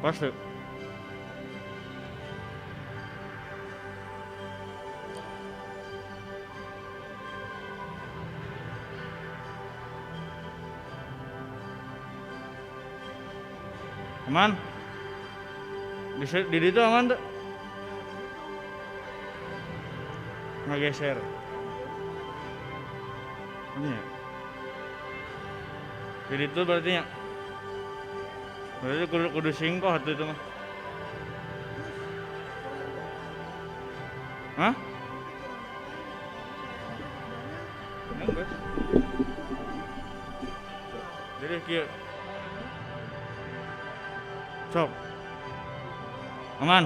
Pasti. Aman? Di itu aman tuh? Ngegeser. Ini ya? Jadi itu berarti ya? Berarti kudu singkoh tuh itu mah. Hah? Enggak. Jadi kieu. Sok. Aman.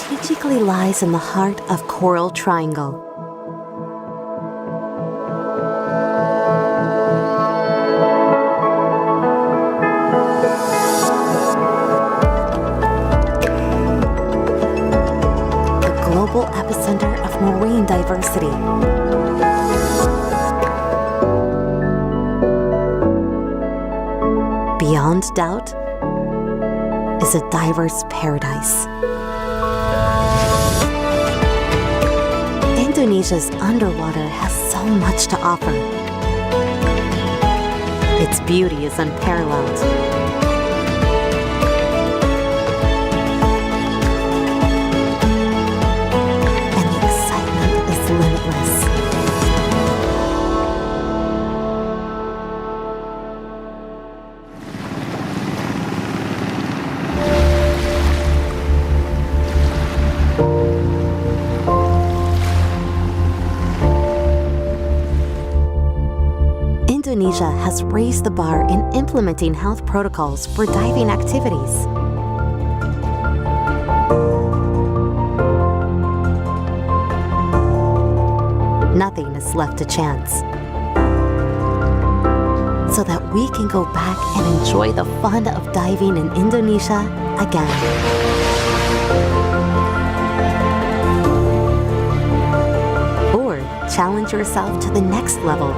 strategically lies in the heart of Coral Triangle. The global epicenter of marine diversity. Beyond doubt is a diverse paradise. Indonesia's underwater has so much to offer. Its beauty is unparalleled. And the excitement is limitless. Indonesia has raised the bar in implementing health protocols for diving activities. Nothing is left to chance, so that we can go back and enjoy the fun of diving in Indonesia again. Or challenge yourself to the next level.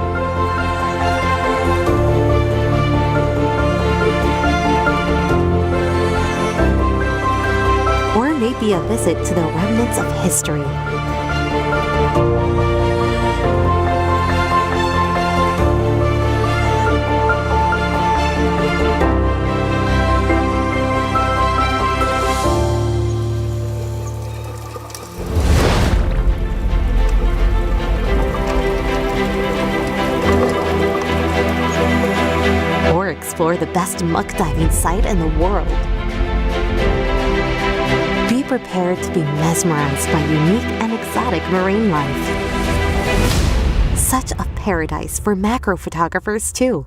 Or maybe a visit to the remnants of history. Or explore the best muck diving site in the world. Be prepared to be mesmerized by unique and exotic marine life. Such a paradise for macro photographers too.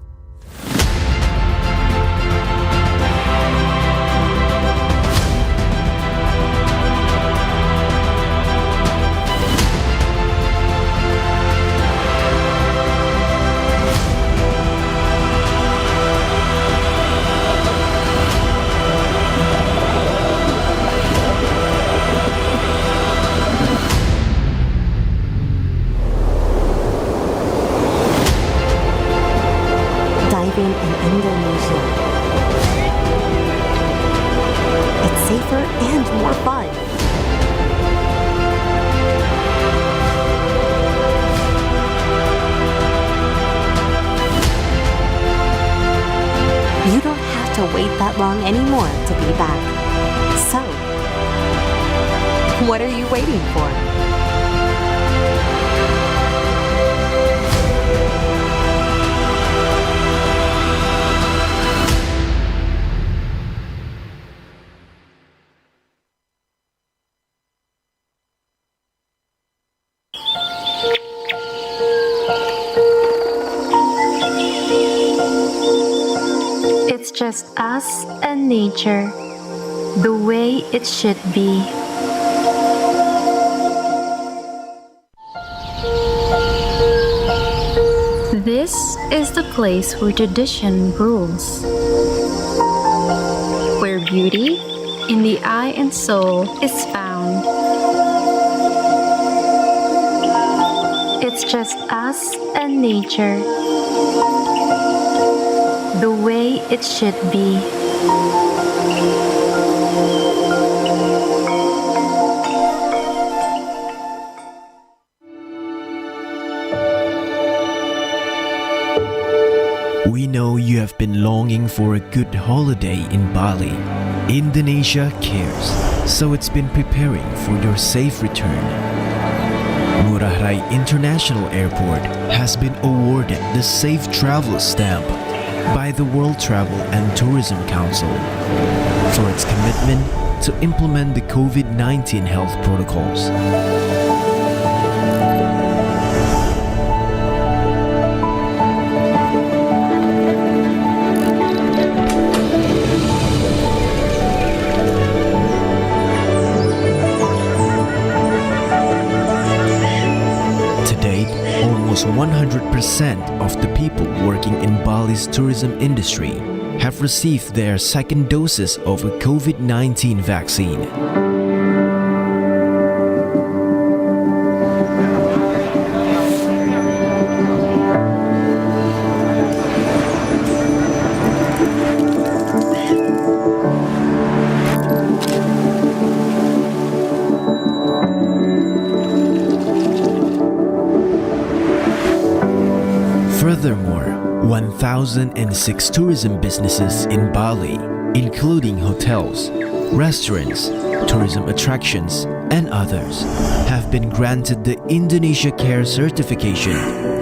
Diving in Indonesia. It's safer and more fun. You don't have to wait that long anymore to be back. So, what are you waiting for? It's just us and nature, the way it should be. This is the place where tradition rules, where beauty in the eye and soul is found. It's just us and nature, the way it should be. We know you have been longing for a good holiday in Bali. Indonesia cares, so it's been preparing for your safe return. Ngurah Rai International Airport has been awarded the Safe Travel Stamp by the World Travel and Tourism Council for its commitment to implement the COVID-19 health protocols. almost 100% of the people working in Bali's tourism industry have received their second doses of a COVID-19 vaccine. Furthermore, 1,006 tourism businesses in Bali, including hotels, restaurants, tourism attractions, and others, have been granted the Indonesia Care certification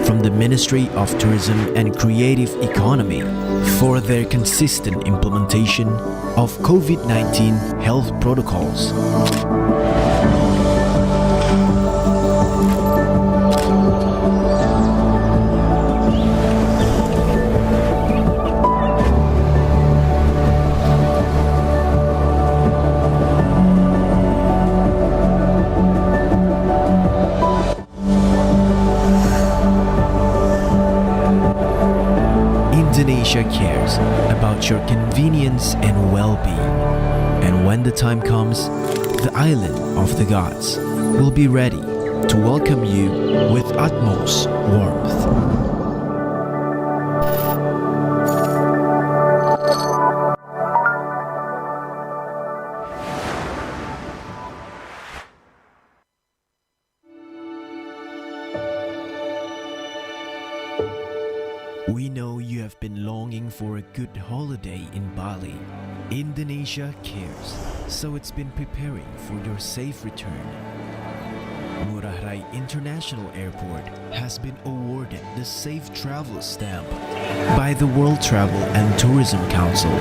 from the Ministry of Tourism and Creative Economy for their consistent implementation of COVID-19 health protocols. Indonesia cares about your convenience and well-being. And when the time comes, the island of the gods will be ready to welcome you with utmost warmth. We know you have been longing for a good holiday in Bali. Indonesia cares, so it's been preparing for your safe return. Ngurah Rai International Airport has been awarded the Safe Travel Stamp by the World Travel and Tourism Council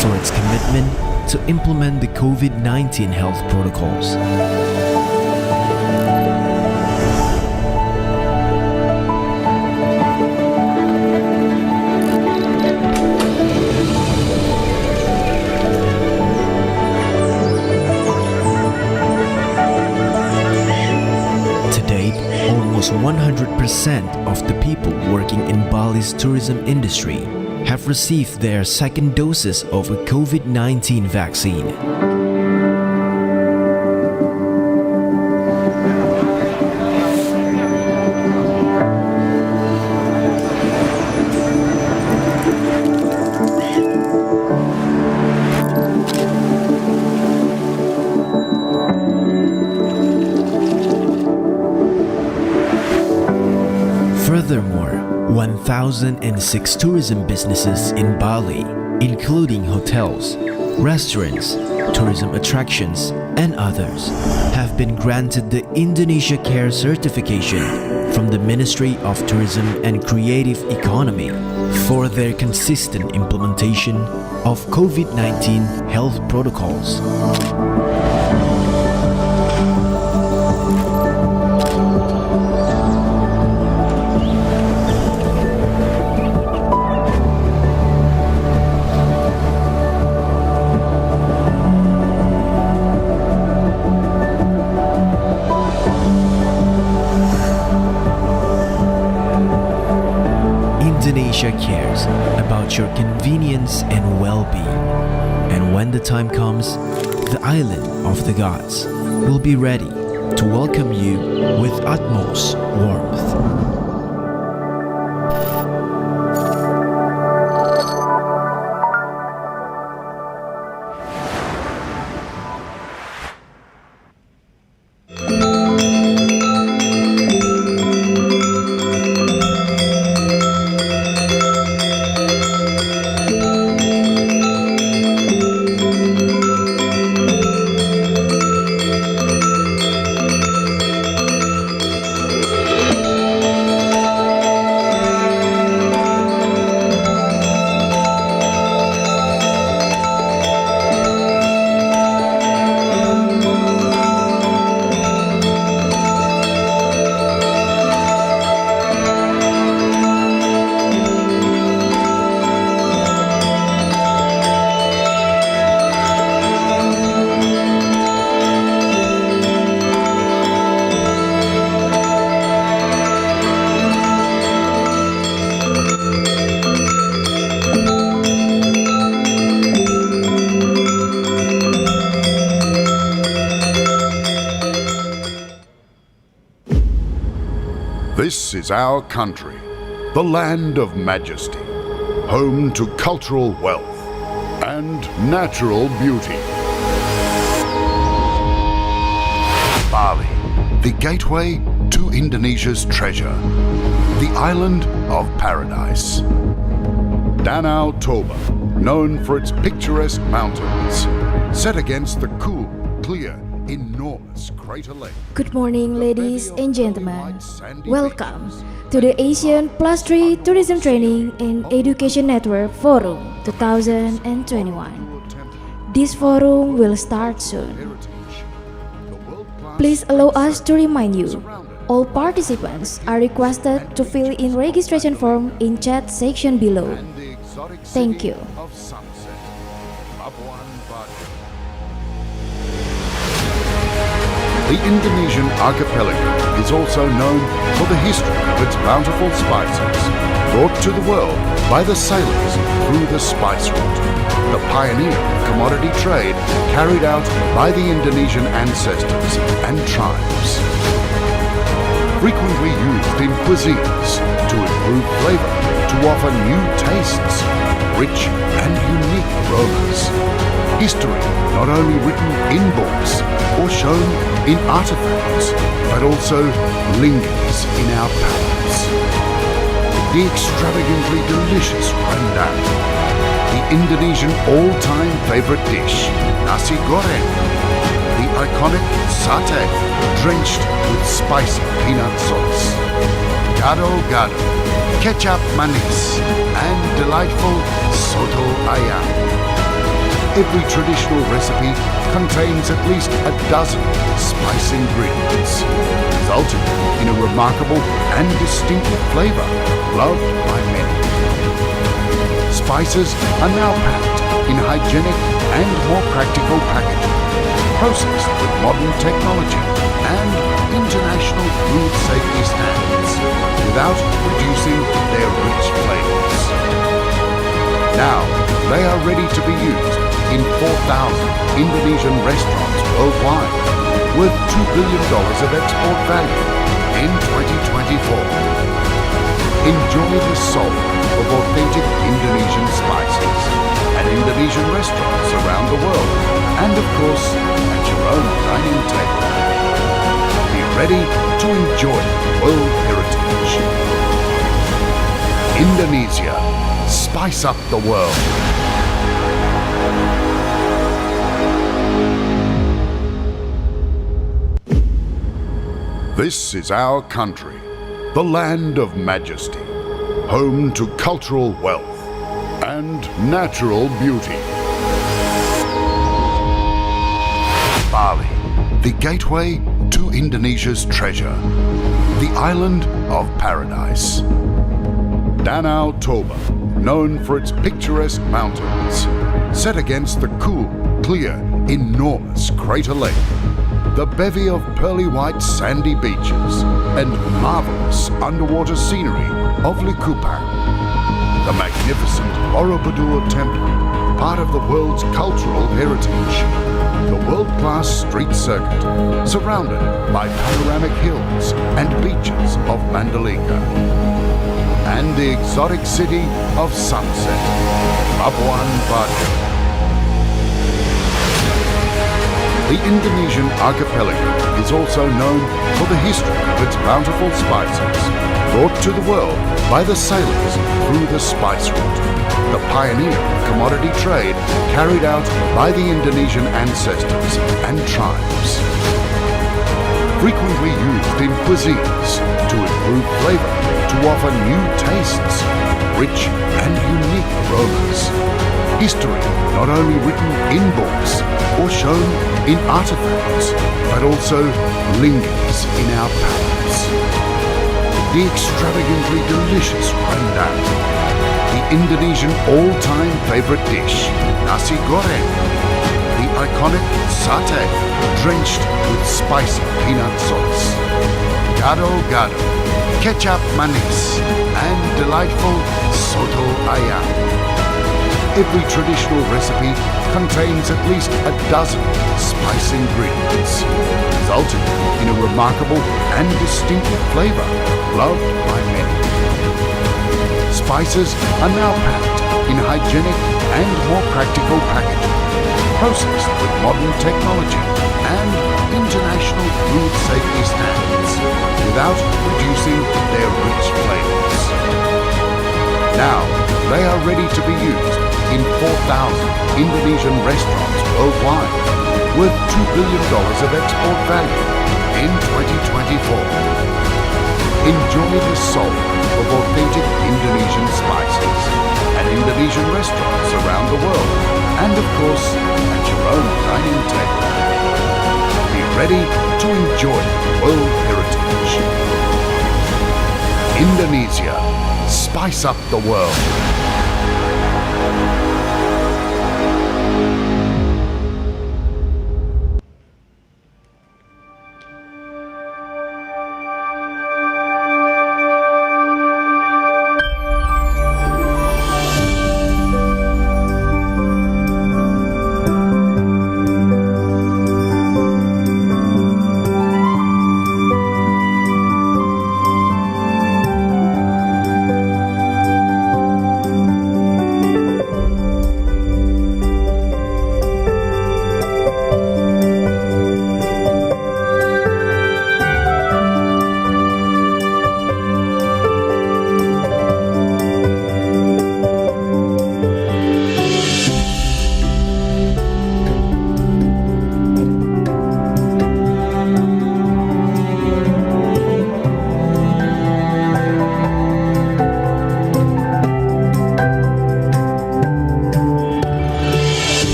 for its commitment to implement the COVID-19 health protocols. Almost 100% of the people working in Bali's tourism industry have received their second doses of a COVID-19 vaccine. Furthermore, 1,006 tourism businesses in Bali, including hotels, restaurants, tourism attractions, and others, have been granted the Indonesia Care certification from the Ministry of Tourism and Creative Economy for their consistent implementation of COVID-19 health protocols. Indonesia cares about your convenience and well-being. And when the time comes, the island of the gods will be ready to welcome you with utmost warmth. This is our country, the land of majesty, home to cultural wealth and natural beauty. Bali, the gateway to Indonesia's treasure, the island of paradise. Danau Toba, known for its picturesque mountains, set against the cool, clear, enormous crater lake. Good morning, ladies and gentlemen. Welcome to the ASEAN Plus 3 Tourism Training and Education Network Forum 2021. This forum will start soon. Please allow us to remind you, all participants are requested to fill in registration form in chat section below. Thank you. The Indonesian archipelago is also known for the history of its bountiful spices, brought to the world by the sailors through the spice route, the pioneer of commodity trade carried out by the Indonesian ancestors and tribes. Frequently used in cuisines to improve flavor, to offer new tastes, rich and unique aromas. History not only written in books or shown in artifacts, but also lingers in our palates. The extravagantly delicious rendang, the Indonesian all-time favorite dish, nasi goreng, the iconic satay drenched with spicy peanut sauce, gado-gado, kecap manis, and delightful soto ayam. Every traditional recipe contains at least a dozen spice ingredients, resulting in a remarkable and distinctive flavor loved by many. Spices are now packed in hygienic and more practical packaging, processed with modern technology and international food safety standards, without reducing their rich flavors. Now, they are ready to be used in 4,000 Indonesian restaurants worldwide, worth $2 billion of export value in 2024. Enjoy the soul of authentic Indonesian spices at Indonesian restaurants around the world, and of course, at your own dining table. Be ready to enjoy world heritage. Indonesia, spice up the world. This is our country, the land of majesty, home to cultural wealth and natural beauty. Bali, the gateway to Indonesia's treasure, the island of paradise. Danau Toba, known for its picturesque mountains, set against the cool, clear, enormous crater lake, the bevy of pearly white sandy beaches, and marvelous underwater scenery of Likupang. The magnificent Borobudur Temple, part of the world's cultural heritage. The world-class street circuit, surrounded by panoramic hills and beaches of Mandalika. And the exotic city of Sunset, Labuan Bajo. The Indonesian archipelago is also known for the history of its bountiful spices, brought to the world by the sailors through the spice route, the pioneer of commodity trade carried out by the Indonesian ancestors and tribes. Frequently used in cuisines to improve flavor, to offer new tastes, rich and unique aromas. History not only written in books or shown in artifacts, but also lingers in our palates. The extravagantly delicious rendang, the Indonesian all-time favorite dish, nasi goreng, the iconic satay drenched with spicy peanut sauce, gado-gado, kecap manis, and delightful soto ayam. Every traditional recipe contains at least a dozen spice ingredients, resulting in a remarkable and distinctive flavour loved by many. Spices are now packed in hygienic and more practical packaging, processed with modern technology and international food safety standards, without reducing their rich flavours. Now, they are ready to be used in 4,000 Indonesian restaurants worldwide, worth $2 billion of export value in 2024. Enjoy the soul of authentic Indonesian spices at Indonesian restaurants around the world, and of course at your own dining table. Be ready to enjoy world heritage. Indonesia, spice up the world.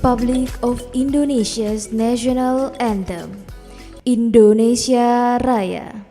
Republic of Indonesia's national anthem, Indonesia Raya.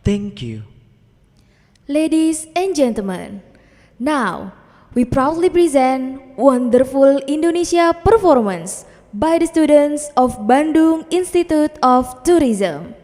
Thank you. Ladies and gentlemen, now we proudly present wonderful Indonesia performance by the students of Bandung Institute of Tourism.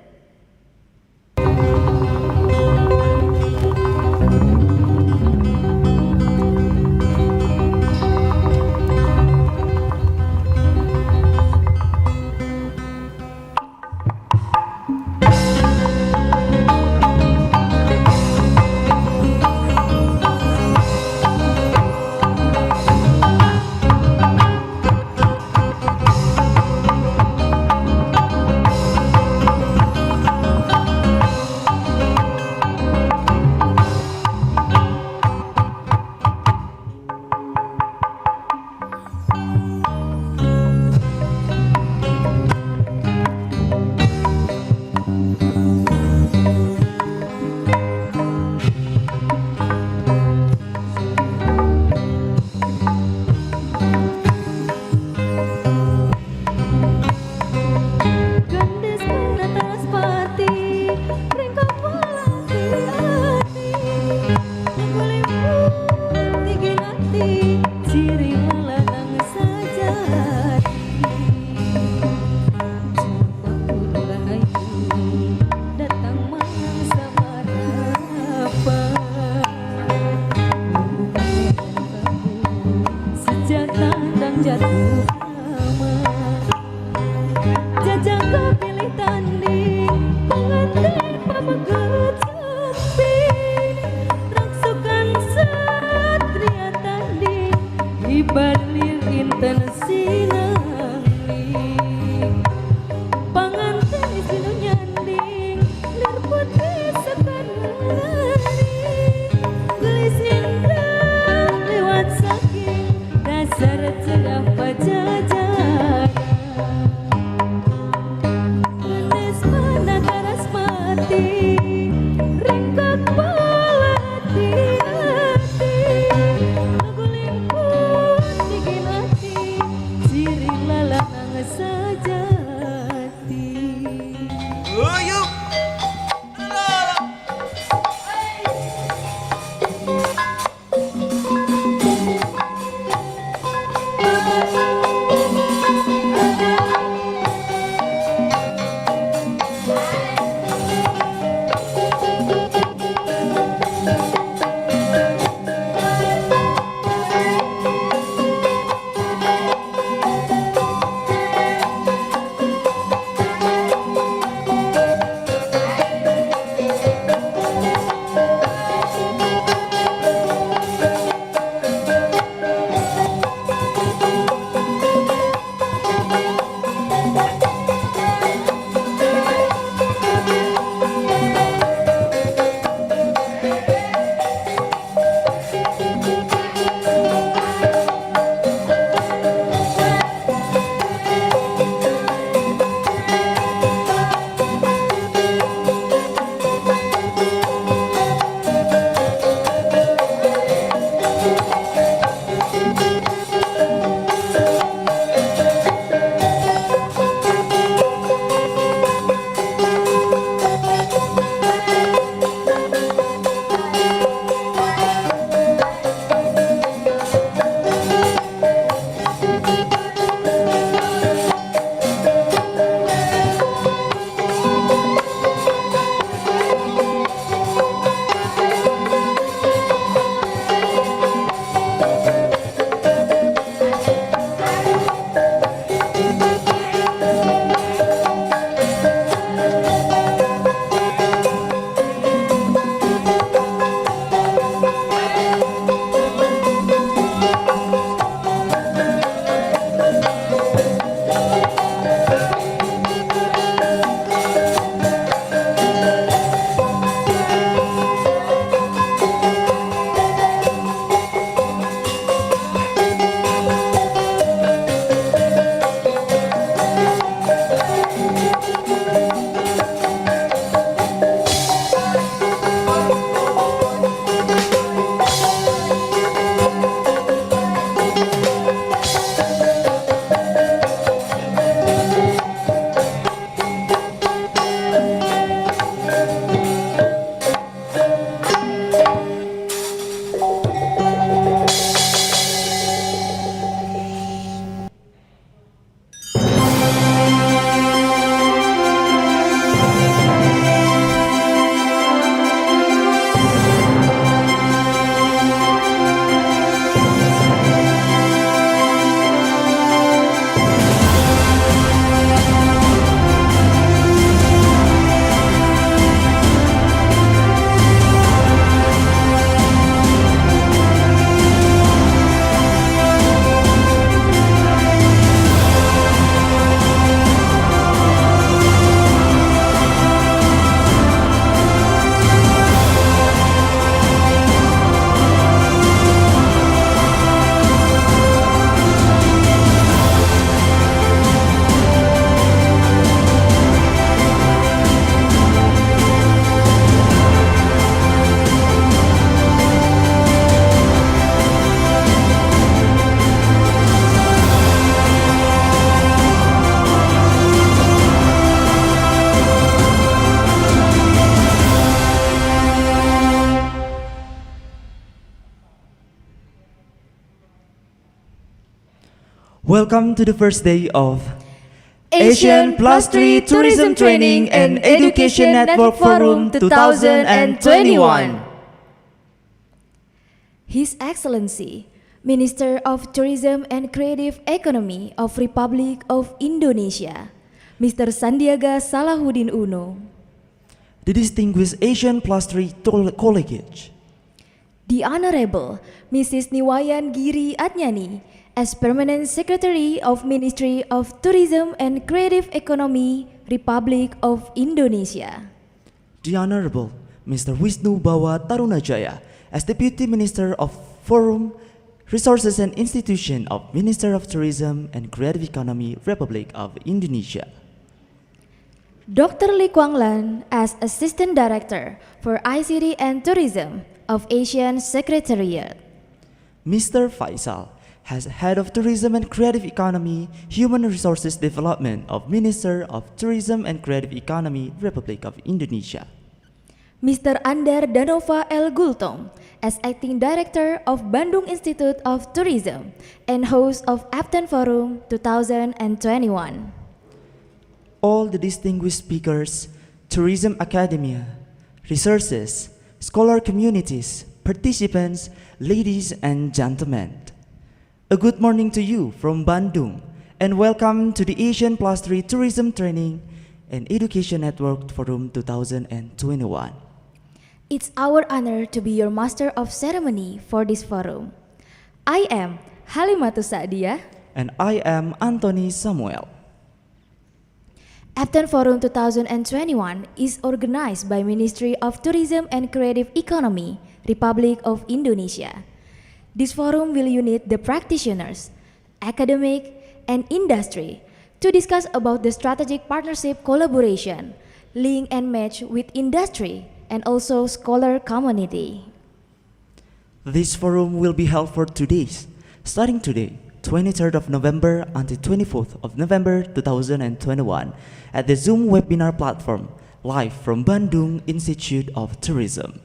Ciri Welcome to the first day of ASEAN Plus 3 Tourism Training and Education Network Forum 2021. His Excellency, Minister of Tourism and Creative Economy of Republic of Indonesia, Mr. Sandiaga Salahuddin Uno. the distinguished ASEAN Plus 3 colleagues, The Honorable Mrs. Niwayan Giri Adnyani, as Permanent Secretary of Ministry of Tourism and Creative Economy, Republic of Indonesia. the Honorable Mr. Wisnu Bawa Tarunajaya, as Deputy Minister of Forum, Resources and Institution of Minister of Tourism and Creative Economy, Republic of Indonesia. Dr. Lee Kwang Lan, as Assistant Director for ICT and Tourism of ASEAN Secretariat. Mr. Faisal, as Head of Tourism and Creative Economy, Human Resources Development of Minister of Tourism and Creative Economy, Republic of Indonesia. Mr. Andar Danova L. Gultom, as Acting Director of Bandung Institute of Tourism and host of Apttten Forum 2021. All the distinguished speakers, tourism academia, resources, scholar communities, participants, ladies and gentlemen. A good morning to you from Bandung and welcome to the ASEAN Plus 3 Tourism Training and Education Network Forum 2021. It's our honor to be your Master of Ceremony for this forum. I am Halimatu Sa'dia. And I am Anthony Samuel. Apttten Forum 2021 is organized by Ministry of Tourism and Creative Economy, Republic of Indonesia. This forum will unite the practitioners, academic, and industry to discuss about the strategic partnership collaboration, link and match with industry, and also scholar community. This forum will be held for 2 days, starting today, 23rd of November until 24th of November 2021 at the Zoom webinar platform, live from Bandung Institute of Tourism.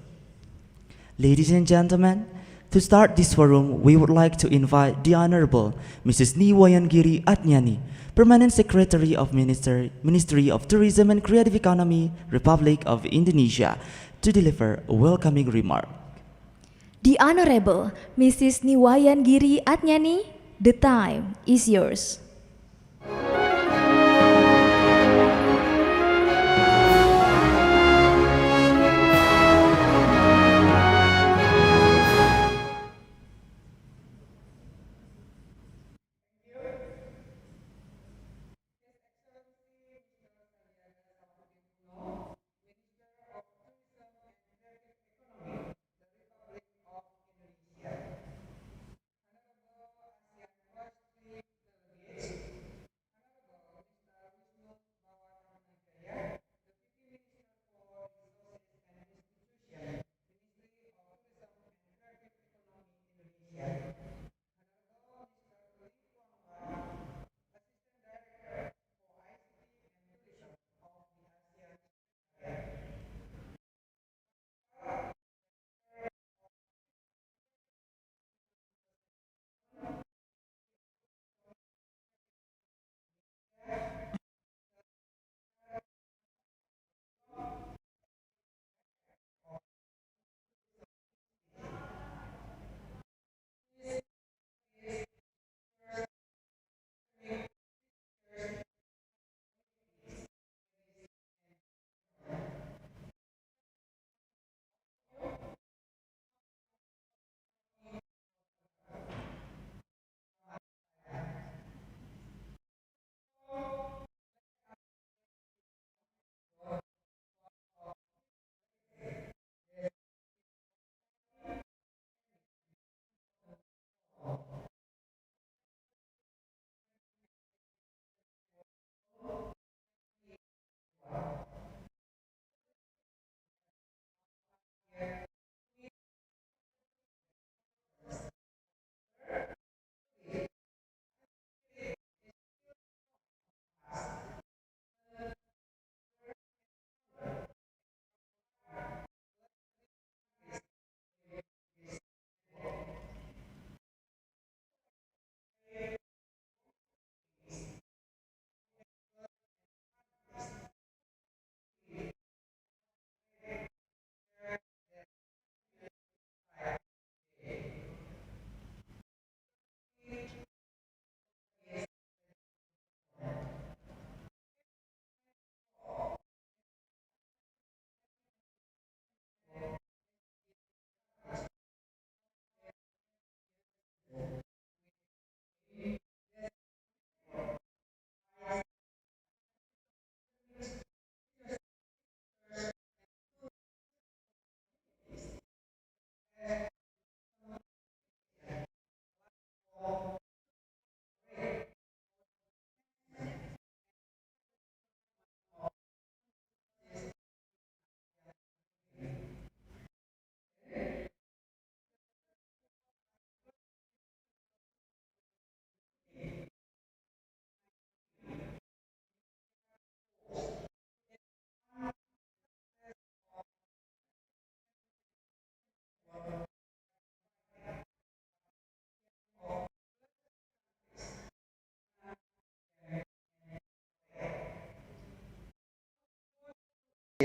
Ladies and gentlemen, to start this forum, we would like to invite the Honorable Mrs. Niwayan Giri Adnyani, Permanent Secretary of Ministry of Tourism and Creative Economy, Republic of Indonesia, to deliver a welcoming remark. The Honorable Mrs. Niwayan Giri Adnyani, the time is yours.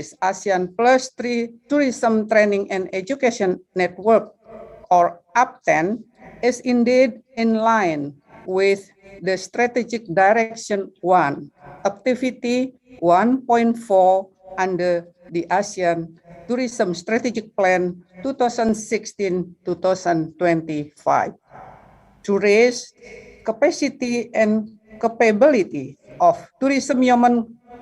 established ASEAN Plus 3 Tourism Training and Education Network, or Apttten, is indeed in line with the Strategic Direction 1, Activity 1.4 under the ASEAN Tourism Strategic Plan 2016-2025 to raise capacity and capability of tourism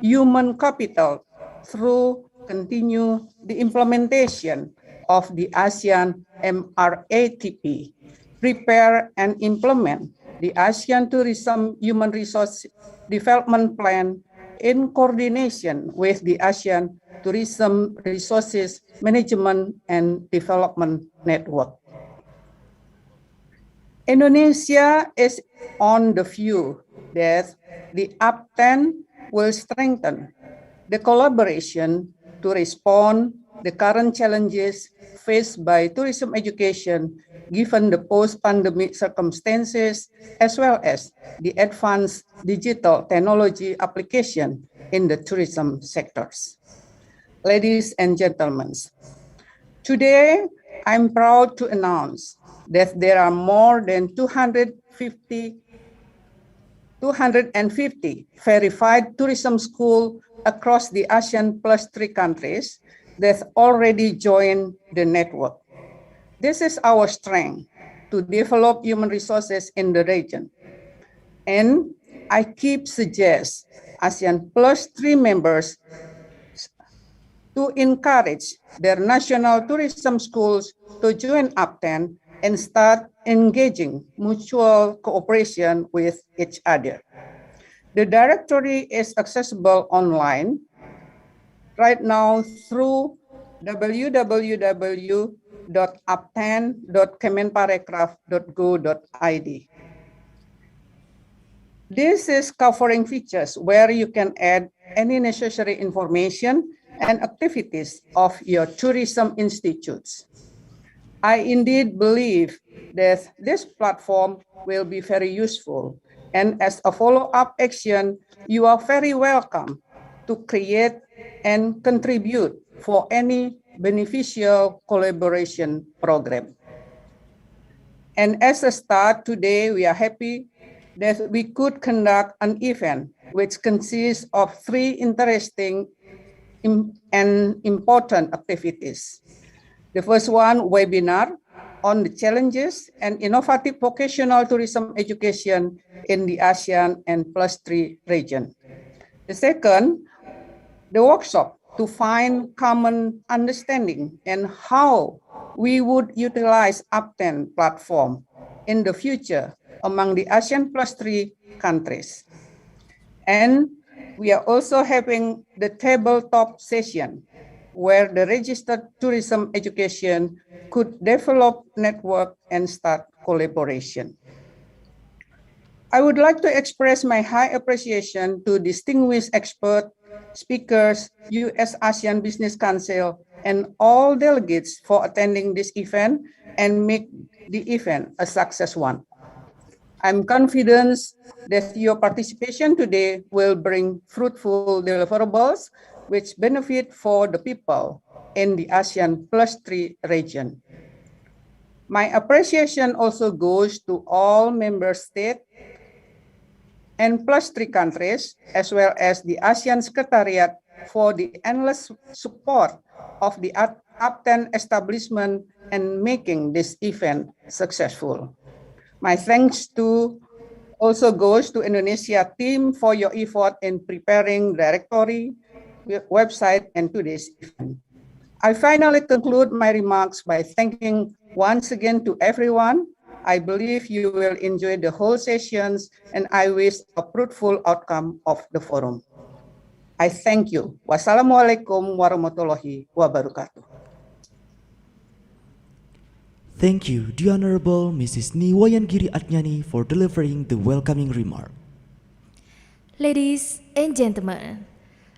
human capital through continue the implementation of the ASEAN MRATP, prepare and implement the ASEAN Tourism Human Resource Development Plan in coordination with the ASEAN Tourism Resources Management and Development Network. Indonesia is on the view that the Apttten will strengthen the collaboration to respond the current challenges faced by tourism education given the post-pandemic circumstances as well as the advanced digital technology application in the tourism sectors. Ladies and gentlemen, today I'm proud to announce that there are more than 250 verified tourism schools across the ASEAN Plus 3 countries that already joined the network. This is our strength to develop human resources in the region. And I keep suggest ASEAN Plus 3 members to encourage their national tourism schools to join Apttten and start engaging mutual cooperation with each other. The directory is accessible online right now through www.aptten.kemenparekraf.go.id. This is covering features where you can add any necessary information and activities of your tourism institutes. I indeed believe that this platform will be very useful, and as a follow-up action, you are very welcome to create and contribute for any beneficial collaboration program. And as a start today, we are happy that we could conduct an event which consists of 3 interesting and important activities. The first one, webinar on the challenges and innovative vocational tourism education in the ASEAN and Plus 3 region. The second, the workshop to find common understanding and how we would utilize Apttten platform in the future among the ASEAN Plus 3 countries. And we are also having the tabletop session where the registered tourism education could develop network and start collaboration. I would like to express my high appreciation to distinguished experts, speakers, US-ASEAN Business Council, and all delegates for attending this event and make the event a success one. I'm confident that your participation today will bring fruitful deliverables which benefit for the people in the ASEAN Plus 3 region. My appreciation also goes to all member states and Plus 3 countries, as well as the ASEAN Secretariat for the endless support of the Apttten establishment and making this event successful. My thanks also goes to Indonesia team for your effort in preparing directory, website, and today's event. I finally conclude my remarks by thanking once again to everyone. I believe you will enjoy the whole sessions, and I wish a fruitful outcome of the forum. I thank you. Wassalamualaikum warahmatullahi wabarakatuh. Thank you, the Honorable Mrs. Niwayangiri Atnyani, for delivering the welcoming remark. Ladies and gentlemen,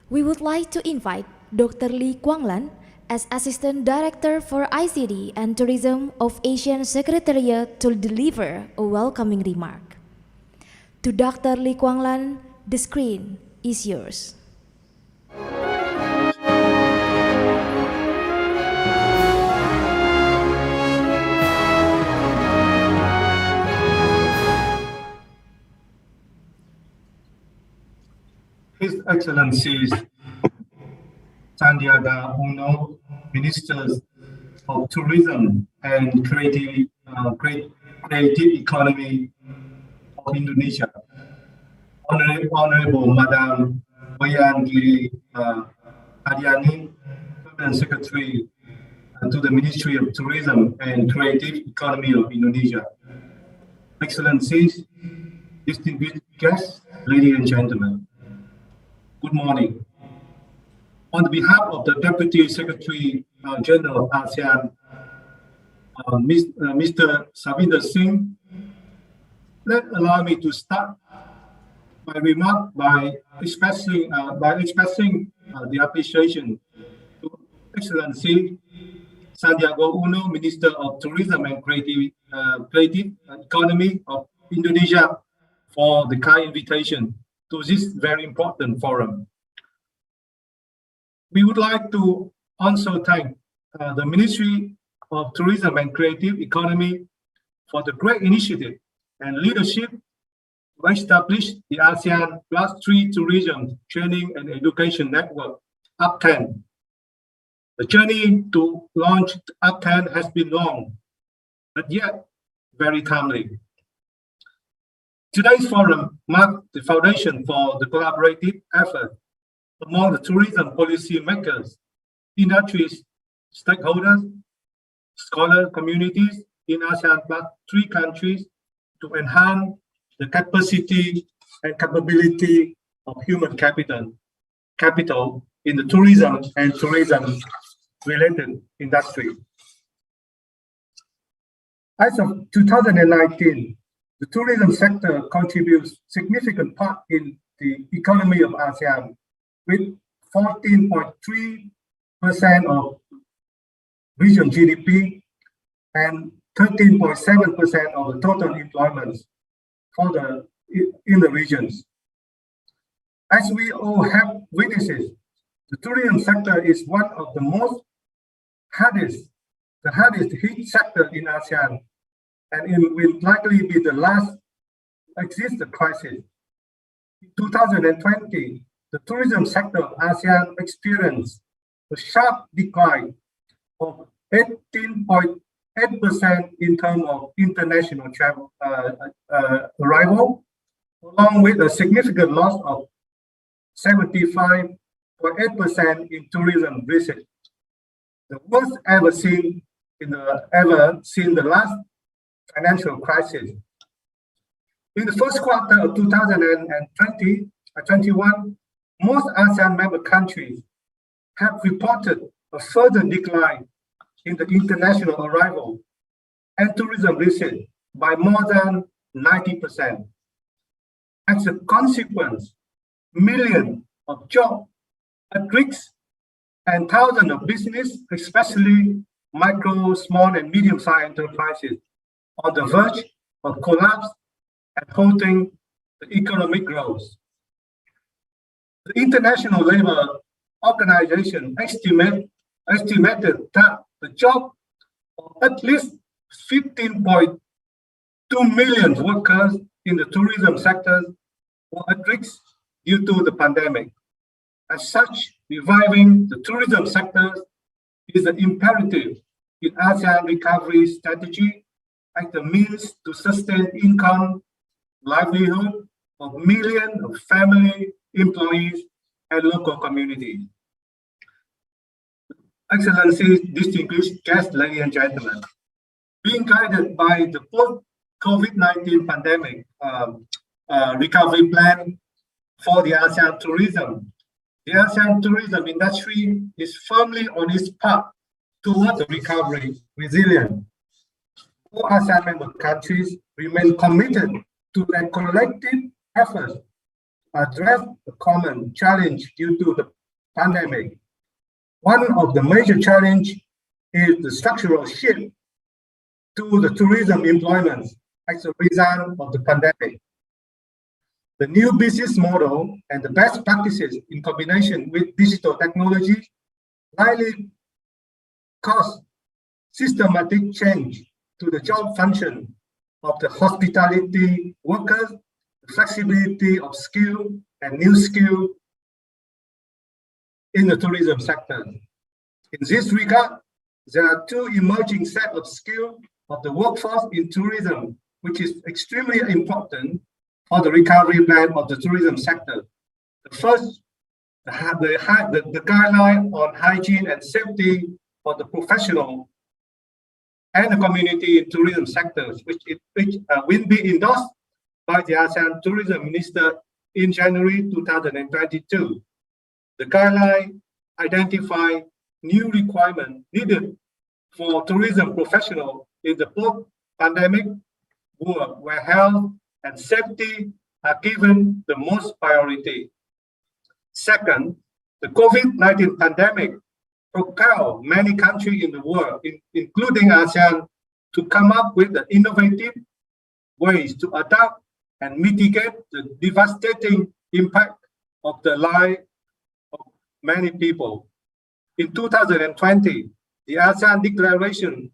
we would like to invite Dr. Lee Kwanglan as Assistant Director for ICT and Tourism of ASEAN Secretariat to deliver a welcoming remark. To Dr. Lee Kwanglan, the screen is yours. His Excellencies Sandiaga Uno, Ministers of Tourism and Creative Economy of Indonesia, Honorable Madam Wayan Giri Adiani, Permanent Secretary to the Ministry of Tourism and Creative Economy of Indonesia, Excellencies, distinguished guests, ladies and gentlemen, good morning. On behalf of the Deputy Secretary General of ASEAN, Mr. Savinder Singh, allow me to start my remark by expressing the appreciation to Excellency Sandiaga Uno, Minister of Tourism and Creative Economy of Indonesia, for the kind invitation to this very important forum. We would like to also thank the Ministry of Tourism and Creative Economy for the great initiative and leadership to establish the ASEAN +3 Tourism Training and Education Network, Apttten. The journey to launch Apttten has been long, but yet very timely. Today's forum marks the foundation for the collaborative effort among the tourism policy makers, industries, stakeholders, scholar communities in ASEAN +3 countries to enhance the capacity and capability of human capital in the tourism and tourism-related industry. As of 2019, the tourism sector contributes significant part in the economy of ASEAN, with 14.3% of region GDP and 13.7% of the total employment in the regions. As we all have witnesses, the tourism sector is one of the hardest hit sector in ASEAN, and it will likely be the last to exit the crisis. In 2020, the tourism sector of ASEAN experienced a sharp decline of 18.8% in terms of international travel arrival, along with a significant loss of 75.8% in tourism visits, the worst ever seen the last financial crisis. In the first quarter of 2021, most ASEAN member countries have reported a further decline in the international arrival and tourism visit by more than 90%. As a consequence, millions of jobs at risk and thousands of business, especially micro, small, and medium-sized enterprises, on the verge of collapse and halting the economic growth. The International Labour Organization estimated that the job of at least 15.2 million workers in the tourism sector were at risk due to the pandemic. As such, reviving the tourism sector is an imperative in ASEAN recovery strategy as the means to sustain income, livelihood of millions of family, employees, and local communities. Excellencies, distinguished guests, ladies and gentlemen, being guided by the post-COVID-19 pandemic recovery plan for the ASEAN tourism, the ASEAN tourism industry is firmly on its path towards the recovery resilience. All ASEAN member countries remain committed to their collective efforts to address the common challenge due to the pandemic. One of the major challenges is the structural shift to the tourism employment as a result of the pandemic. The new business model and the best practices in combination with digital technology likely cause systematic change to the job function of the hospitality workers, the flexibility of skill and new skill in the tourism sector. In this regard, there are two emerging sets of skills of the workforce in tourism, which is extremely important for the recovery plan of the tourism sector. The first, the guideline on hygiene and safety for the professional and the community in tourism sectors, which will be endorsed by the ASEAN Tourism Minister in January 2022. The guideline identify new requirements needed for tourism professionals in the post-pandemic world, where health and safety are given the most priority. Second, the COVID-19 pandemic propelled many countries in the world, including ASEAN, to come up with the innovative ways to adapt and mitigate the devastating impact of the life of many people. In 2020, the ASEAN Declaration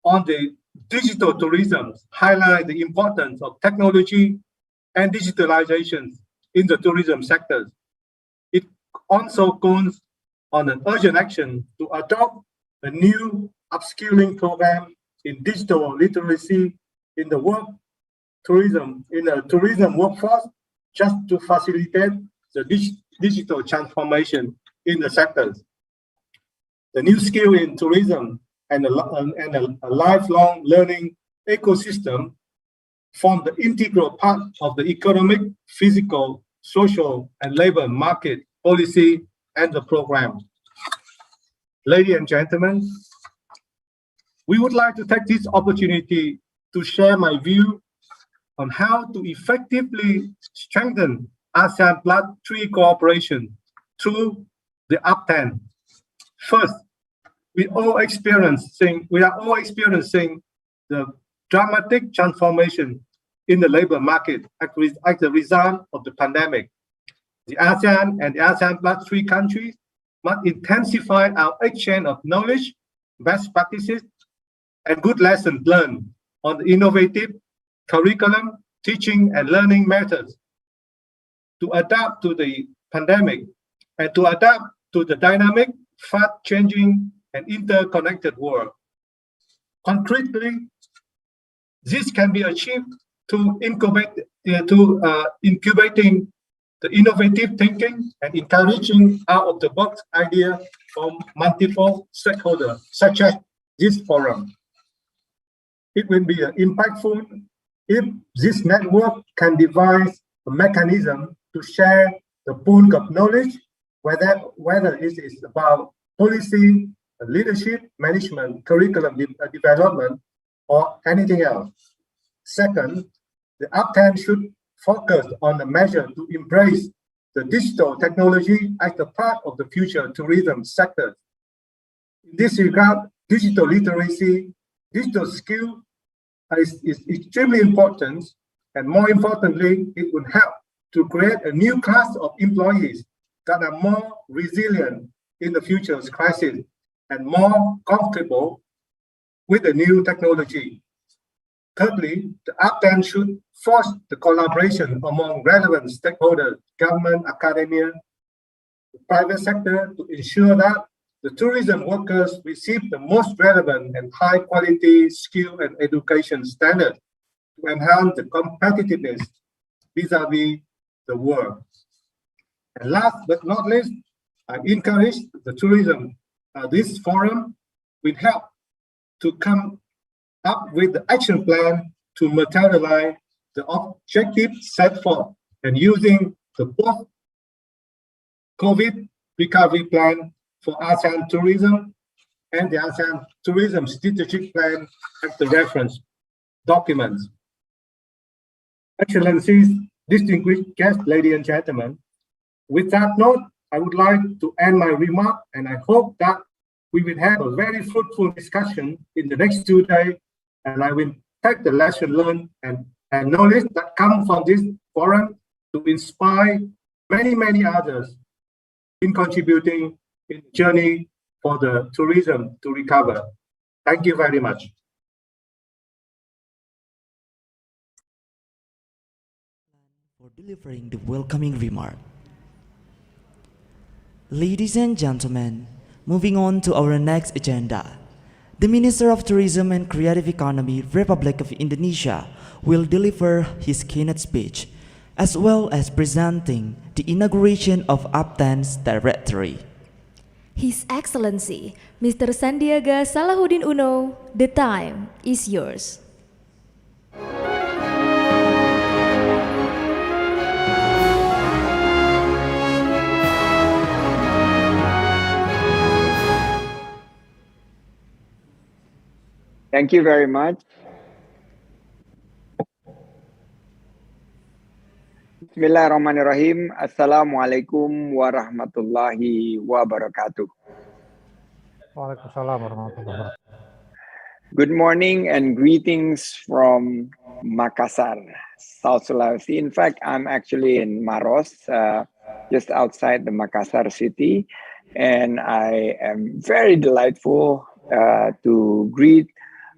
on the Digital Tourism highlighted the importance of technology and digitalization in the tourism sector. It also calls on an urgent action to adopt a new upskilling program in digital literacy in the tourism workforce, just to facilitate the digital transformation in the sectors. The new skill in tourism and a lifelong learning ecosystem form the integral part of the economic, physical, social, and labor market policy and the program. Ladies and gentlemen, we would like to take this opportunity to share my view on how to effectively strengthen ASEAN Plus 3 cooperation through the Apttten. First, we are all experiencing the dramatic transformation in the labor market as a result of the pandemic. The ASEAN and the ASEAN Plus 3 countries must intensify our exchange of knowledge, best practices, and good lessons learned on the innovative curriculum, teaching, and learning methods to adapt to the pandemic and to adapt to the dynamic, fast-changing, and interconnected world. Concretely, this can be achieved to incubating the innovative thinking and encouraging out-of-the-box ideas from multiple stakeholders, such as this forum. It will be impactful if this network can devise a mechanism to share the pool of knowledge, whether it is about policy, leadership, management, curriculum development, or anything else. Second, the Apttten should focus on the measure to embrace the digital technology as a part of the future tourism sector. In this regard, digital literacy, digital skill is extremely important, and more importantly, it would help to create a new class of employees that are more resilient in the future's crisis and more comfortable with the new technology. Thirdly, the Apttten should foster the collaboration among relevant stakeholders, government, academia, the private sector, to ensure that the tourism workers receive the most relevant and high quality skill and education standards to enhance the competitiveness vis-a-vis the world. And last but not least, I encourage the tourism. This forum will help to come up with the action plan to materialize the objective set forth and using the post-COVID recovery plan for ASEAN tourism and the ASEAN tourism strategic plan as the reference documents. Excellencies, distinguished guests, ladies and gentlemen, with that note, I would like to end my remark, and I hope that we will have a very fruitful discussion in the next 2 days, and I will take the lesson learned and knowledge that come from this forum to inspire many others in contributing in the journey for the tourism to recover. Thank you very much. For delivering the welcoming remark. Ladies and gentlemen, moving on to our next agenda. The Minister of Tourism and Creative Economy, Republic of Indonesia, will deliver his keynote speech, as well as presenting the inauguration of Aptten's directory. His Excellency, Mr. Sandiaga Salahuddin Uno, the time is yours. Thank you very much. Bismillahirrahmanirrahim. Assalamualaikum warahmatullahi wabarakatuh. Waalaikumsalam warahmatullahi wabarakatuh. Good morning and greetings from Makassar, South Sulawesi. In fact, I'm actually in Maros, just outside the Makassar city, and I am very delightful to greet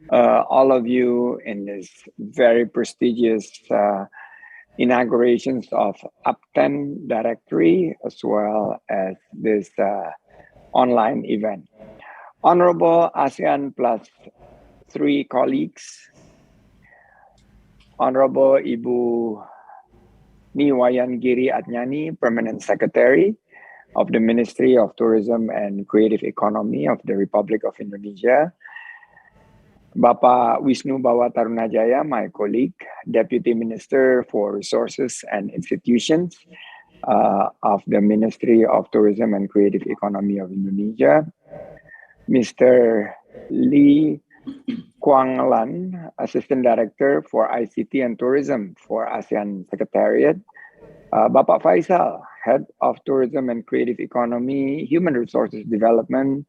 all of you in this very prestigious inaugurations of Apttten directory, as well as this online event. Honorable ASEAN Plus 3 colleagues, Honorable Ibu Niwayan Giri Adnyani, Permanent Secretary of the Ministry of Tourism and Creative Economy of the Republic of Indonesia, Bapak Wisnu Bawa Tarunajaya, my colleague, Deputy Minister for Resources and Institutions of the Ministry of Tourism and Creative Economy of Indonesia, Mr. Lee Quang Lan, Assistant Director for ICT and Tourism for ASEAN Secretariat, Bapak Faisal, Head of Tourism and Creative Economy, Human Resources Development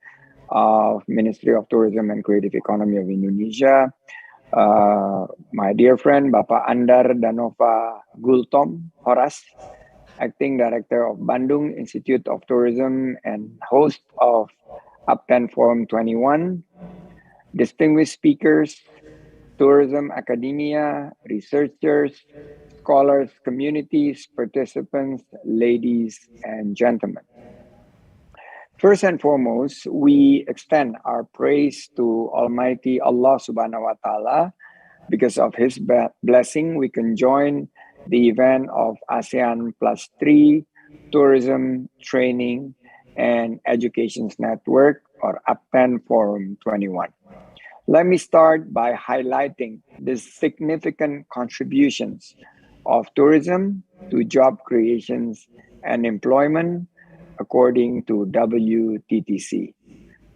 of Ministry of Tourism and Creative Economy of Indonesia, my dear friend Bapak Andar Danova Gultom Horas, Acting Director of Bandung Institute of Tourism and host of Apttten Forum 21, distinguished speakers, tourism academia, researchers, scholars, communities, participants, ladies and gentlemen. First and foremost, we extend our praise to Almighty Allah Subhanahu wa Ta'ala. Because of His blessing, we can join the event of ASEAN Plus 3 Tourism, Training, and Education Network, or Apttten Forum 21. Let me start by highlighting the significant contributions of tourism to job creations and employment, according to WTTC.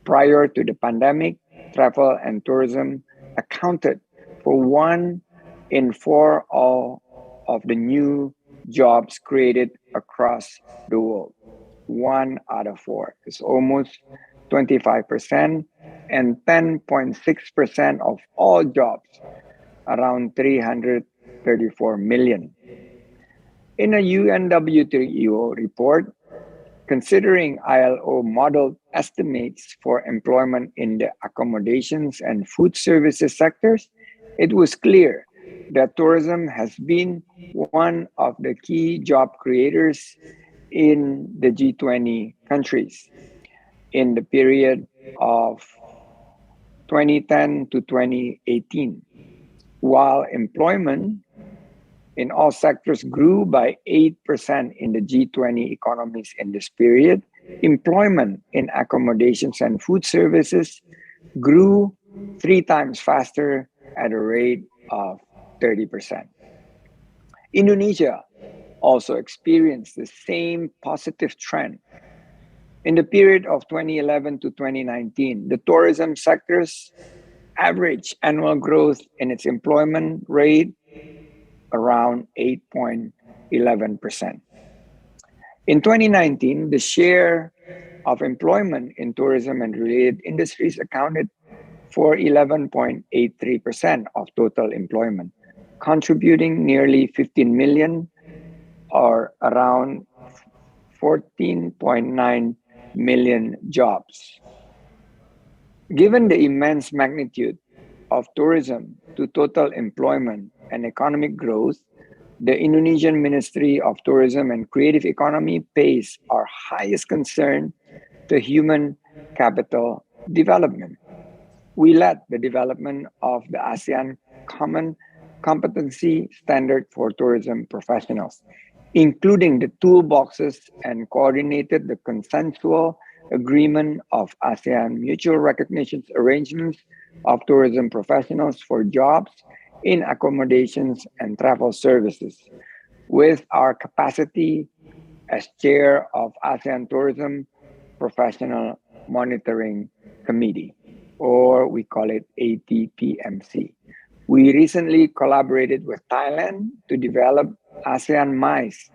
Prior to the pandemic, travel and tourism accounted for 1 in 4 of the new jobs created across the world. 1 out of 4. It's almost 25% and 10.6% of all jobs, around 334 million. In a UNWTO report, considering ILO modeled estimates for employment in the accommodations and food services sectors, it was clear that tourism has been one of the key job creators in the G20 countries in the period of 2010 to 2018. While employment in all sectors grew by 8% in the G20 economies in this period, employment in accommodations and food services grew 3 times faster at a rate of 30%. Indonesia also experienced the same positive trend. In the period of 2011 to 2019, the tourism sector's average annual growth in its employment rate around 8.11%. In 2019, the share of employment in tourism and related industries accounted for 11.83% of total employment, contributing nearly 15 million or around 14.9 million jobs. Given the immense magnitude of tourism to total employment and economic growth, the Indonesian Ministry of Tourism and Creative Economy pays our highest concern to human capital development. We led the development of the ASEAN Common Competency Standard for Tourism Professionals, including the toolboxes, and coordinated the consensual agreement of ASEAN mutual recognition arrangements of tourism professionals for jobs in accommodations and travel services. With our capacity as chair of ASEAN Tourism Professional Monitoring Committee, or we call it ATPMC. We recently collaborated with Thailand to develop ASEAN MICE,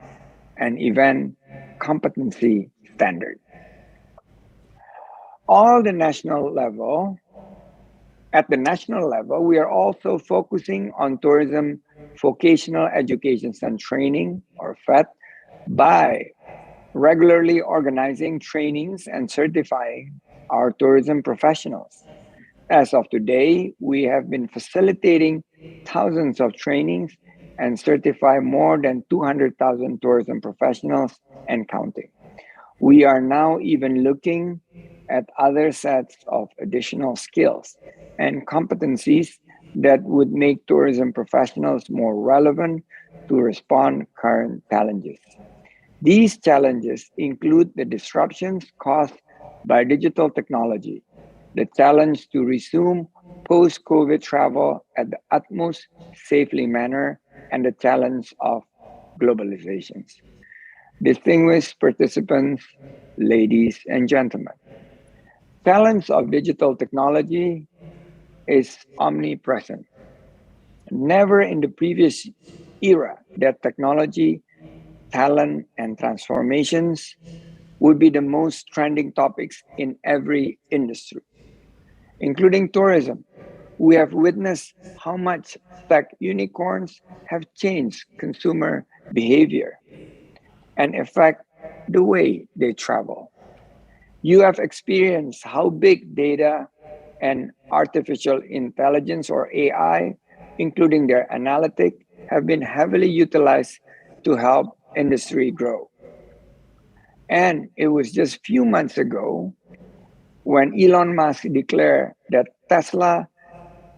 an event competency standard. At the national level, we are also focusing on tourism vocational education and training, or FET, by regularly organizing trainings and certifying our tourism professionals. As of today, we have been facilitating thousands of trainings and certify more than 200,000 tourism professionals and counting. We are now even looking at other sets of additional skills and competencies that would make tourism professionals more relevant to respond current challenges. These challenges include the disruptions caused by digital technology, the challenge to resume post-COVID travel at the utmost safely manner, and the challenge of globalizations. Distinguished participants, ladies and gentlemen, challenge of digital technology is omnipresent. Never in the previous era that technology, talent, and transformations would be the most trending topics in every industry, including tourism. We have witnessed how much tech unicorns have changed consumer behavior and affect the way they travel. You have experienced how big data and artificial intelligence, or AI, including their analytic, have been heavily utilized to help industry grow. And it was just few months ago when Elon Musk declared that Tesla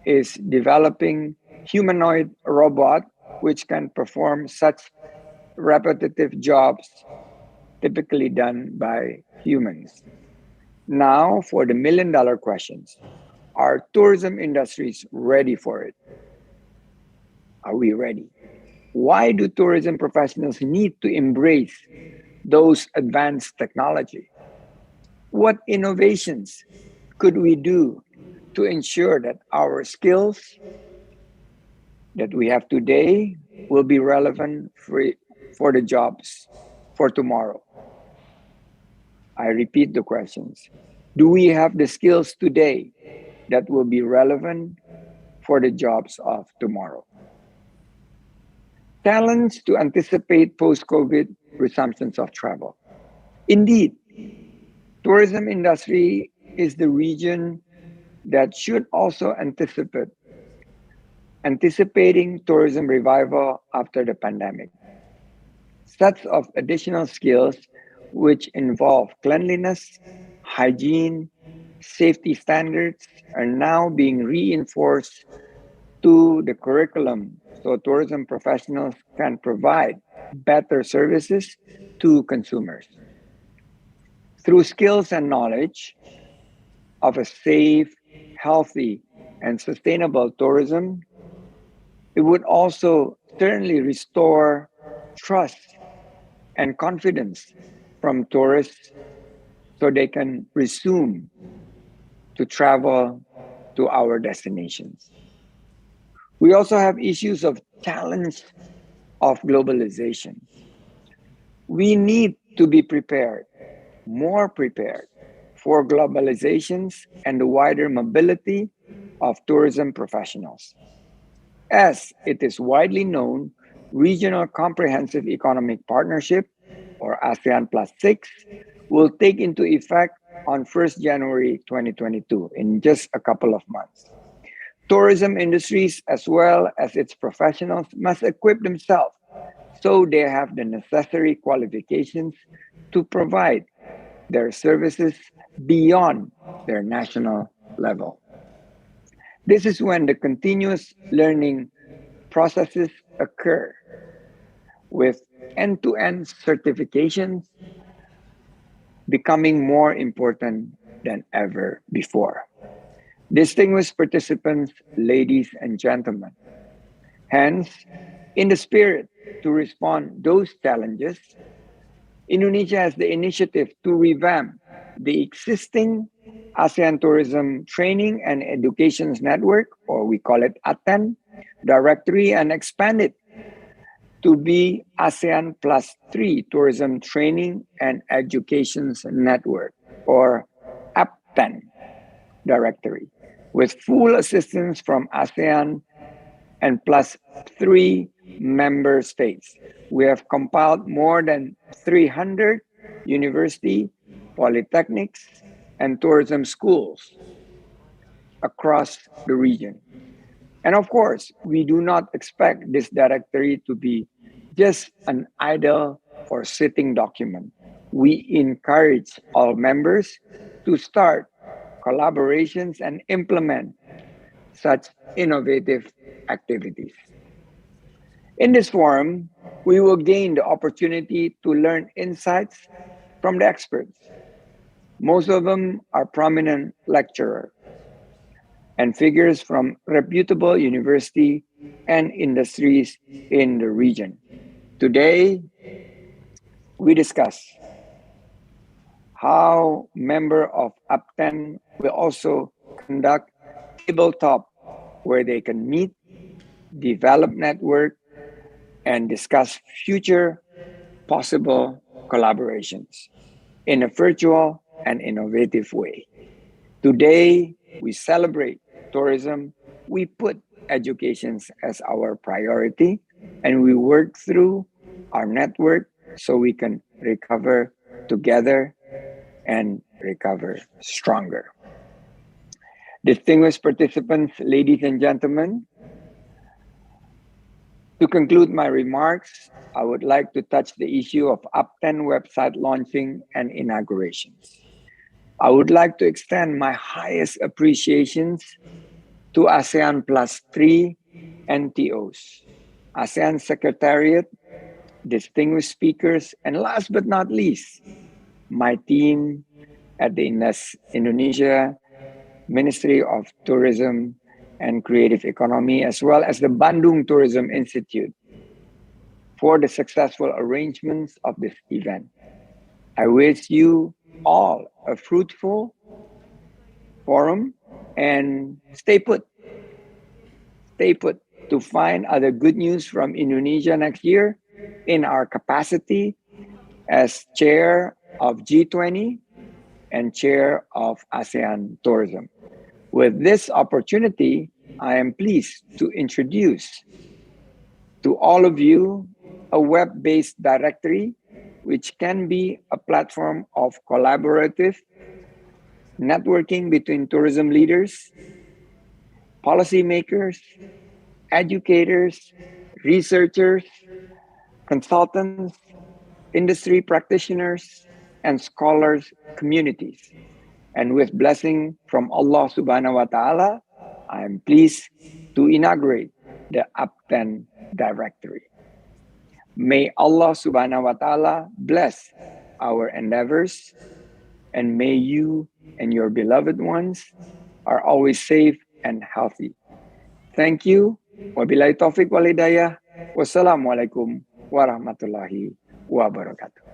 is developing humanoid robot which can perform such repetitive jobs typically done by humans. Now for the million-dollar questions. Are tourism industries ready for it? Are we ready? Why do tourism professionals need to embrace those advanced technology? What innovations could we do to ensure that our skills that we have today will be relevant for the jobs for tomorrow? I repeat the questions. Do we have the skills today that will be relevant for the jobs of tomorrow? Talents to anticipate post-COVID resumptions of travel. Indeed, tourism industry is the region that should also anticipating tourism revival after the pandemic. Sets of additional skills which involve cleanliness, hygiene, safety standards are now being reinforced to the curriculum so tourism professionals can provide better services to consumers. Through skills and knowledge of a safe, healthy, and sustainable tourism, it would also certainly restore trust and confidence from tourists so they can resume to travel to our destinations. We also have issues of challenge of globalization. We need to be prepared, more prepared for globalizations and the wider mobility of tourism professionals. As it is widely known, Regional Comprehensive Economic Partnership, or ASEAN Plus 6, will take into effect on 1st January 2022 in just a couple of months. Tourism industries, as well as its professionals, must equip themselves so they have the necessary qualifications to provide their services beyond their national level. This is when the continuous learning processes occur, with end-to-end certifications becoming more important than ever before. Distinguished participants, ladies and gentlemen, hence, in the spirit to respond those challenges, Indonesia has the initiative to revamp the existing ASEAN Tourism Training and Education Network, or we call it Apttten, directory, and expand it to be ASEAN Plus 3 Tourism Training and Education Network, or Apttten directory, with full assistance from ASEAN and plus 3 member states. We have compiled more than 300 university, polytechnics, and tourism schools across the region. And of course, we do not expect this directory to be just an idle or sitting document. We encourage all members to start collaborations and implement such innovative activities. In this forum, we will gain the opportunity to learn insights from the experts. Most of them are prominent lecturers and figures from reputable university and industries in the region. Today, we discuss how member of Apttten will also conduct tabletop where they can meet, develop network, and discuss future possible collaborations in a virtual and innovative way. Today, we celebrate tourism. We put education as our priority, and we work through our network so we can recover together and recover stronger. Distinguished participants, ladies and gentlemen, to conclude my remarks, I would like to touch the issue of Apttten website launching and inaugurations. I would like to extend my highest appreciations to ASEAN Plus 3 NTOs, ASEAN Secretariat, distinguished speakers, and last but not least, my team at the Indonesia Ministry of Tourism and Creative Economy, as well as the Bandung Tourism Institute, for the successful arrangements of this event. I wish you all a fruitful forum and stay put to find other good news from Indonesia next year in our capacity as chair of G20 and chair of ASEAN Tourism. With this opportunity, I am pleased to introduce to all of you a web-based directory which can be a platform of collaborative networking between tourism leaders, policymakers, educators, researchers, consultants, industry practitioners, and scholars communities. And with blessing from Allah subhanahu wa ta'ala, I am pleased to inaugurate the Apttten directory. May Allah subhanahu wa ta'ala bless our endeavors, and may you and your beloved ones are always safe and healthy. Thank you. Wabillahi taufiq wal hidayah. Wassalamualaikum warahmatullahi wabarakatuh.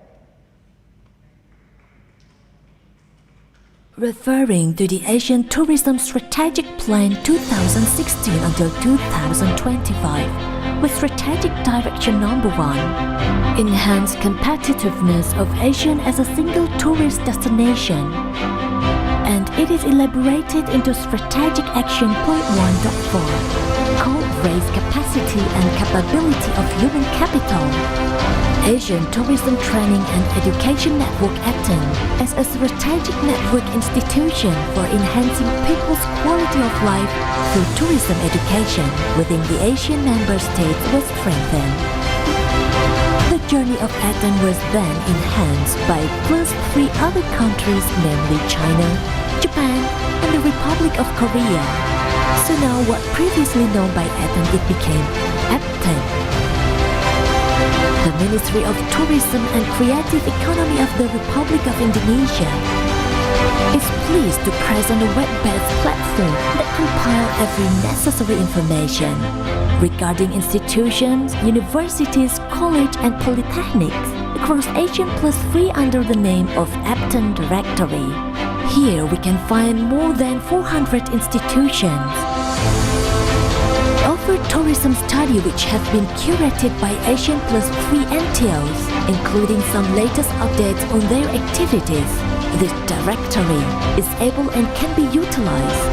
Referring to the Asian Tourism Strategic Plan 2016 until 2025, with strategic direction number 1, enhance competitiveness of ASEAN as a single tourist destination. And it is elaborated into Strategic Action Point 1.4, called Raise Capacity and Capability of Human Capital. Asian Tourism Training and Education Network Apttten as a strategic network institution for enhancing people's quality of life through tourism education within the Asian member states was strengthened. journey of Apttten was then enhanced by plus 3 other countries, namely China, Japan, and the Republic of Korea. So now what previously known by Apttten, it became Apttten. The Ministry of Tourism and Creative Economy of the Republic of Indonesia is pleased to present a web-based platform that compile every necessary information regarding institutions, universities, college and polytechnics across ASEAN plus 3 under the name of Apttten Directory. Here we can find more than 400 institutions. Offer tourism study which have been curated by ASEAN plus 3 NTOs, including some latest updates on their activities. This directory is able and can be utilized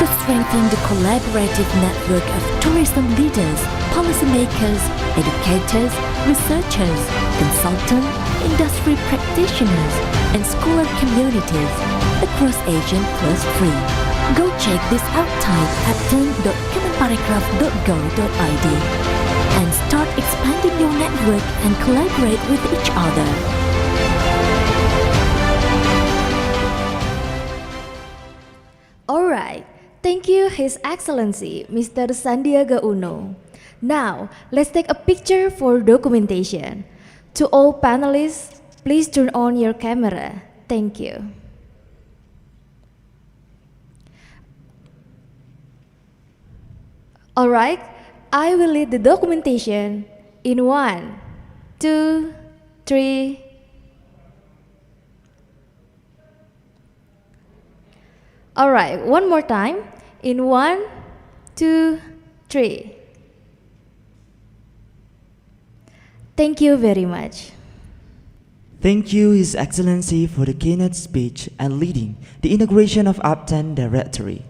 to strengthen the collaborative network of tourism leaders, policymakers, educators, researchers, consultants, industry practitioners, and scholar communities across ASEAN plus 3. Go check this out, type apttten.kemenparekraf.go.id and start expanding your network and collaborate with each other. Alright, thank you His Excellency Mr. Sandiaga Uno. Now, let's take a picture for documentation. To all panelists, please turn on your camera. Thank you. Alright, I will lead the documentation in 1, 2, 3. Alright, one more time. In 1, 2, 3. Thank you very much. Thank you, His Excellency, for the keynote speech and leading the inauguration of Apttten Directory.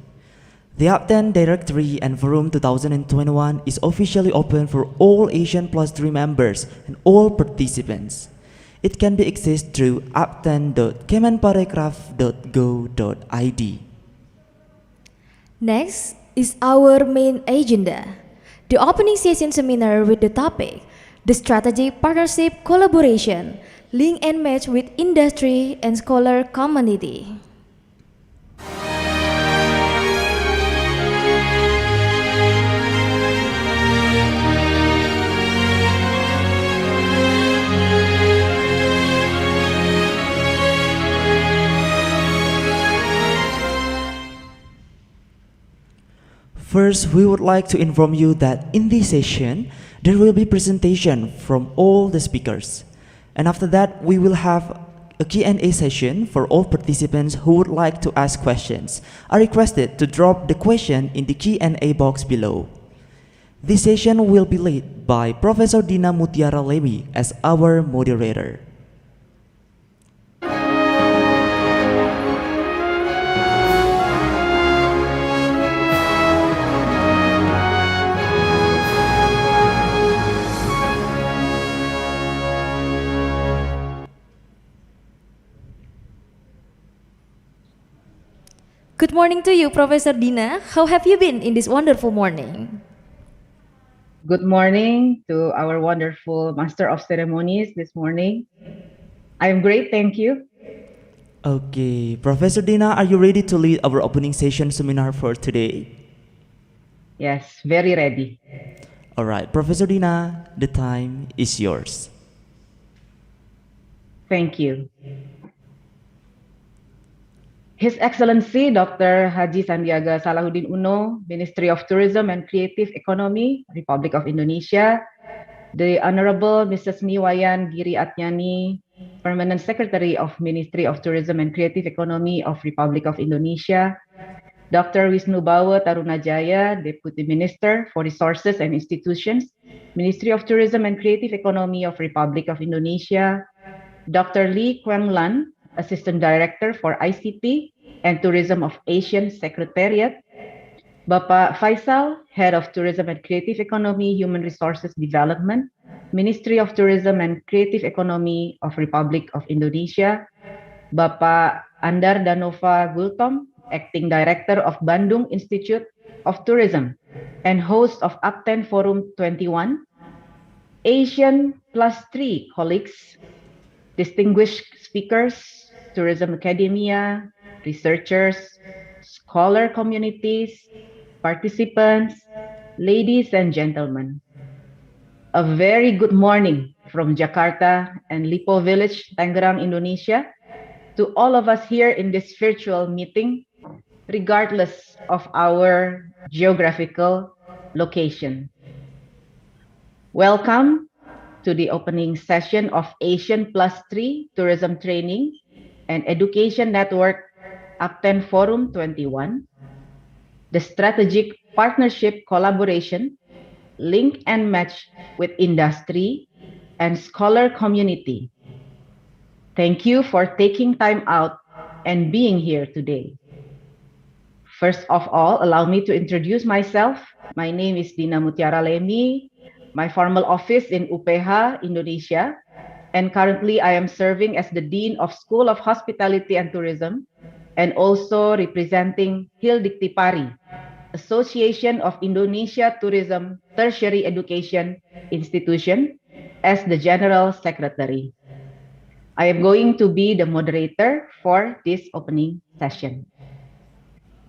The Apttten Directory and Forum 2021 is officially open for all ASEAN Plus 3 members and all participants. It can be accessed through apttten.kemenparekraf.go.id. Next is our main agenda, the opening session seminar with the topic, the strategic partnership collaboration, link and match with industry and scholar community. First, we would like to inform you that in this session, there will be presentation from all the speakers. And after that, we will have a Q&A session for all participants who would like to ask questions. Are requested to drop the question in the Q&A box below. This session will be led by Professor Dina Mutiara Lewi as our moderator. Good morning to you, Professor Dina. How have you been in this wonderful morning? Good morning to our wonderful Master of Ceremonies this morning. I am great, thank you. Okay, Professor Dina, are you ready to lead our opening session seminar for today? Yes, very ready. All right, Professor Dina, the time is yours. Thank you. His Excellency Dr. Haji Sandiaga Salahuddin Uno, Ministry of Tourism and Creative Economy, Republic of Indonesia, the Honorable Mrs. Niwayan Giri Atnyani, Permanent Secretary of Ministry of Tourism and Creative Economy of Republic of Indonesia, Dr. Wisnu Bawa Tarunajaya, Deputy Minister for Resources and Institutions, Ministry of Tourism and Creative Economy of Republic of Indonesia, Dr. Lee Kwang Lan, Assistant Director for ICT and Tourism of ASEAN Secretariat, Bapak Faisal, Head of Tourism and Creative Economy, Human Resources Development, Ministry of Tourism and Creative Economy of Republic of Indonesia, Bapak Andar Danova Gultom, Acting Director of Bandung Institute of Tourism and host of Apttten Forum 21, ASEAN +3 colleagues, distinguished speakers, tourism academia, researchers, scholar communities, participants, ladies and gentlemen. A very good morning from Jakarta and Lipo Village, Tangerang, Indonesia, to all of us here in this virtual meeting, regardless of our geographical location. Welcome to the opening session of ASEAN +3 Tourism Training and Education Network Apttten Forum 21, the strategic partnership collaboration, link and match with industry and scholar community. Thank you for taking time out and being here today. First of all, allow me to introduce myself. My name is Dina Mutiara Lemi, my formal office in UPH, Indonesia, and currently I am serving as the Dean of School of Hospitality and Tourism and also representing Hil Diktipari, Association of Indonesia Tourism Tertiary Education Institution, as the General Secretary. I am going to be the moderator for this opening session.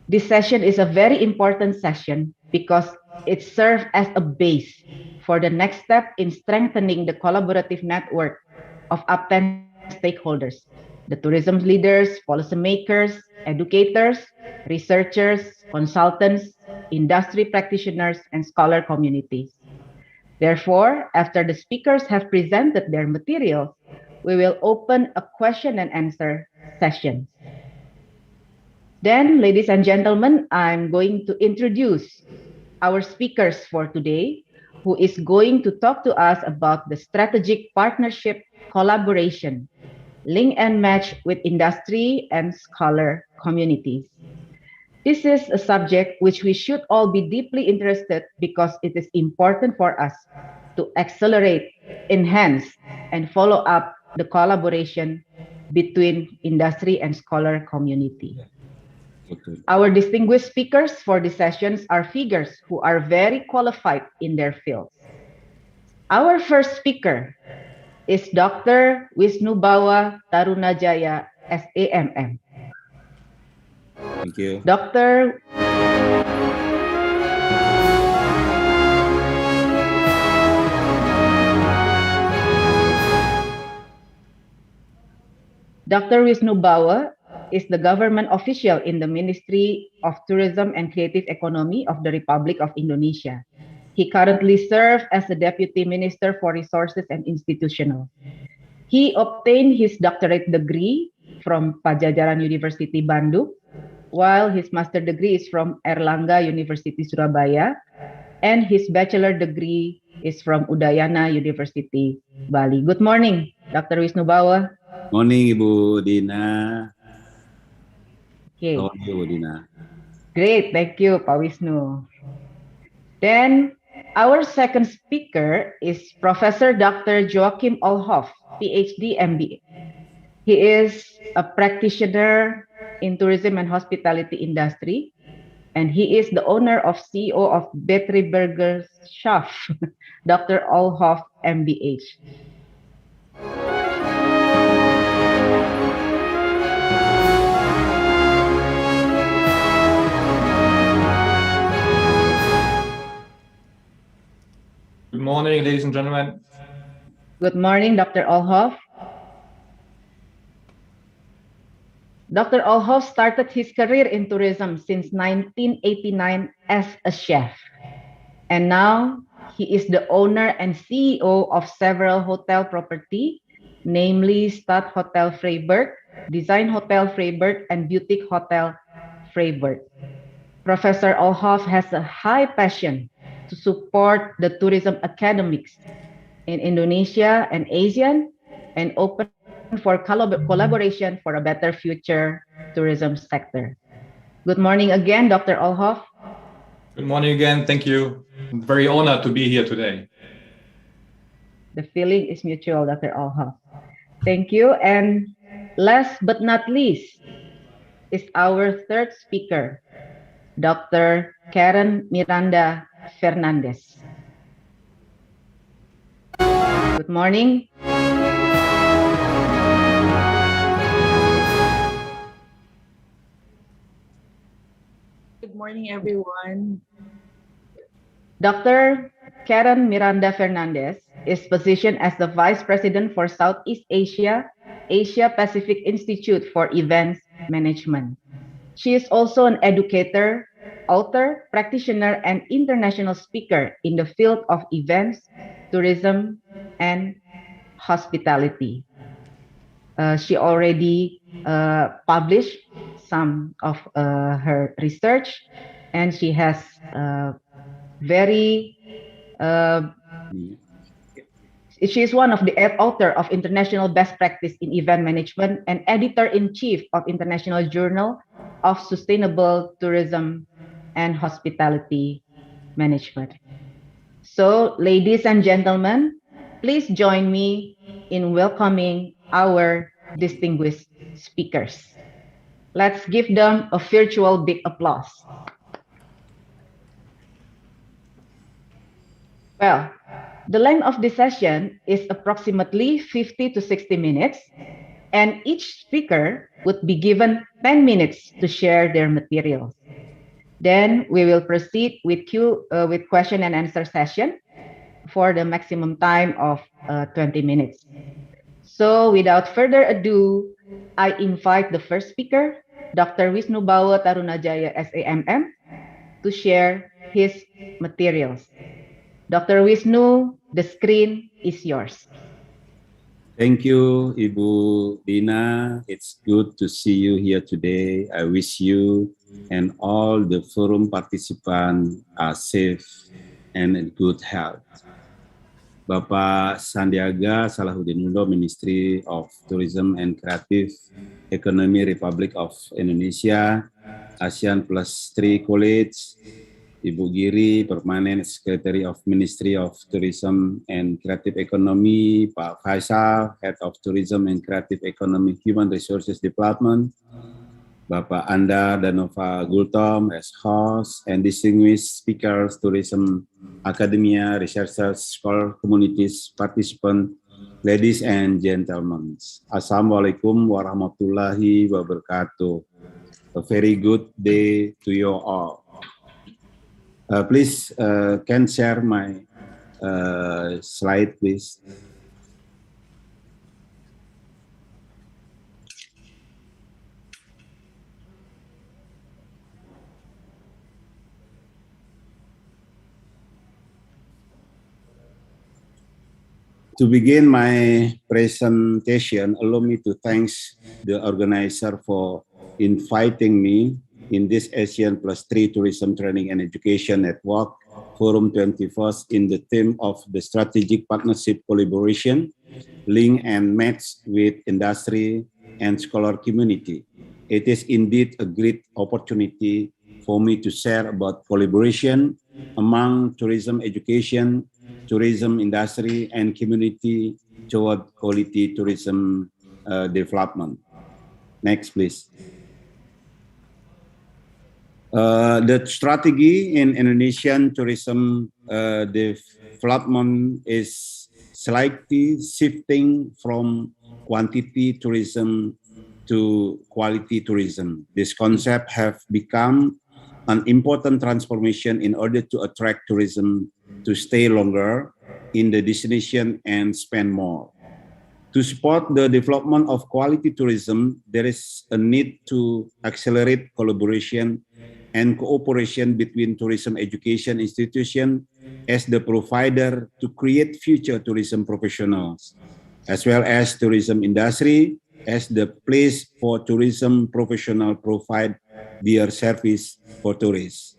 This session is a very important session because it serves as a base for the next step in strengthening the collaborative network of Apttten stakeholders, the tourism leaders, policymakers, educators, researchers, consultants, industry practitioners, and scholar communities. Therefore, after the speakers have presented their materials, we will open a question and answer session. Then, ladies and gentlemen, I'm going to introduce our speakers for today, who is going to talk to us about the strategic partnership collaboration, link and match with industry and scholar communities. This is a subject which we should all be deeply interested because it is important for us to accelerate, enhance, and follow up the collaboration between industry and scholar community. Our distinguished speakers for the sessions are figures who are very qualified in their fields. Our first speaker is Dr. Wisnubawa Tarunajaya, SAMM. Thank you. Dr. Wisnubawa is the government official in the Ministry of Tourism and Creative Economy of the Republic of Indonesia. He currently serves as the Deputy Minister for Resources and Institutional. He obtained his doctorate degree from Pajajaran University, Bandung, while his master degree is from Erlangga University, Surabaya, and his bachelor degree is from Udayana University, Bali. Good morning, Dr. Wisnubawa. Morning, Ibu Dina. Okay. How are you, Ibu Dina? Great, thank you, Pak Wisnu. Then our second speaker is Professor Dr. Joachim Olhoff, PhD, MBA. He is a practitioner in tourism and hospitality industry, and he is the owner of CEO of Betriebberger Schaff, Dr. Olhoff, MBH. Good morning, ladies and gentlemen. Good morning, Dr. Olhoff. Dr. Olhoff started his career in tourism since 1989 as a chef. And now he is the owner and CEO of several hotel property, namely Stad Hotel Freiburg, Design Hotel Freiburg, and Boutique Hotel Freiburg. Professor Olhoff has a high passion to support the tourism academics in Indonesia and ASEAN and open for collaboration for a better future tourism sector. Good morning again, Dr. Olhoff. Good morning again. Thank you. I'm very honored to be here today. The feeling is mutual, Dr. Olhoff. Thank you. And last but not least is our third speaker, Dr. Karen Miranda Fernandez. Good morning. Good morning, everyone. Dr. Karen Miranda Fernandez is positioned as the Vice President for Southeast Asia, Asia Pacific Institute for Events Management. She is also an educator, author, practitioner, and international speaker in the field of events, tourism, and hospitality. She already published some of her research, and she has she is one of the author of International Best Practice in Event Management and editor-in-chief of International Journal of Sustainable Tourism and Hospitality Management. So, ladies and gentlemen, please join me in welcoming our distinguished speakers. Let's give them a virtual big applause. Well, the length of this session is approximately 50 to 60 minutes, and each speaker would be given 10 minutes to share their materials. Then we will proceed with question and answer session for the maximum time of 20 minutes. So without further ado, I invite the first speaker, Dr. Wisnu Bawa Tarunajaya, SAMM, to share his materials. Dr. Wisnu, the screen is yours. Thank you, Ibu Dina. It's good to see you here today. I wish you and all the forum participants are safe and in good health. Bapak Sandiaga Salahuddin Uno, Ministry of Tourism and Creative Economy, Republic of Indonesia, ASEAN Plus 3 College, Ibu Giri, Permanent Secretary of Ministry of Tourism and Creative Economy, Pak Faisal, Head of Tourism and Creative Economy Human Resources Department, Bapak Anda Danova Gultom as host, and distinguished speakers, tourism, academia, researchers, scholar communities, participants, ladies and gentlemen. Assalamualaikum warahmatullahi wabarakatuh. A very good day to you all. Please can share my slide, please. To begin my presentation, allow me to thank the organizer for inviting me in this ASEAN Plus 3 Tourism Training and Education Network Forum 21st in the theme of the strategic partnership collaboration, link and match with industry and scholar community. It is indeed a great opportunity for me to share about collaboration among tourism education, tourism industry, and community toward quality tourism development. Next, please. The strategy in Indonesian tourism development is slightly shifting from quantity tourism to quality tourism. This concept have become an important transformation in order to attract tourism to stay longer in the destination and spend more. To support the development of quality tourism, there is a need to accelerate collaboration and cooperation between tourism education institutions as the provider to create future tourism professionals, as well as tourism industry as the place for tourism professionals provide their service for tourists.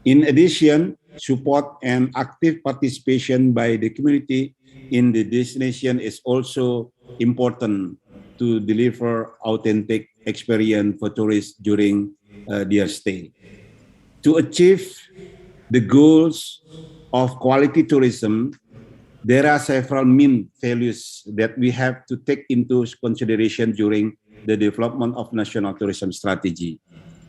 In addition, support and active participation by the community in the destination is also important to deliver authentic experience for tourists during their stay. To achieve the goals of quality tourism, there are several main values that we have to take into consideration during the development of national tourism strategy.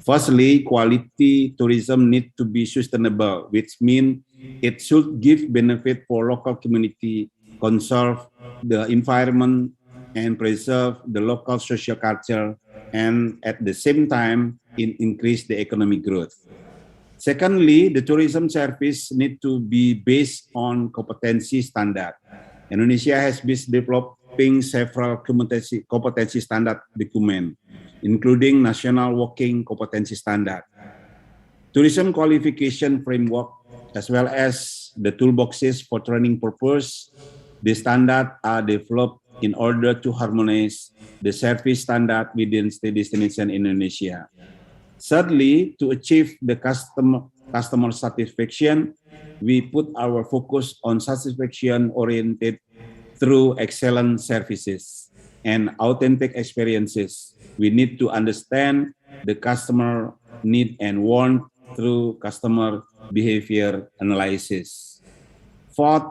Firstly, quality tourism needs to be sustainable, which means it should give benefit for local community, conserve the environment and preserve the local social culture, and at the same time, increase the economic growth. Secondly, the tourism service need to be based on competency standard. Indonesia has been developing several competency standard documents, including National Working Competency Standard, Tourism Qualification Framework, as well as the toolboxes for training purpose. The standards are developed in order to harmonize the service standard within the destination in Indonesia. Thirdly, to achieve the customer satisfaction, we put our focus on satisfaction oriented through excellent services and authentic experiences. We need to understand the customer need and want through customer behavior analysis. Fourth,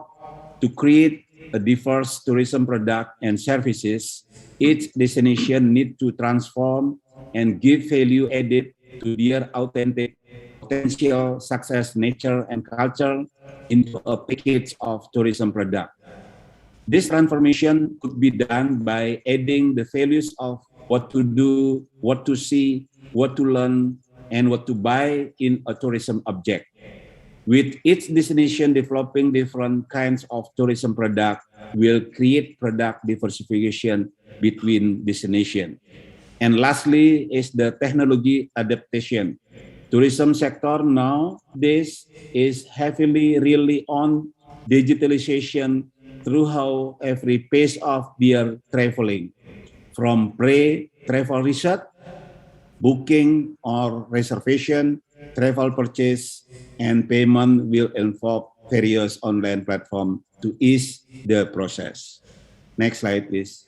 to create a diverse tourism product and services, each destination need to transform and give value added to their authentic potential success, nature, and culture into a package of tourism product. This transformation could be done by adding the values of what to do, what to see, what to learn, and what to buy in a tourism object. With each destination developing different kinds of tourism product, will create product diversification between destinations. And lastly is the technology adaptation. Tourism sector nowadays is heavily really on digitalization throughout every phase of their traveling, from pre-travel research, booking or reservation, travel purchase, and payment will involve various online platforms to ease the process. Next slide, please.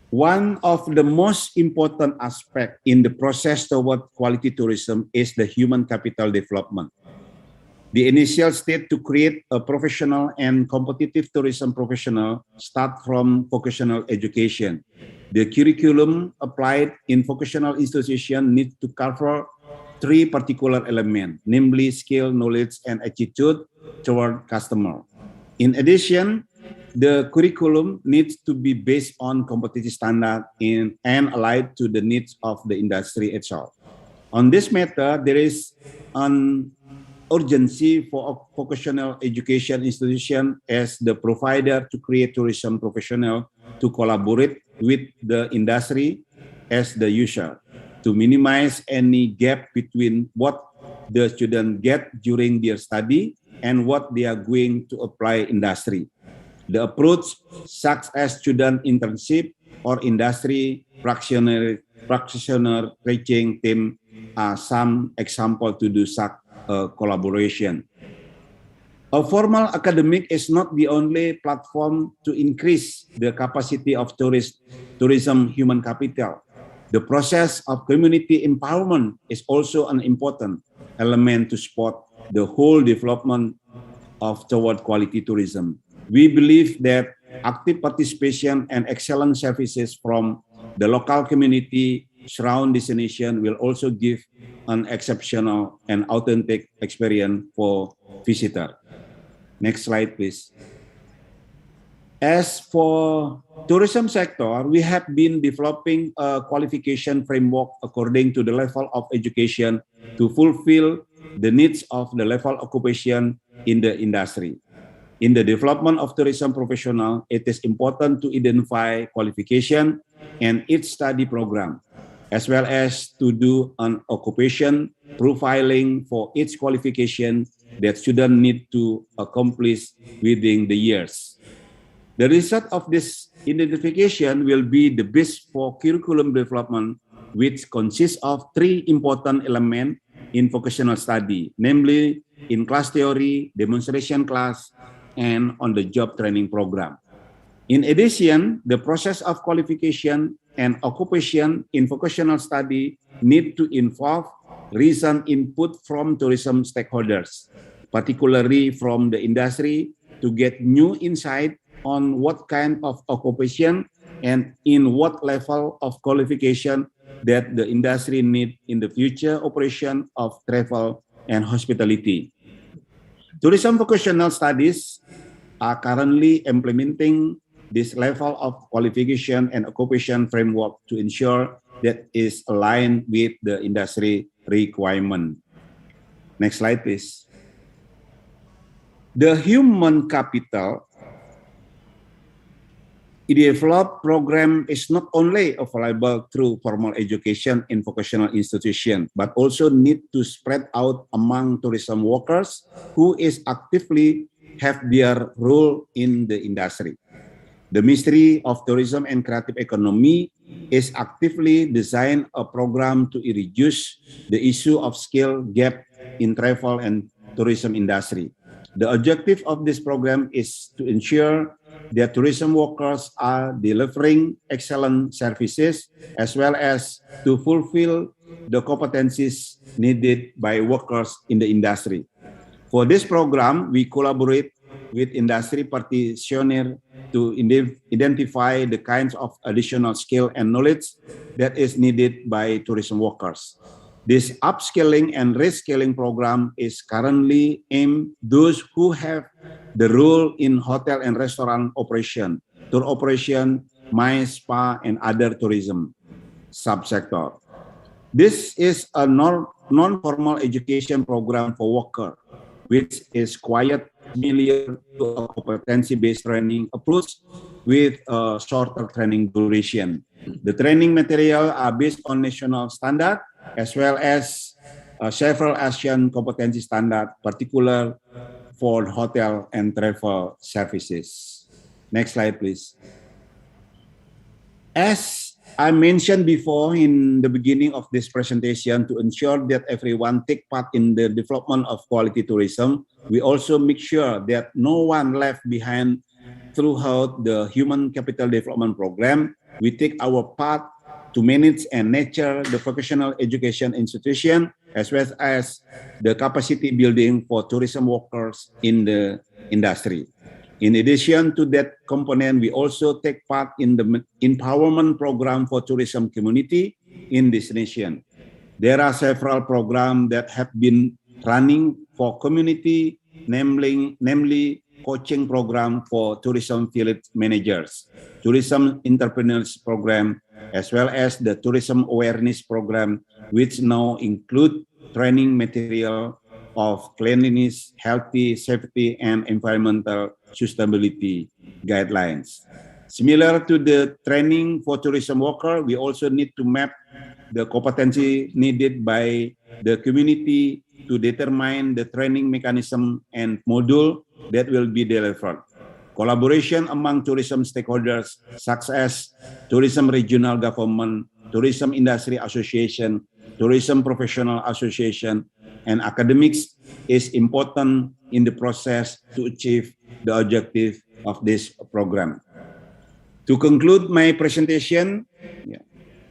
One of the most important aspects in the process toward quality tourism is the human capital development. The initial stage to create a professional and competitive tourism professional start from vocational education. The curriculum applied in vocational institution needs to cover three particular elements, namely skill, knowledge, and attitude toward customer. In addition, the curriculum needs to be based on competitive standard and aligned to the needs of the industry itself. On this matter, there is an urgency for a vocational education institution as the provider to create tourism professional to collaborate with the industry as the user to minimize any gap between what the student get during their study and what they are going to apply industry. The approach such as student internship or industry practitioner training team are some example to do such collaboration. A formal academic is not the only platform to increase the capacity of tourism human capital. The process of community empowerment is also an important element to support the whole development of toward quality tourism. We believe that active participation and excellent services from the local community surround destination will also give an exceptional and authentic experience for visitor. Next slide, please. As for tourism sector, we have been developing a qualification framework according to the level of education to fulfill the needs of the level occupation in the industry. In the development of tourism professional, it is important to identify qualification and its study program, as well as to do an occupation profiling for each qualification that students need to accomplish within the years. The result of this identification will be the base for curriculum development, which consists of three important elements in vocational study, namely in class theory, demonstration class, and on the job training program. In addition, the process of qualification and occupation in vocational study need to involve recent input from tourism stakeholders, particularly from the industry, to get new insight on what kind of occupation and in what level of qualification that the industry need in the future operation of travel and hospitality. Tourism vocational studies are currently implementing this level of qualification and occupation framework to ensure that is aligned with the industry requirement. Next slide, please. The human capital developed program is not only available through formal education in vocational institutions, but also need to spread out among tourism workers who is actively have their role in the industry. The Ministry of Tourism and Creative Economy is actively design a program to reduce the issue of skill gap in travel and tourism industry. The objective of this program is to ensure that tourism workers are delivering excellent services as well as to fulfill the competencies needed by workers in the industry. For this program, we collaborate with industry practitioners to identify the kinds of additional skill and knowledge that is needed by tourism workers. This upskilling and reskilling program is currently aimed at those who have the role in hotel and restaurant operation, tour operation, MICE, spa, and other tourism subsector. This is a non-formal education program for workers, which is quite familiar to a competency-based training approach with a shorter training duration. The training material are based on national standard as well as several ASEAN competency standard, particular for hotel and travel services. Next slide, please. As I mentioned before in the beginning of this presentation, to ensure that everyone take part in the development of quality tourism, we also make sure that no one left behind throughout the Human Capital Development Program. We take our part to manage and nurture the vocational education institution as well as the capacity building for tourism workers in the industry. In addition to that component, we also take part in the empowerment program for tourism community in this nation. There are several programs that have been running for community, namely coaching program for tourism field managers, tourism entrepreneurs program, as well as the tourism awareness program, which now include training material of cleanliness, healthy, safety, and environmental sustainability guidelines. Similar to the training for tourism worker, we also need to map the competency needed by the community to determine the training mechanism and module that will be delivered. Collaboration among tourism stakeholders such as tourism regional government, tourism industry association, tourism professional association, and academics is important in the process to achieve the objective of this program. To conclude my presentation,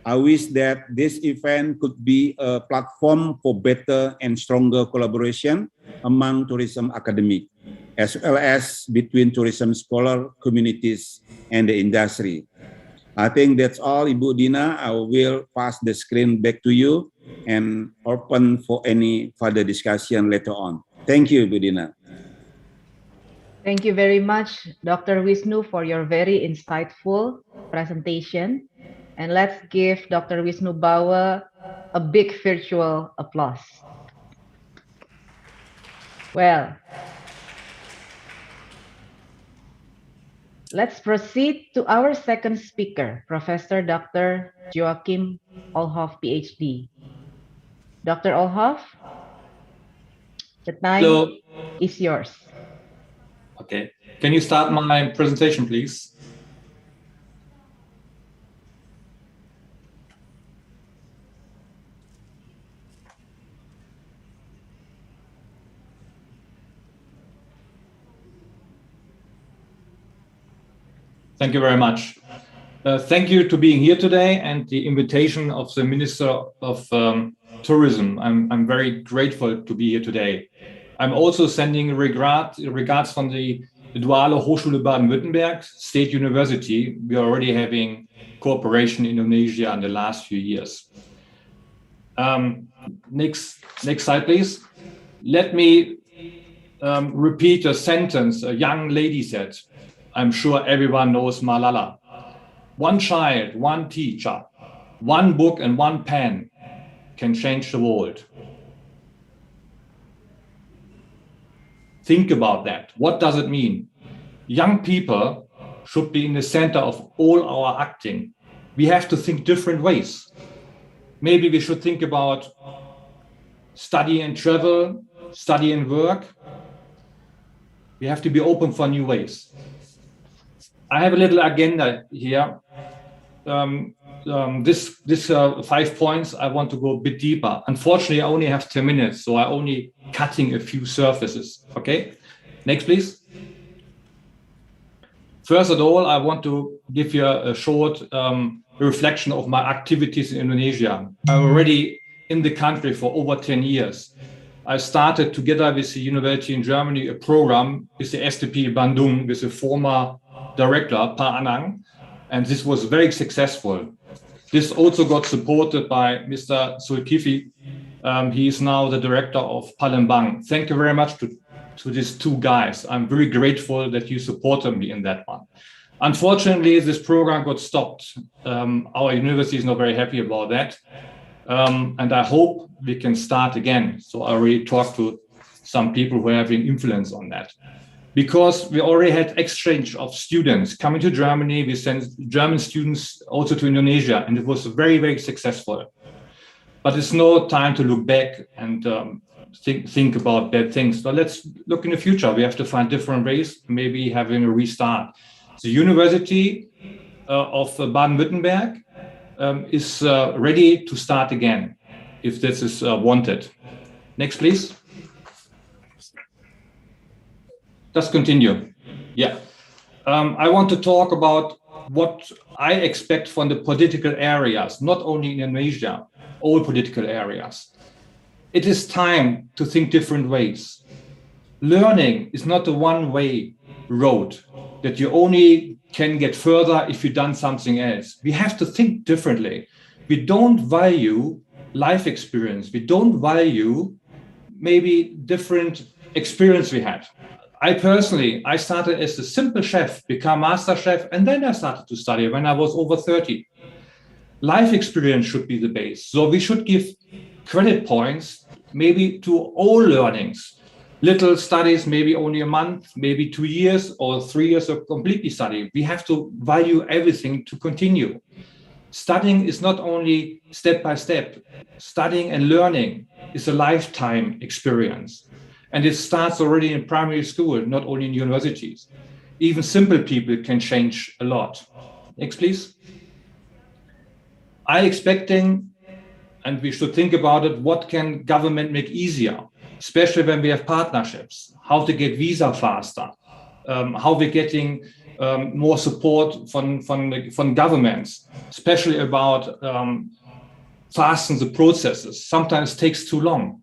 I wish that this event could be a platform for better and stronger collaboration among tourism academic, as well as between tourism scholar communities and the industry. I think that's all, Ibu Dina. I will pass the screen back to you and open for any further discussion later on. Thank you, Ibu Dina. Thank you very much, Dr. Wisnu, for your very insightful presentation. And let's give Dr. Wisnu Bawa a big virtual applause. Well, let's proceed to our second speaker, Professor Dr. Joachim Olhoff, PhD. Dr. Olhoff, the time is yours. Okay. Can you start my presentation, please? Thank you very much. Thank you to being here today and the invitation of the Minister of Tourism. I'm very grateful to be here today. I'm also sending regards from the Duale Hochschule Baden-Württemberg State University. We are already having cooperation in Indonesia in the last few years. Next slide, please. Let me repeat a sentence a young lady said. I'm sure everyone knows Malala. One child, one teacher, one book and one pen can change the world. Think about that. What does it mean? Young people should be in the center of all our acting. We have to think different ways. Maybe we should think about study and travel, study and work. We have to be open for new ways. I have a little agenda here. This 5 points, I want to go a bit deeper. Unfortunately, I only have 10 minutes, so I'm only cutting a few surfaces. Okay, next, please. First of all, I want to give you a short reflection of my activities in Indonesia. I'm already in the country for over 10 years. I started together with the university in Germany a program with the SDP Bandung with the former director, Pa Anang, and this was very successful. This also got supported by Mr. Zulkifli. He is now the director of Palembang. Thank you very much to these two guys. I'm very grateful that you supported me in that one. Unfortunately, this program got stopped. Our university is not very happy about that. And I hope we can start again. So I already talked to some people who are having influence on that. Because we already had exchange of students coming to Germany. We sent German students also to Indonesia, and it was very, very successful. But it's no time to look back and think about bad things. So let's look in the future. We have to find different ways, maybe having a restart. The University of Baden-Württemberg is ready to start again, if this is wanted. Next, please. Just continue. Yeah. I want to talk about what I expect from the political areas, not only in Indonesia, all political areas. It is time to think different ways. Learning is not a one-way road that you only can get further if you've done something else. We have to think differently. We don't value life experience. We don't value maybe different experience we had. I started as a simple chef, become master chef, and then I started to study when I was over 30. Life experience should be the base. So we should give credit points maybe to all learnings. Little studies, maybe only a month, maybe 2 years or 3 years of completely studying. We have to value everything to continue. Studying is not only step by step. Studying and learning is a lifetime experience. And it starts already in primary school, not only in universities. Even simple people can change a lot. Next, please. I'm expecting, and we should think about it, what can government make easier, especially when we have partnerships, how to get visa faster, how we're getting more support from governments, especially about fasten the processes. Sometimes it takes too long.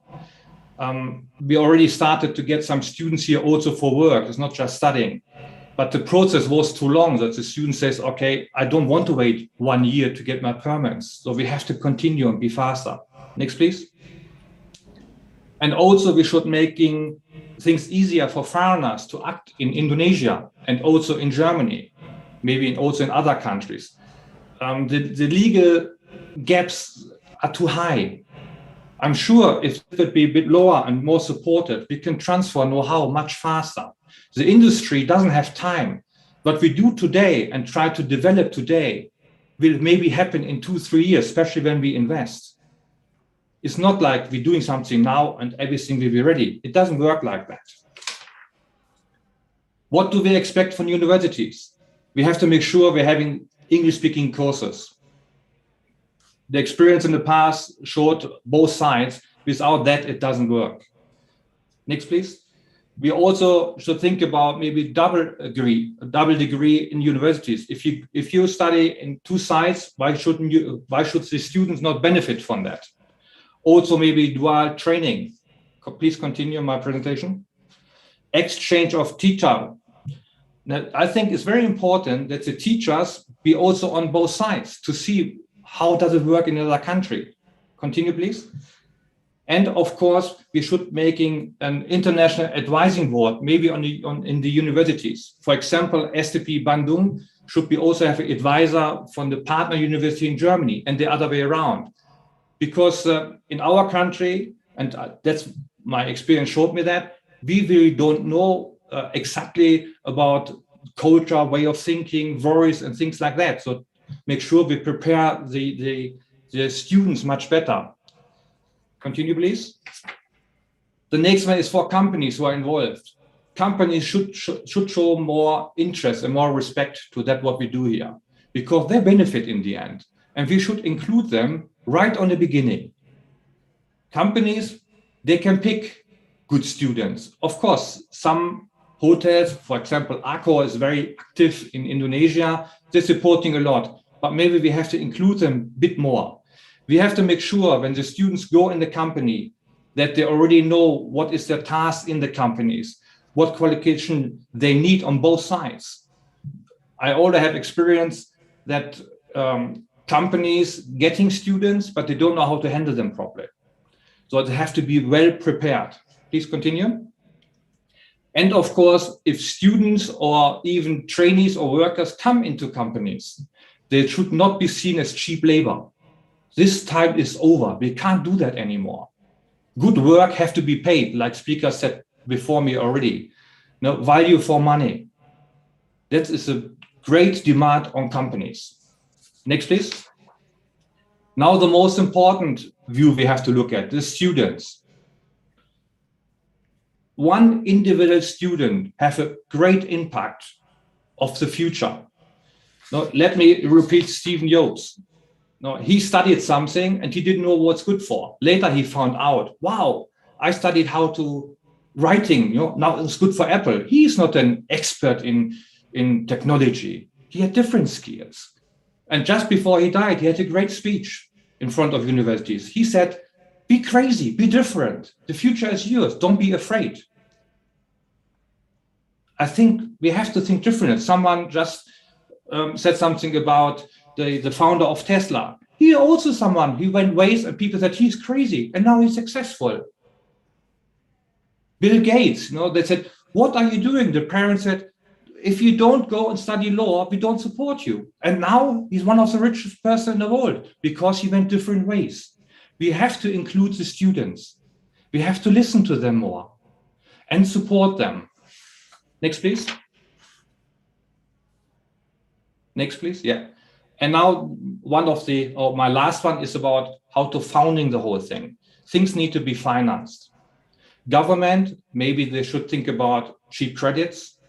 We already started to get some students here also for work. It's not just studying, but the process was too long that the student says, okay, I don't want to wait 1 year to get my permits. So we have to continue and be faster. Next, please. And also we should making things easier for foreigners to act in Indonesia and also in Germany, maybe also in other countries. The legal gaps are too high. I'm sure if it would be a bit lower and more supported, we can transfer know-how much faster. The industry doesn't have time. What we do today and try to develop today will maybe happen in 2-3 years, especially when we invest. It's not like we're doing something now and everything will be ready. It doesn't work like that. What do we expect from universities? We have to make sure we're having English-speaking courses. The experience in the past showed both sides. Without that, it doesn't work. Next, please. We also should think about maybe double degree in universities. If you study in 2 sides, why should the students not benefit from that? Also, maybe dual training. Please continue my presentation. Exchange of teacher. Now, I think it's very important that the teachers be also on both sides to see how does it work in another country. Continue, please. And of course, we should making an international advising board, maybe in the universities. For example, SDP Bandung should be also have an advisor from the partner university in Germany and the other way around. Because in our country, and that's my experience showed me that, we really don't know exactly about culture, way of thinking, worries and things like that. So make sure we prepare the students much better. Continue, please. The next one is for companies who are involved. Companies should show more interest and more respect to that what we do here, because they benefit in the end, and we should include them right on the beginning. Companies, they can pick good students. Of course, some hotels, for example, Accor is very active in Indonesia. They're supporting a lot, but maybe we have to include them a bit more. We have to make sure when the students go in the company that they already know what is their task in the companies, what qualification they need on both sides. I already have experience that companies getting students, but they don't know how to handle them properly. So they have to be well prepared. Please continue. And of course, if students or even trainees or workers come into companies, they should not be seen as cheap labor. This time is over. We can't do that anymore. Good work have to be paid, like speaker said before me already. No value for money. That is a great demand on companies. Next, please. Now the most important view we have to look at, the students. One individual student have a great impact of the future. Now, let me repeat Stephen Jobs. No, he studied something and he didn't know what's good for. Later he found out, wow, I studied how to writing, now it's good for Apple. He's not an expert in technology. He had different skills. And just before he died, he had a great speech in front of universities. He said, be crazy, be different. The future is yours, don't be afraid. I think we have to think different. Someone just said something about the founder of Tesla. He also someone who went ways and people said he's crazy and now he's successful. Bill Gates, they said, what are you doing? The parents said, if you don't go and study law, we don't support you. And now he's one of the richest person in the world because he went different ways. We have to include the students. We have to listen to them more and support them. Next, please. Next, please. Yeah. And now my last one is about how to founding the whole thing. Things need to be financed. Government, maybe they should think about cheap credits.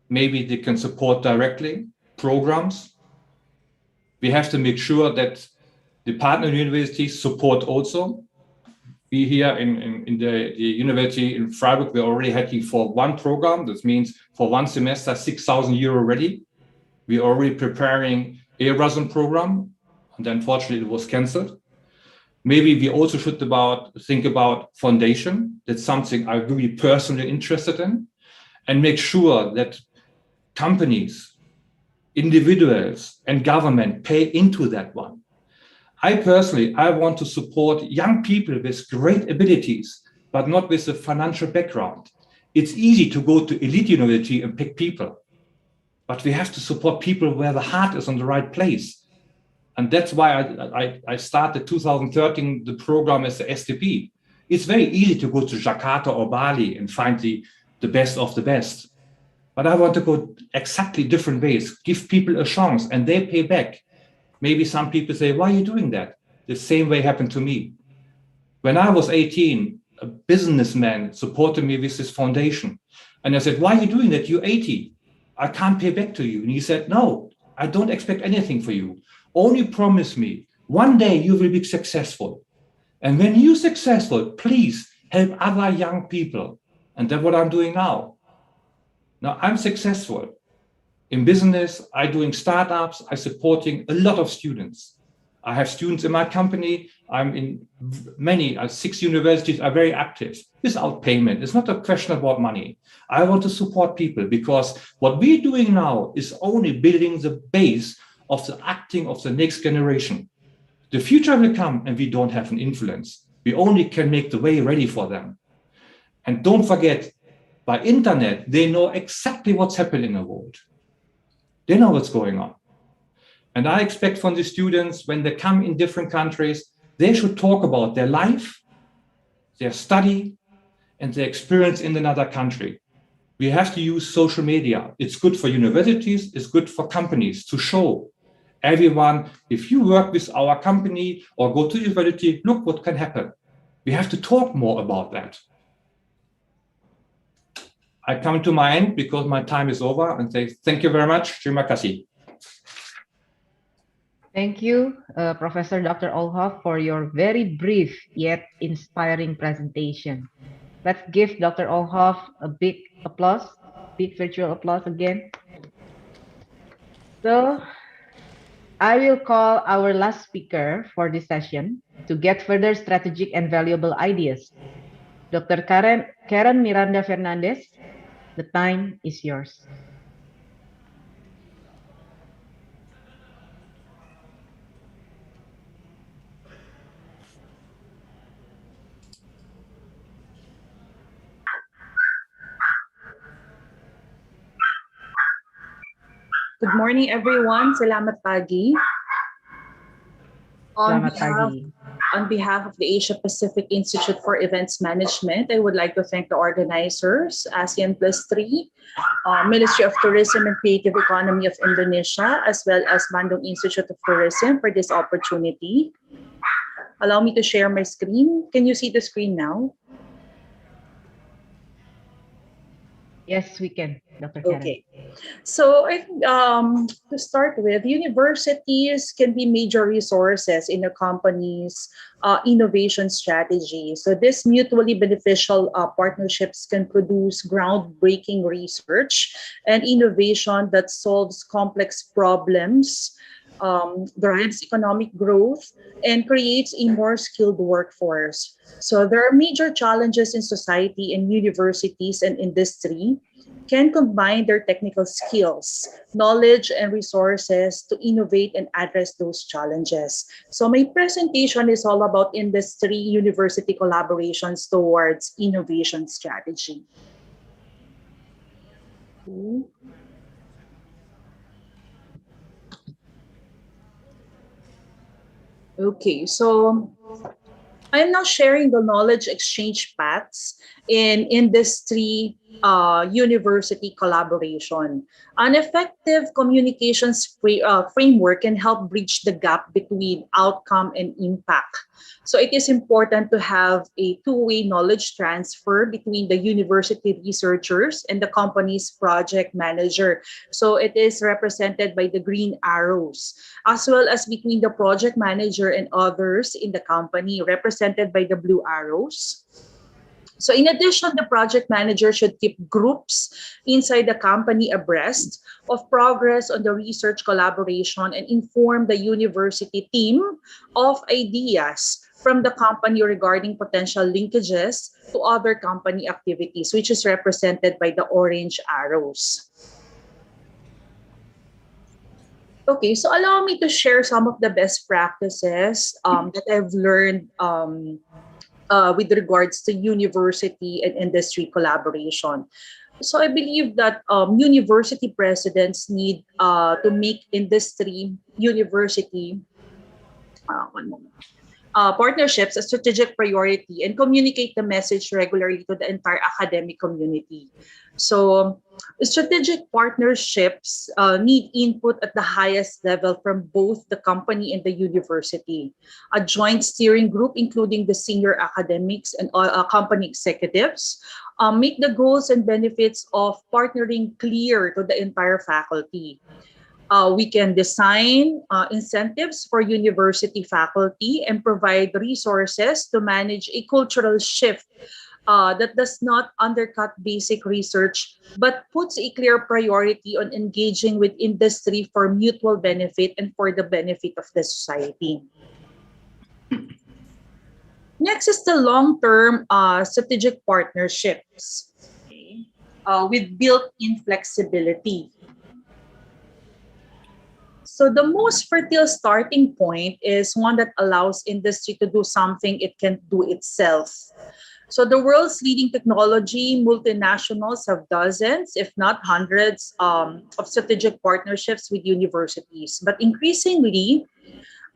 Maybe they can support directly programs. We have to make sure that the partner universities support also. We here in the university in Freiburg, we're already heading for one program. This means for one semester, 6,000 euro already. We're already preparing Erasmus program, and unfortunately it was cancelled. Maybe we also should think about foundation. That's something I'm really personally interested in, and make sure that companies, individuals, and government pay into that one. I want to support young people with great abilities, but not with a financial background. It's easy to go to elite university and pick people, but we have to support people where the heart is on the right place. And that's why I started 2013, the program as the SDP. It's very easy to go to Jakarta or Bali and find the best of the best. But I want to go exactly different ways, give people a chance and they pay back. Maybe some people say, why are you doing that? The same way happened to me. When I was 18, a businessman supported me with his foundation. And I said, why are you doing that? You're 80. I can't pay back to you. And he said, no, I don't expect anything for you. Only promise me one day you will be successful. And when you're successful, please help other young people. And that's what I'm doing now. Now I'm successful. In business, I'm doing startups, I'm supporting a lot of students. I have students in my company. I'm in many, 6 universities are very active without payment. It's not a question about money. I want to support people because what we're doing now is only building the base of the acting of the next generation. The future will come and we don't have an influence. We only can make the way ready for them. And don't forget, by internet, they know exactly what's happening in the world. They know what's going on. And I expect from the students, when they come in different countries, they should talk about their life, their study, and their experience in another country. We have to use social media. It's good for universities, it's good for companies to show everyone, if you work with our company or go to university, look what can happen. We have to talk more about that. I come to my end because my time is over and say thank you very much. Terima kasih. Thank you, Professor Dr. Olhoff, for your very brief yet inspiring presentation. Let's give Dr. Olhoff a big applause, big virtual applause again. So I will call our last speaker for this session to get further strategic and valuable ideas. Dr. Karen Miranda Fernandez, the time is yours. Good morning, everyone. Salamat pagi. On behalf of the Asia Pacific Institute for Events Management, I would like to thank the organizers, ASEAN +3, Ministry of Tourism and Creative Economy of Indonesia, as well as Bandung Institute of Tourism for this opportunity. Allow me to share my screen. Can you see the screen now? Yes, we can, Dr. Karen. Okay. So to start with, universities can be major resources in a company's innovation strategy. So this mutually beneficial partnerships can produce groundbreaking research and innovation that solves complex problems, drives economic growth, and creates a more skilled workforce. So there are major challenges in society, and universities and industry can combine their technical skills, knowledge, and resources to innovate and address those challenges. So my presentation is all about industry-university collaborations towards innovation strategy. Okay, so I'm now sharing the knowledge exchange paths in industry university collaboration. An effective communications framework can help bridge the gap between outcome and impact. So it is important to have a two-way knowledge transfer between the university researchers and the company's project manager. So it is represented by the green arrows, as well as between the project manager and others in the company, represented by the blue arrows. So in addition, the project manager should keep groups inside the company abreast of progress on the research collaboration and inform the university team of ideas from the company regarding potential linkages to other company activities, which is represented by the orange arrows. Okay, so allow me to share some of the best practices that I've learned with regards to university and industry collaboration. So I believe that university presidents need to make industry, university, partnerships a strategic priority and communicate the message regularly to the entire academic community. So strategic partnerships need input at the highest level from both the company and the university. A joint steering group, including the senior academics and company executives, make the goals and benefits of partnering clear to the entire faculty. We can design incentives for university faculty and provide resources to manage a cultural shift that does not undercut basic research, but puts a clear priority on engaging with industry for mutual benefit and for the benefit of the society. Next is the long-term strategic partnerships with built-in flexibility. So the most fertile starting point is one that allows industry to do something it can't do itself. So the world's leading technology multinationals have dozens, if not hundreds, of strategic partnerships with universities. But increasingly,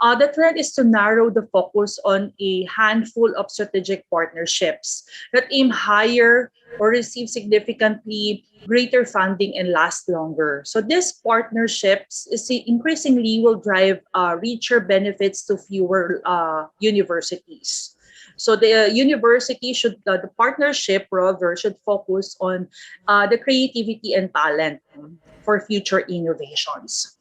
the trend is to narrow the focus on a handful of strategic partnerships that aim higher or receive significantly greater funding and last longer. So these partnerships increasingly will drive richer benefits to fewer universities. So the university the partnership rather should focus on the creativity and talent for future innovations.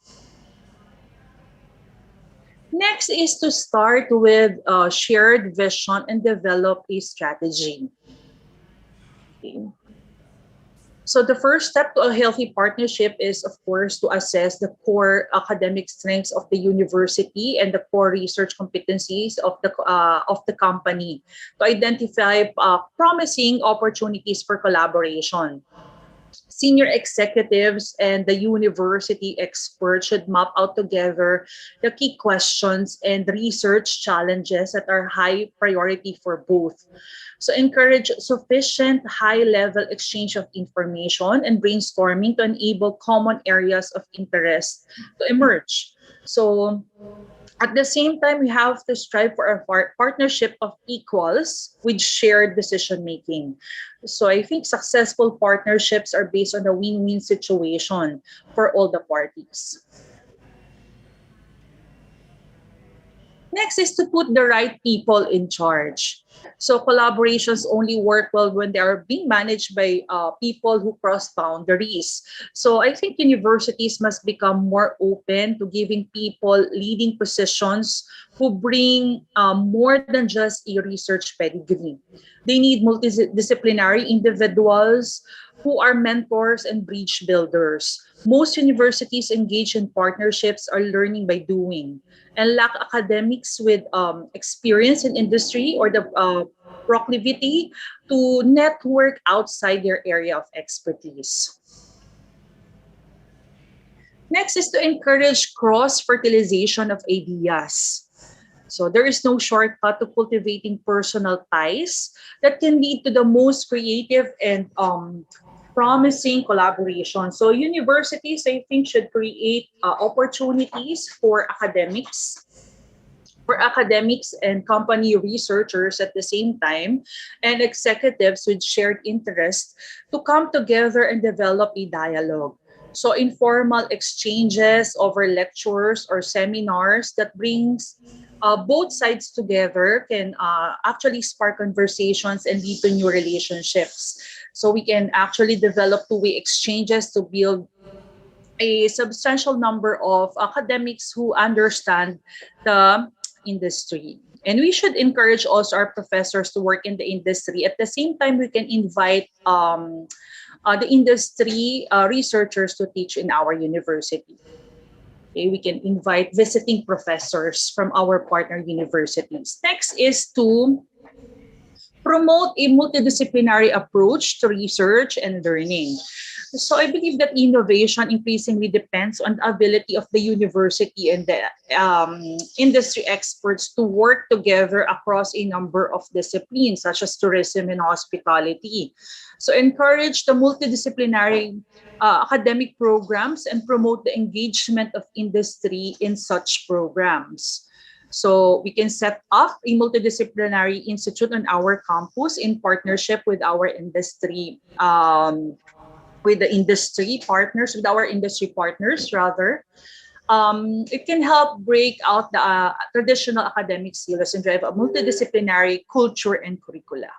Next is to start with a shared vision and develop a strategy. Okay. So the first step to a healthy partnership is, of course, to assess the core academic strengths of the university and the core research competencies of the company to identify promising opportunities for collaboration. Senior executives and the university experts should map out together the key questions and research challenges that are high priority for both. So encourage sufficient high-level exchange of information and brainstorming to enable common areas of interest to emerge. So at the same time, we have to strive for a partnership of equals with shared decision making. So I think successful partnerships are based on a win-win situation for all the parties. Next is to put the right people in charge. So collaborations only work well when they are being managed by people who cross boundaries. So I think universities must become more open to giving people leading positions who bring more than just a research pedigree. They need multidisciplinary individuals who are mentors and bridge builders. Most universities engage in partnerships are learning by doing and lack academics with experience in industry or the proclivity to network outside their area of expertise. Next is to encourage cross-fertilization of ideas. So there is no shortcut to cultivating personal ties that can lead to the most creative and promising collaboration. So universities, I think, should create opportunities for academics and company researchers at the same time, and executives with shared interest to come together and develop a dialogue. So informal exchanges over lectures or seminars that brings both sides together can actually spark conversations and lead to new relationships. So we can actually develop two-way exchanges to build a substantial number of academics who understand the industry. And we should encourage also our professors to work in the industry. At the same time, we can invite the industry researchers to teach in our university. Okay, we can invite visiting professors from our partner universities. Next is to promote a multidisciplinary approach to research and learning. So I believe that innovation increasingly depends on the ability of the university and the industry experts to work together across a number of disciplines, such as tourism and hospitality. So encourage the multidisciplinary academic programs and promote the engagement of industry in such programs. So we can set up a multidisciplinary institute on our campus in partnership with our industry, with our industry partners. It can help break out the traditional academic silos and drive a multidisciplinary culture and curricula.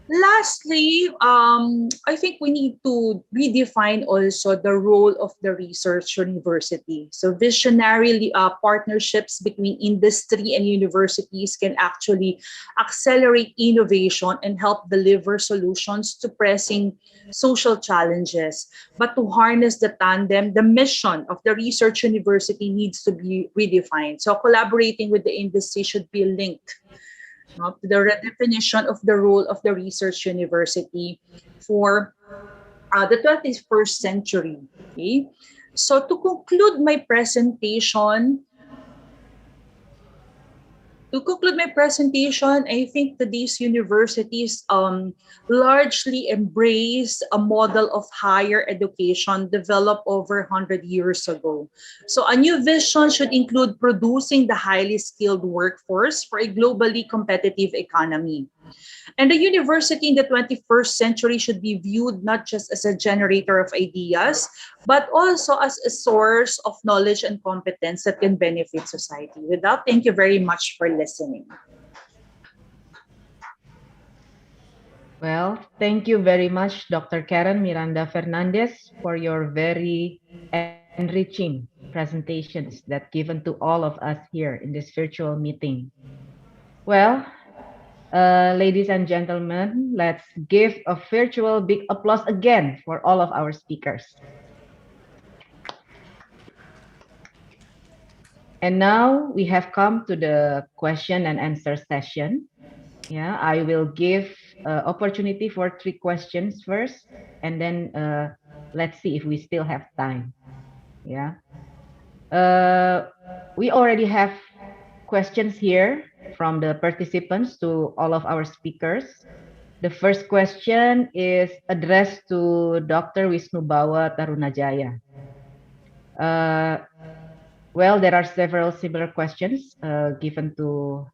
Lastly, I think we need to redefine also the role of the research university. So visionary partnerships between industry and universities can actually accelerate innovation and help deliver solutions to pressing social challenges. But to harness the tandem, the mission of the research university needs to be redefined. So collaborating with the industry should be linked to the redefinition of the role of the research university for the 21st century. Okay? So to conclude my presentation, I think that these universities largely embrace a model of higher education developed over 100 years ago. So a new vision should include producing the highly skilled workforce for a globally competitive economy. And the university in the 21st century should be viewed not just as a generator of ideas, but also as a source of knowledge and competence that can benefit society. With that, thank you very much for listening. Well, thank you very much, Dr. Karen Miranda Fernandez, for your very enriching presentations that given to all of us here in this virtual meeting. Well, ladies and gentlemen, let's give a virtual big applause again for all of our speakers. And now we have come to the question and answer session. Yeah, I will give opportunity for 3 questions first, and then let's see if we still have time. Yeah, we already have questions here from the participants to all of our speakers. The first question is addressed to Dr. Wisnubawa Tarunajaya. Well, there are several similar questions given to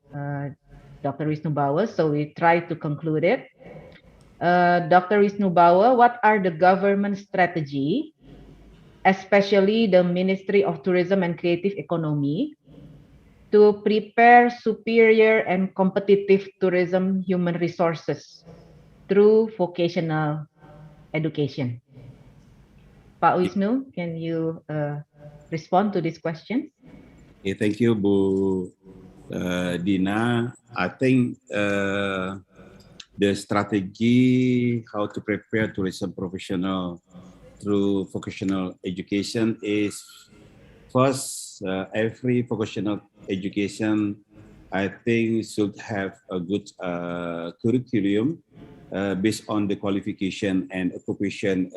Dr. Wisnubawa, so we try to conclude it. Dr. Wisnubawa, what are the government strategy, especially the Ministry of Tourism and Creative Economy, to prepare superior and competitive tourism human resources through vocational education? Pak Wisnu, can you respond to this question? Okay, thank you, Bu Dina. I think the strategy how to prepare tourism professional through vocational education is first, every vocational education, I think, should have a good curriculum based on the qualification and occupation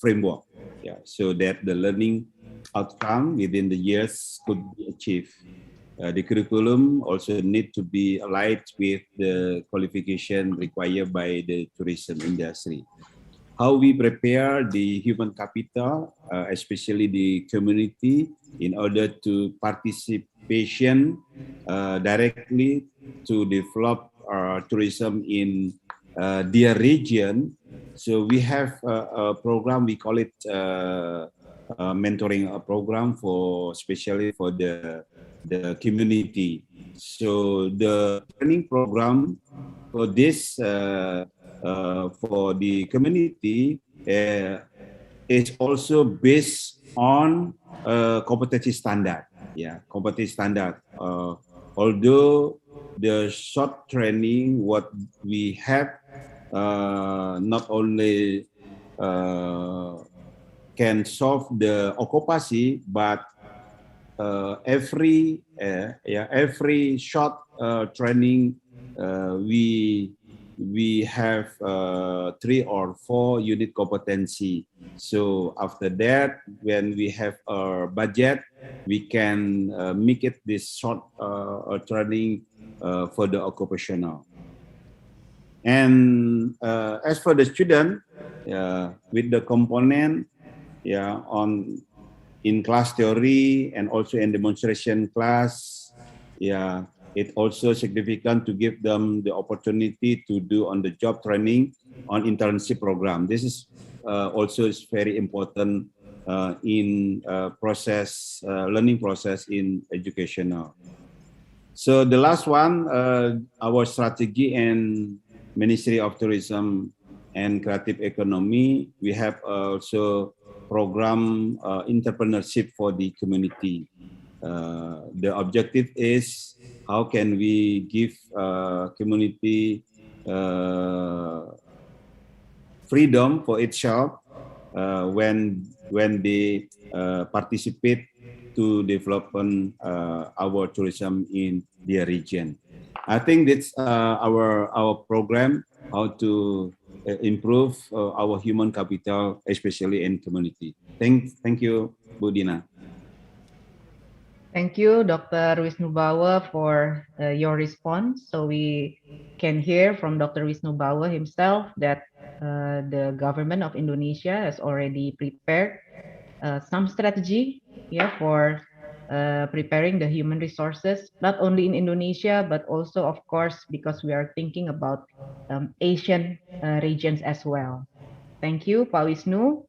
framework. Yeah, so that the learning outcome within the years could be achieved. The curriculum also need to be aligned with the qualification required by the tourism industry. How we prepare the human capital, especially the community, in order to participation directly to develop tourism in their region. So we have a program, we call it mentoring program for especially for the community. So the training program for this for the community is also based on competency standard. Yeah, competency standard. Although the short training what we have not only can solve the occupancy, but every short training we have 3 or 4 unit competency. So after that, when we have our budget, we can make it this short training for the occupational. And as for the student, with the component, in class theory and also in demonstration class, it also significant to give them the opportunity to do on the job training on internship program. This is also is very important in process learning process in educational. So the last one, our strategy and Ministry of Tourism and Creative Economy, we have also program entrepreneurship for the community. The objective is how can we give community freedom for itself when they participate to development our tourism in their region. I think that's our program, how to improve our human capital, especially in community. Thank you, Bu Dina. Thank you, Dr. Wisnubawa, for your response. So we can hear from Dr. Wisnubawa himself that the government of Indonesia has already prepared some strategy, for preparing the human resources, not only in Indonesia, but also, of course, because we are thinking about Asian regions as well. Thank you, Pak Wisnu.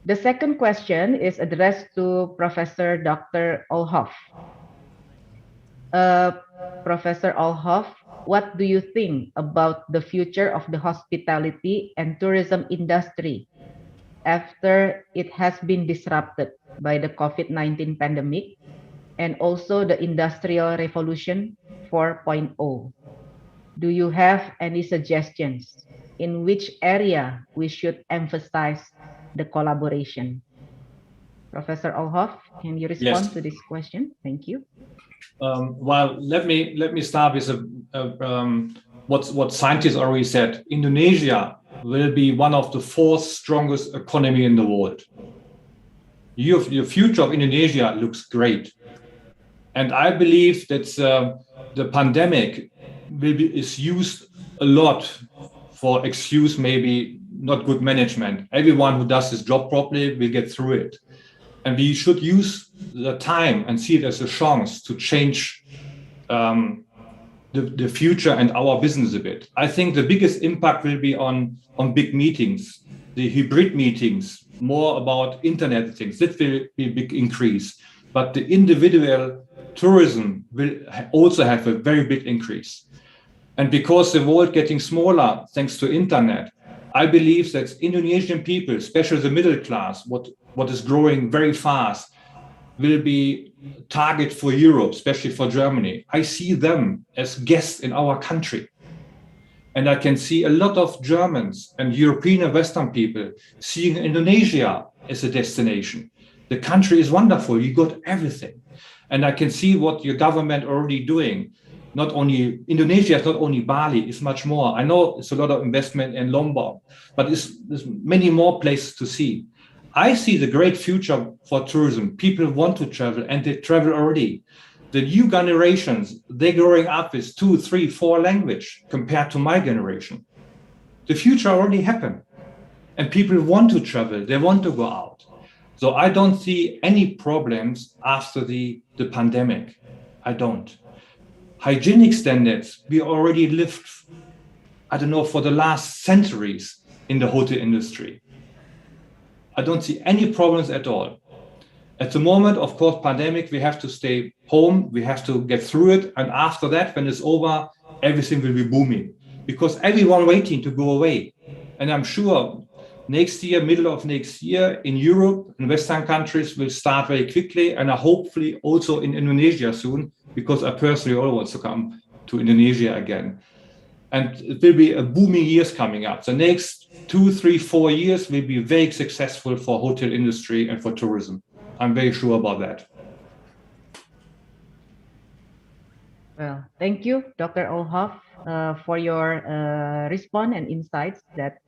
The second question is addressed to Professor Dr. Olhoff. Professor Olhoff, what do you think about the future of the hospitality and tourism industry after it has been disrupted by the COVID-19 pandemic and also the Industrial Revolution 4.0? Do you have any suggestions in which area we should emphasize the collaboration? Professor Olhoff, can you respond to this question? Thank you. Well, let me start with what scientists already said. Indonesia will be one of the 4th strongest economy in the world. Your future of Indonesia looks great, and I believe that the pandemic is used a lot for excuse maybe not good management. Everyone who does his job properly will get through it. And we should use the time and see it as a chance to change the future and our business a bit. I think the biggest impact will be on big meetings, the hybrid meetings, more about internet things. That will be a big increase. But the individual tourism will also have a very big increase. And because the world getting smaller thanks to internet, I believe that Indonesian people, especially the middle class, what is growing very fast, will be target for Europe, especially for Germany. I see them as guests in our country. And I can see a lot of Germans and European and Western people seeing Indonesia as a destination. The country is wonderful. You got everything. And I can see what your government already doing. Not only Indonesia is not only Bali, it's much more. I know it's a lot of investment in Lombok, but there's many more places to see. I see the great future for tourism. People want to travel and they travel already. The new generations, they're growing up with 2, 3, 4 language compared to my generation. The future already happened and people want to travel. They want to go out. So I don't see any problems after the pandemic. I don't. Hygienic standards, we already lived, I don't know, for the last centuries in the hotel industry. I don't see any problems at all. At the moment, of course, pandemic, we have to stay home, we have to get through it. And after that, when it's over, everything will be booming because everyone waiting to go away. And I'm sure next year, middle of next year in Europe and Western countries will start very quickly. And hopefully also in Indonesia soon, because I personally also want to come to Indonesia again. And it will be a booming years coming up. The next 2, 3, 4 years will be very successful for hotel industry and for tourism. I'm very sure about that. Well, thank you, Dr. Olhoff, for your response and insights that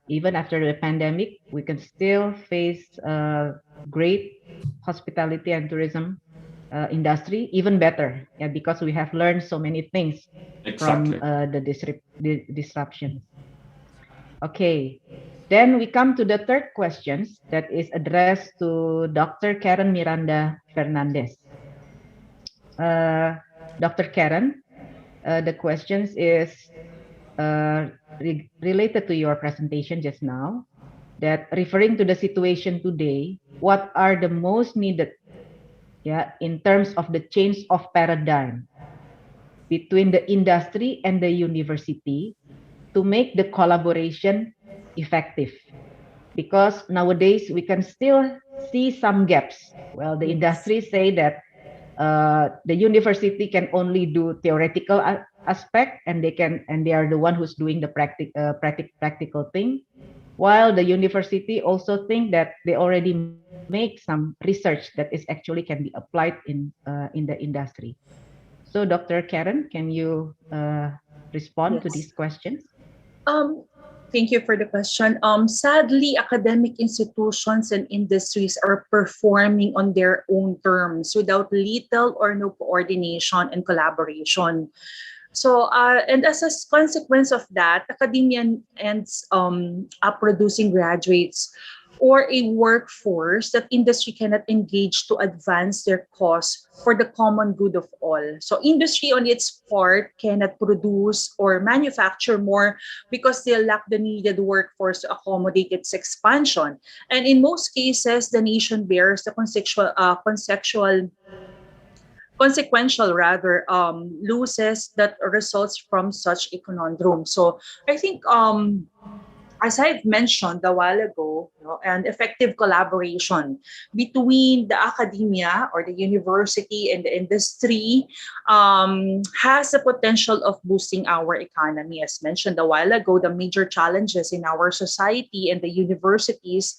even after the pandemic, we can still face great hospitality and tourism industry, even better, because we have learned so many things from the disruption. Okay, then we come to the third question that is addressed to Dr. Karen Miranda Fernandez. Dr. Karen, the question is related to your presentation just now, that referring to the situation today, what are the most needed in terms of the change of paradigm between the industry and the university to make the collaboration effective? Because nowadays we can still see some gaps. Well, the industry say that the university can only do theoretical aspect, and they are the one who's doing the practical thing, while the university also think that they already make some research that is actually can be applied in the industry. So Dr. Karen, can you respond to these questions? Um, Thank you for the question. Sadly, academic institutions and industries are performing on their own terms without little or no coordination and collaboration. So, and as a consequence of that, academia ends up producing graduates or a workforce that industry cannot engage to advance their cause for the common good of all. So, industry on its part cannot produce or manufacture more because they lack the needed workforce to accommodate its expansion. And in most cases, the nation bears the consequential rather losses that results from such a conundrum. So I think as I've mentioned a while ago, an effective collaboration between the academia or the university and the industry has the potential of boosting our economy. As mentioned a while ago, the major challenges in our society and the universities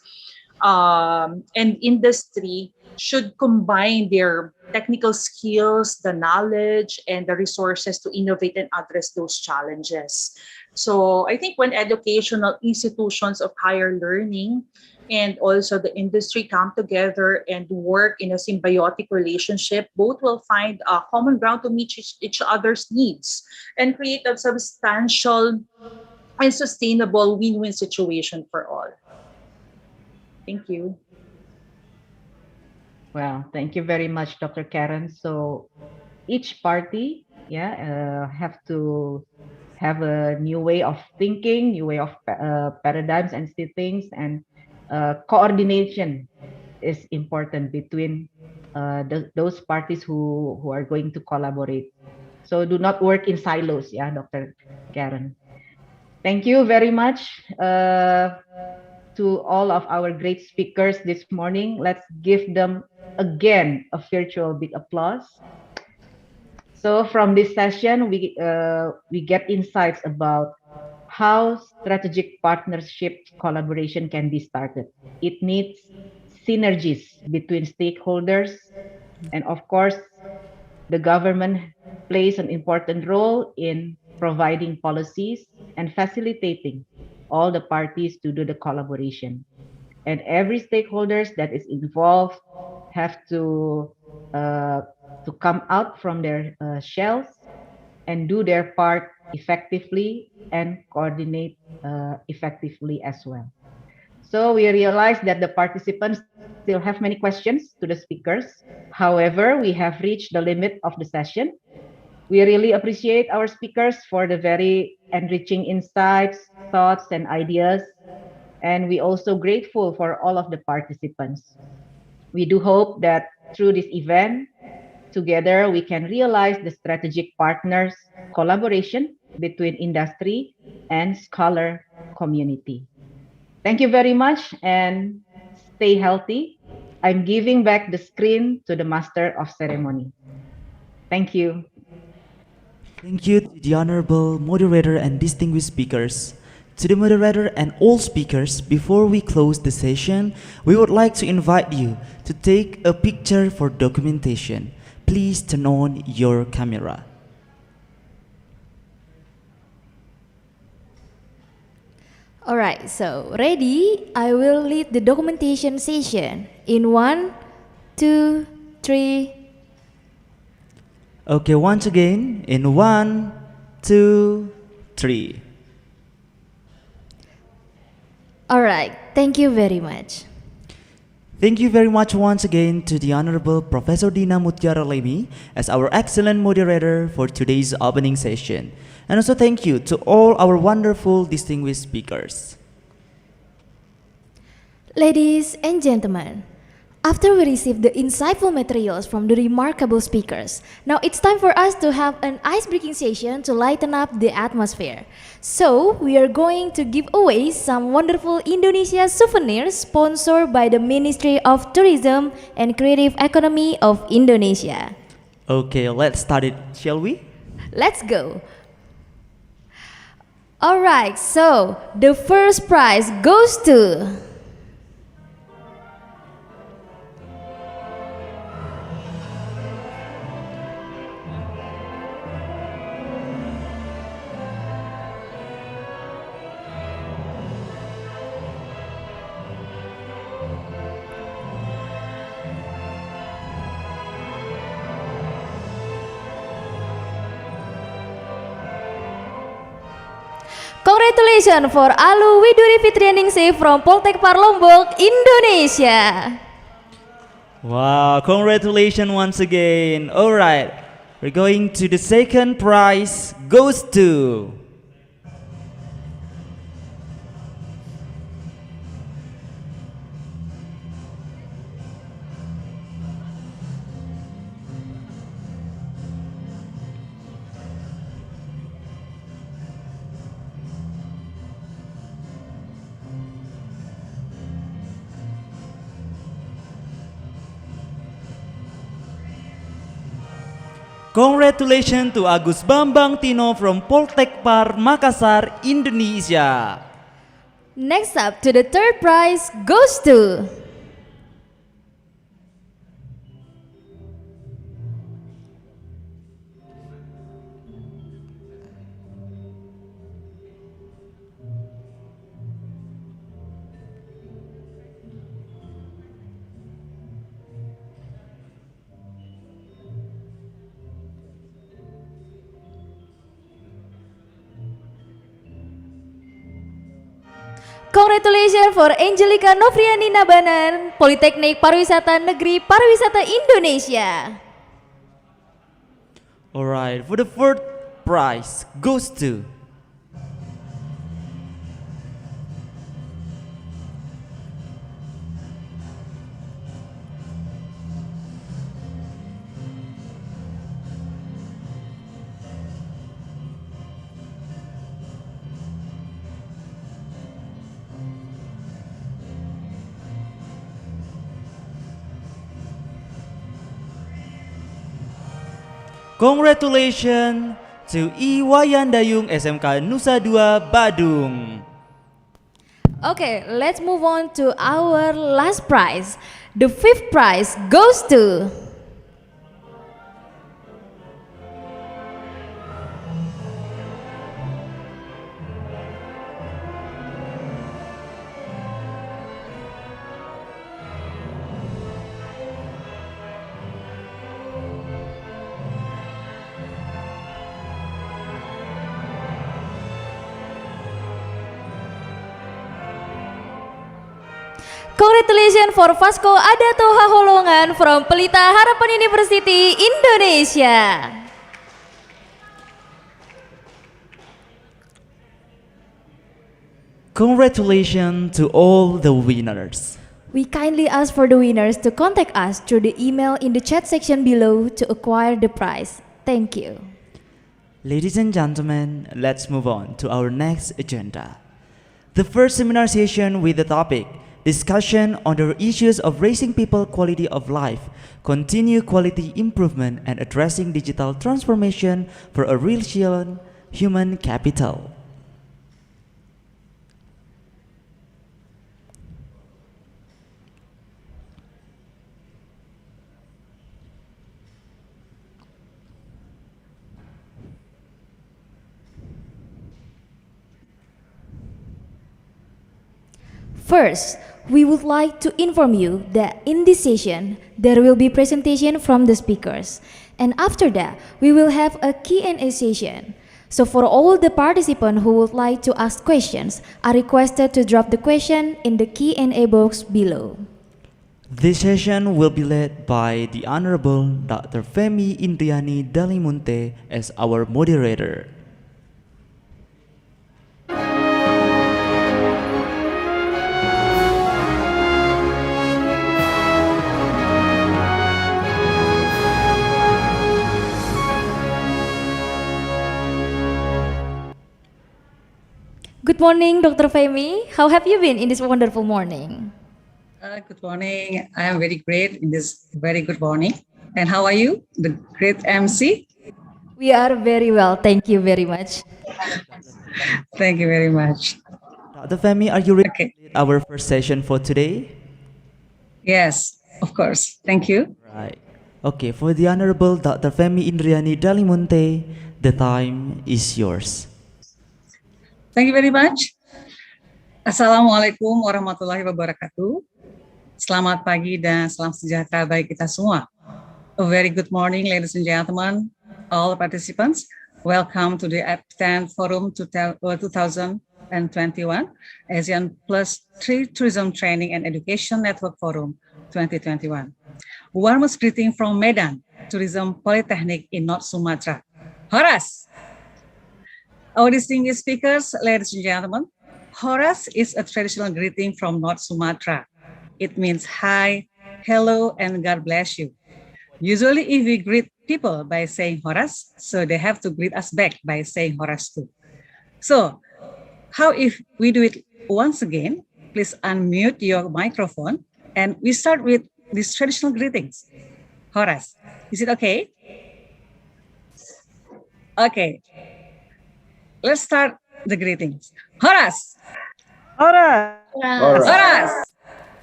and industry should combine their technical skills, the knowledge, and the resources to innovate and address those challenges. So I think when educational institutions of higher learning and also the industry come together and work in a symbiotic relationship, both will find a common ground to meet each other's needs and create a substantial and sustainable win-win situation for all. Thank you. Well, thank you very much, Dr. Karen. So each party, have to have a new way of thinking, new way of paradigms and see things, and coordination is important between those parties who are going to collaborate. So do not work in silos, Dr. Karen. Thank you very much to all of our great speakers this morning. Let's give them again a virtual big applause. So from this session, we get insights about how strategic partnership collaboration can be started. It needs synergies between stakeholders, and of course, the government plays an important role in providing policies and facilitating all the parties to do the collaboration. And every stakeholders that is involved have to come out from their shells and do their part effectively and coordinate effectively as well. So we realize that the participants still have many questions to the speakers. However, we have reached the limit of the session. We really appreciate our speakers for the very enriching insights, thoughts, and ideas. And we also grateful for all of the participants. We do hope that through this event, together we can realize the strategic partners collaboration between industry and scholar community. Thank you very much and stay healthy. I'm giving back the screen to the master of ceremony. Thank you. Thank you to the honorable moderator and distinguished speakers. To the moderator and all speakers, before we close the session, we would like to invite you to take a picture for documentation. Please turn on your camera. Alright, so ready? I will lead the documentation session in 1, 2, 3. Okay, once again, in 1, 2, 3. Alright, thank you very much. Thank you very much once again to the Honorable Professor Dina Mutiara Lemi as our excellent moderator for today's opening session. And also thank you to all our wonderful distinguished speakers. Ladies and gentlemen, after we receive the insightful materials from the remarkable speakers, now it's time for us to have an ice-breaking session to lighten up the atmosphere. So, we are going to give away some wonderful Indonesia souvenirs sponsored by the Ministry of Tourism and Creative Economy of Indonesia. Okay, let's start it, shall we? Let's go. Alright, so the first prize goes to Congratulations for Alu Widuri Fitrianingsih from Poltek Lombok, Indonesia. Wow, congratulations once again. All right, we're going to the second prize goes to Congratulations to Agus Bambang Tino from Poltekpar Makassar, Indonesia. Next up to the third prize goes to Congratulations for Angelica Novriani Nabanan, Politeknik Pariwisata Negeri Pariwisata Indonesia. Alright, for the fourth prize goes to Congratulations to Iwayan Dayung SMK Nusa Dua Badung. Okay, let's move on to our last prize. The fifth prize goes to Congratulations for Vasco Adato Haholongan from Pelita Harapan University, Indonesia. Congratulations to all the winners. We kindly ask for the winners to contact us through the email in the chat section below to acquire the prize. Thank you. Ladies and gentlemen, let's move on to our next agenda. The first seminar session with the topic Discussion on the issues of raising people quality of life, continue quality improvement, and addressing digital transformation for a resilient human capital. First, we would like to inform you that in this session, there will be presentation from the speakers. And after that, we will have a Q&A session. So for all the participants who would like to ask questions, are requested to drop the question in the Q&A box below. This session will be led by the Honorable Dr. Femi Indriani Dalimunte as our moderator. Good morning, Dr. Femi. How have you been in this wonderful morning? Good morning. I am very great in this very good morning. And how are you, the great MC? We are very well. Thank you very much. Thank you very much. Dr. Femi, are you ready to lead our first session for today? Yes, of course. Thank you. Right. Okay, for the Honorable Dr. Femi Indriani Dalimunte, the time is yours. Thank you very much. Assalamualaikum warahmatullahi wabarakatuh. Selamat pagi dan salam sejahtera bagi kita semua. A very good morning, ladies and gentlemen, all participants. Welcome to the Apttten Forum 2021 ASEAN Plus 3 Tourism Training and Education Network Forum 2021. Warmest greeting from Medan Tourism Polytechnic in North Sumatra. Horas! Our distinguished speakers, ladies and gentlemen, Horas is a traditional greeting from North Sumatra. It means hi, hello, and God bless you. Usually, if we greet people by saying Horas, so they have to greet us back by saying Horas too. So, how if we do it once again? Please unmute your microphone and we start with these traditional greetings. Horas, is it okay? Okay. Let's start the greetings. Horas! Horas! Horas!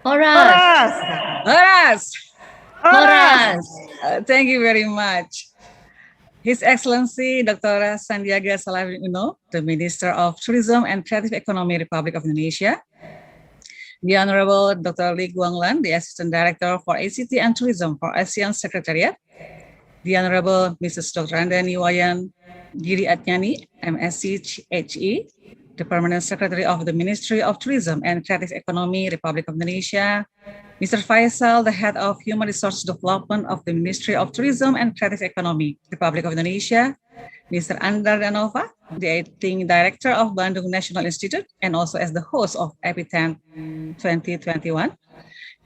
Horas! Horas! Horas! Thank you very much. His Excellency Dr. Sandiaga Salahuddin Uno, the Minister of Tourism and Creative Economy, Republic of Indonesia. The Honorable Dr. Lee Guanglan, the Assistant Director for ACT and Tourism for ASEAN Secretariat. The Honorable Mrs. Dr. Andani Wayan Giri Atnyani, MSc HE, the Permanent Secretary of the Ministry of Tourism and Creative Economy, Republic of Indonesia. Mr. Faisal, the Head of Human Resource Development of the Ministry of Tourism and Creative Economy, Republic of Indonesia. Mr. Andar Danova, the Acting Director of Bandung National Institute and also as the host of Apttten 2021.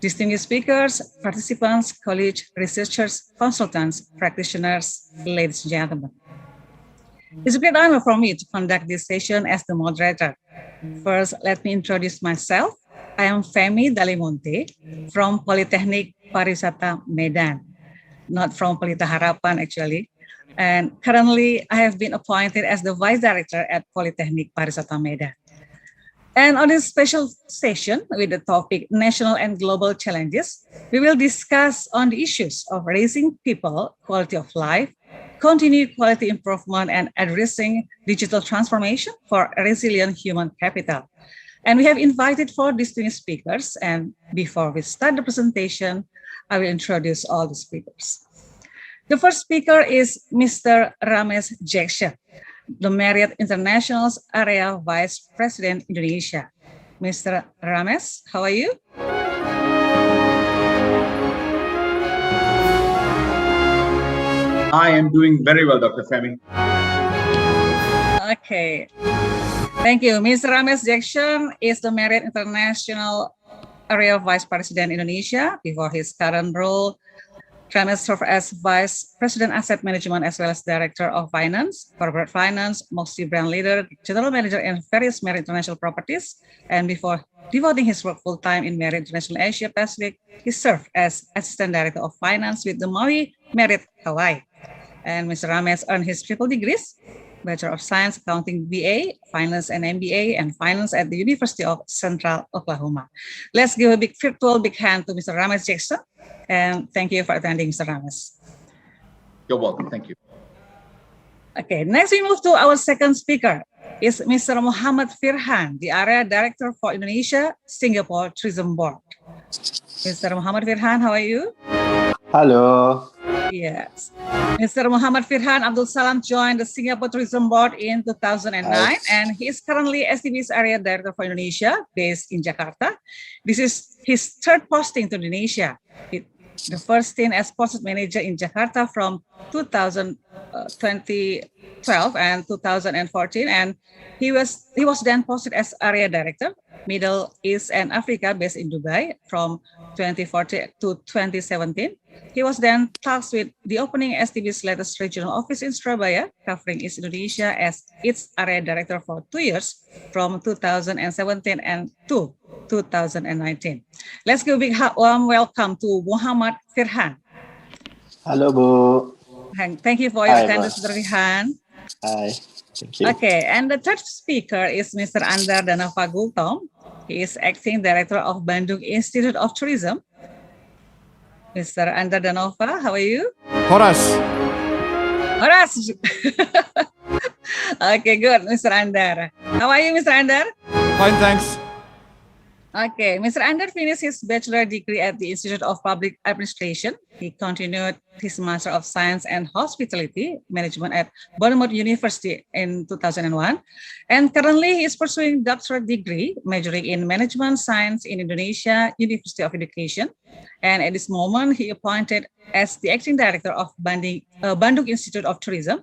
Distinguished speakers, participants, colleagues, researchers, consultants, practitioners, ladies and gentlemen. It's a great honor for me to conduct this session as the moderator. First, let me introduce myself. I am Femi Dalimonte from Polytechnic Pariwisata Medan, not from Pelita Harapan actually. And currently, I have been appointed as the Vice Director at Polytechnic Pariwisata Medan. And on this special session with the topic National and Global Challenges, we will discuss on the issues of raising people quality of life, continued quality improvement, and addressing digital transformation for resilient human capital. And we have invited 4 distinguished speakers. And before we start the presentation, I will introduce all the speakers. The first speaker is Mr. Ramesh Jackson, the Marriott International's Area Vice President Indonesia. Mr. Ramesh, how are you? I am doing very well, Dr. Femi. Okay. Thank you. Mr. Ramesh Jackson is the Marriott International Area Vice President Indonesia. Before his current role, Ramesh served as Vice President Asset Management as well as Director of Finance, Corporate Finance, multi-brand leader, General Manager in various Marriott International properties. And before devoting his work full-time in Marriott International Asia Pacific, he served as Assistant Director of Finance with the Maui Marriott Hawaii. And Mr. Ramesh earned his triple degrees, Bachelor of Science, Accounting BA, Finance and MBA, and Finance at the University of Central Oklahoma. Let's give a big virtual big hand to Mr. Ramesh Jackson. And thank you for attending, Mr. Ramesh. You're welcome. Thank you. Okay, next we move to our second speaker. Is Mr. Muhammad Firhan, the Area Director for Indonesia Singapore Tourism Board. Mr. Muhammad Firhan, how are you? Hello. Yes. Mr. Muhammad Firhan Abdul Salam joined the Singapore Tourism Board in 2009, and he is currently STB's Area Director for Indonesia, based in Jakarta. This is his third posting to Indonesia. The first stint as Post Manager in Jakarta from 2012 and 2014, and he was then posted as Area Director, Middle East and Africa, based in Dubai from 2014 to 2017. He was then tasked with the opening STB's latest regional office in Surabaya, covering East Indonesia as its Area Director for 2 years, from 2017 and to 2019. Let's give a big warm welcome to Muhammad Firhan. Hello, Bu. Thank you for your attendance, Mr. Firhan. Hi. Thank you. Okay, and the third speaker is Mr. Andar Danova Gultom. He is Acting Director of Bandung Institute of Tourism. Mr. Andar Danova, how are you? Horas. Horas. Okay, good, Mr. Andar. How are you, Mr. Andar? Fine, thanks. Okay, Mr. Ander finished his bachelor degree at the Institute of Public Administration. He continued his Master of Science and Hospitality Management at Bournemouth University in 2001. And currently he is pursuing doctorate degree, majoring in Management Science in Indonesia University of Education. And at this moment, he appointed as the acting director of Bandung Institute of Tourism,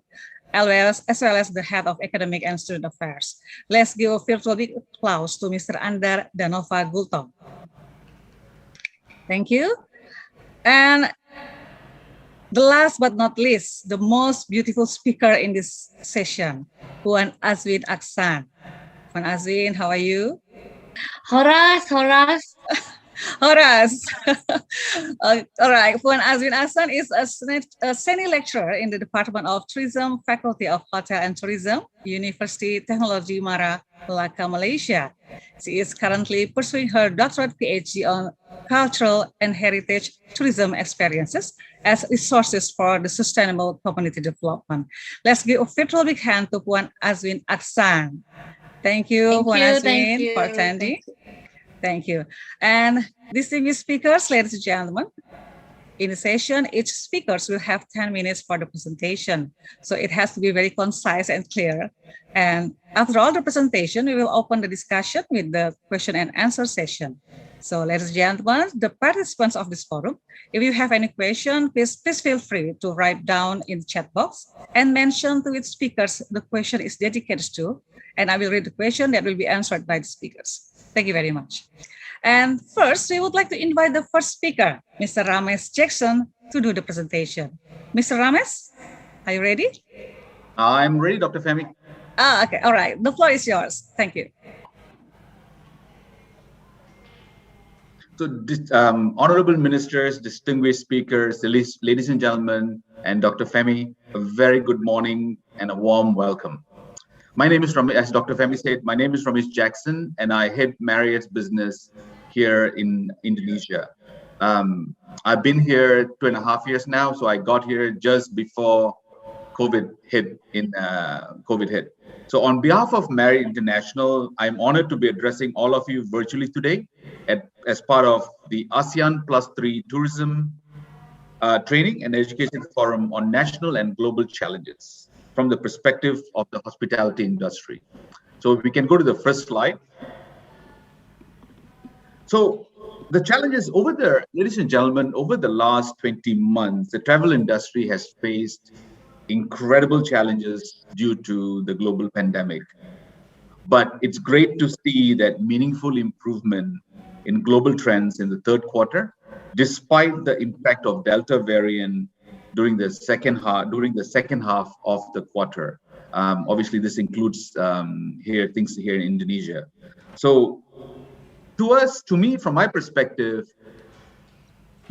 as well as the head of academic and student affairs. Let's give a virtual big applause to Mr. Andar Danova Gultom. Thank you. And the last but not least, the most beautiful speaker in this session, Puan Azwin Aksan. Puan Azwin, how are you? Horas. Horas. All right. Puan Azwin Aksan is a senior lecturer in the Department of Tourism, Faculty of Hotel and Tourism, University Technology Mara, Melaka, Malaysia. She is currently pursuing her doctorate PhD on cultural and heritage tourism experiences as resources for the sustainable community development. Let's give a virtual big hand to Puan Azwin Aksan. Thank you, Puan Azwin, for attending. Thank you. And distinguished speakers, ladies and gentlemen, in the session, each speaker will have 10 minutes for the presentation. So it has to be very concise and clear. And after all the presentation, we will open the discussion with the question and answer session. So ladies and gentlemen, the participants of this forum, if you have any question, please feel free to write down in the chat box and mention to which speakers the question is dedicated to. And I will read the question that will be answered by the speakers. Thank you very much. And first, we would like to invite the first speaker, Mr. Ramesh Jackson, to do the presentation. Mr. Ramesh, are you ready? I'm ready, Dr. Femi. Okay, all right. The floor is yours. Thank you. So, honorable ministers, distinguished speakers, ladies and gentlemen, and Dr. Femi, a very good morning and a warm welcome. My name is Ramesh, as Dr. Femi said, my name is Ramesh Jackson, and I head Marriott's business here in Indonesia. I've been here 2.5 years now, so I got here just before COVID hit. So on behalf of Marriott International, I'm honored to be addressing all of you virtually today as part of the ASEAN +3 Tourism Training and Education Forum on National and Global Challenges from the perspective of the hospitality industry. So we can go to the first slide. So the challenges over there, ladies and gentlemen, over the last 20 months, the travel industry has faced incredible challenges due to the global pandemic. But it's great to see that meaningful improvement in global trends in the third quarter, despite the impact of Delta variant during the second half of the quarter. Obviously, this includes things here in Indonesia. So to me, from my perspective,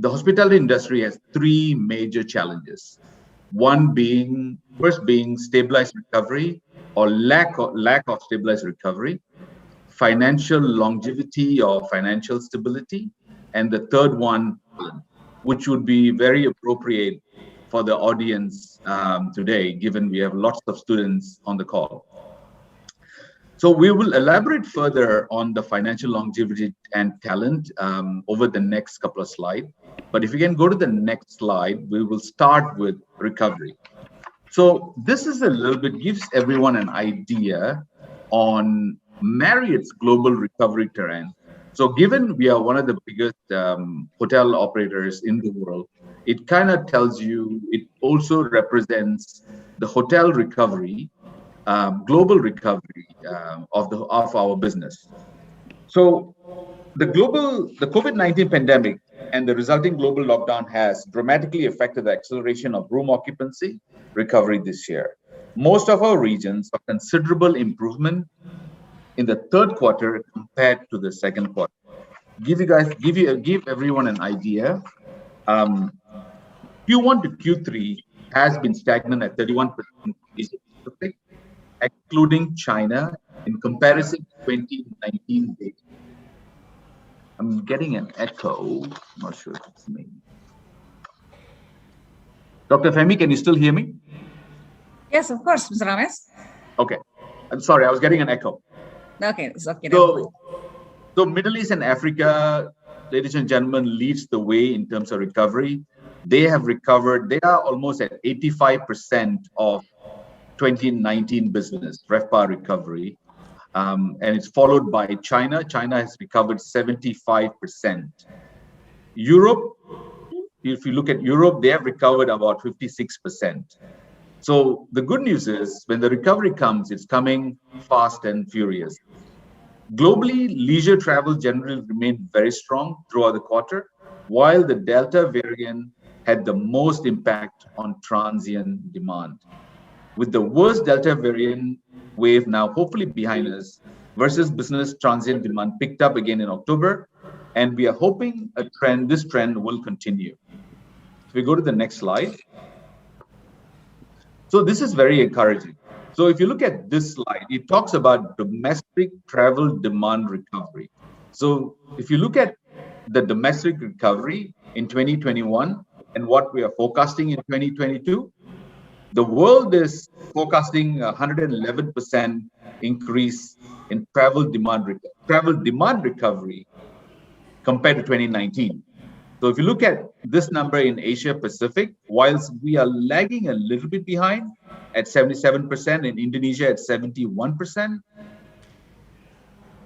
the hospitality industry has three major challenges. First being stabilized recovery or lack of stabilized recovery, financial longevity or financial stability, and the third one, which would be very appropriate for the audience today, given we have lots of students on the call. So we will elaborate further on the financial longevity and talent over the next couple of slides. But if you can go to the next slide, we will start with recovery. So this is gives everyone an idea on Marriott's global recovery terrain. So given we are one of the biggest hotel operators in the world, it kind of tells you, it also represents the hotel recovery, global recovery of our business. So the COVID-19 pandemic and the resulting global lockdown has dramatically affected the acceleration of room occupancy recovery this year. Most of our regions saw considerable improvement in the third quarter compared to the second quarter. Give everyone an idea. Q1 to Q3 has been stagnant at 31% Asia Pacific, excluding China, in comparison to 2019 data. I'm getting an echo. I'm not sure if it's me. Dr. Femi, can you still hear me? Yes, of course, Mr. Ramesh. Okay. I'm sorry, I was getting an echo. Okay, it's okay. So Middle East and Africa, ladies and gentlemen, leads the way in terms of recovery. They have recovered. They are almost at 85% of 2019 business, RevPAR recovery. And it's followed by China. China has recovered 75%. Europe, if you look at Europe, they have recovered about 56%. So the good news is when the recovery comes, it's coming fast and furious. Globally, leisure travel generally remained very strong throughout the quarter, while the Delta variant had the most impact on transient demand. With the worst Delta variant wave now hopefully behind us, versus business transient demand picked up again in October, and we are hoping this trend will continue. If we go to the next slide. So this is very encouraging. So if you look at this slide, it talks about domestic travel demand recovery. So if you look at the domestic recovery in 2021 and what we are forecasting in 2022, the world is forecasting 111% increase in travel demand recovery compared to 2019. So if you look at this number in Asia Pacific, whilst we are lagging a little bit behind at 77%, in Indonesia at 71%,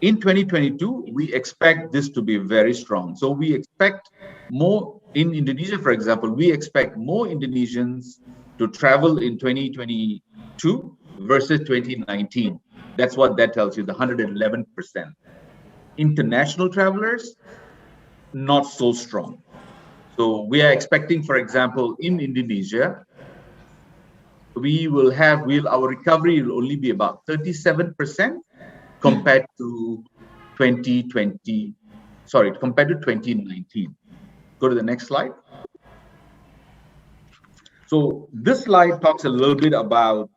in 2022, we expect this to be very strong. So we expect more in Indonesia, for example, we expect more Indonesians to travel in 2022 versus 2019. That's what that tells you, the 111%. International travelers, not so strong. So we are expecting, for example, in Indonesia, our recovery will only be about 37% compared to 2019. Go to the next slide. So this slide talks a little bit about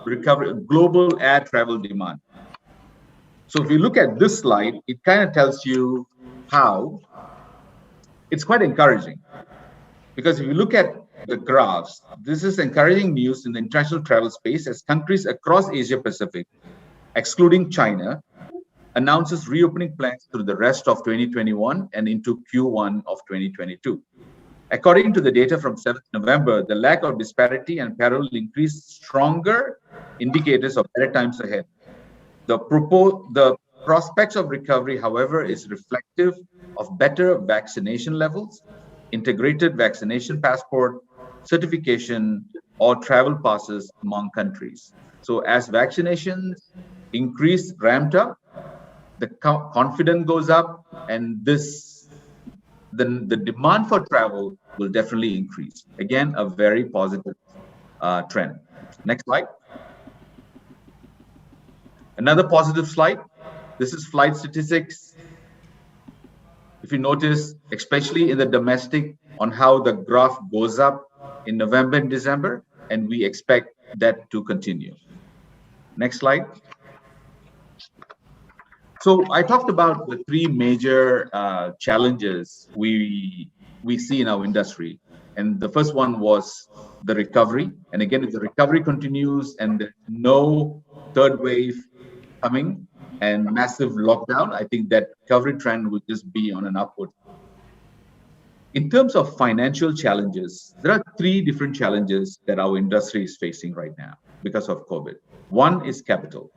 recovery, global air travel demand. So if you look at this slide, it kind of tells you how it's quite encouraging. Because if you look at the graphs, this is encouraging news in the international travel space as countries across Asia Pacific, excluding China, announces reopening plans through the rest of 2021 and into Q1 of 2022. According to the data from 7th November, the lack of disparity and parallel increase stronger indicators of better times ahead. The prospects of recovery, however, is reflective of better vaccination levels, integrated vaccination passport, certification, or travel passes among countries. So as vaccinations increase, ramped up, the confidence goes up, and the demand for travel will definitely increase. Again, a very positive trend. Next slide. Another positive slide. This is flight statistics. If you notice, especially in the domestic, on how the graph goes up in November and December, and we expect that to continue. Next slide. So I talked about the three major challenges we see in our industry. And the first one was the recovery. And again, if the recovery continues and there's no third wave coming and massive lockdown, I think that recovery trend will just be on an upward. In terms of financial challenges, there are three different challenges that our industry is facing right now because of COVID. One is capital.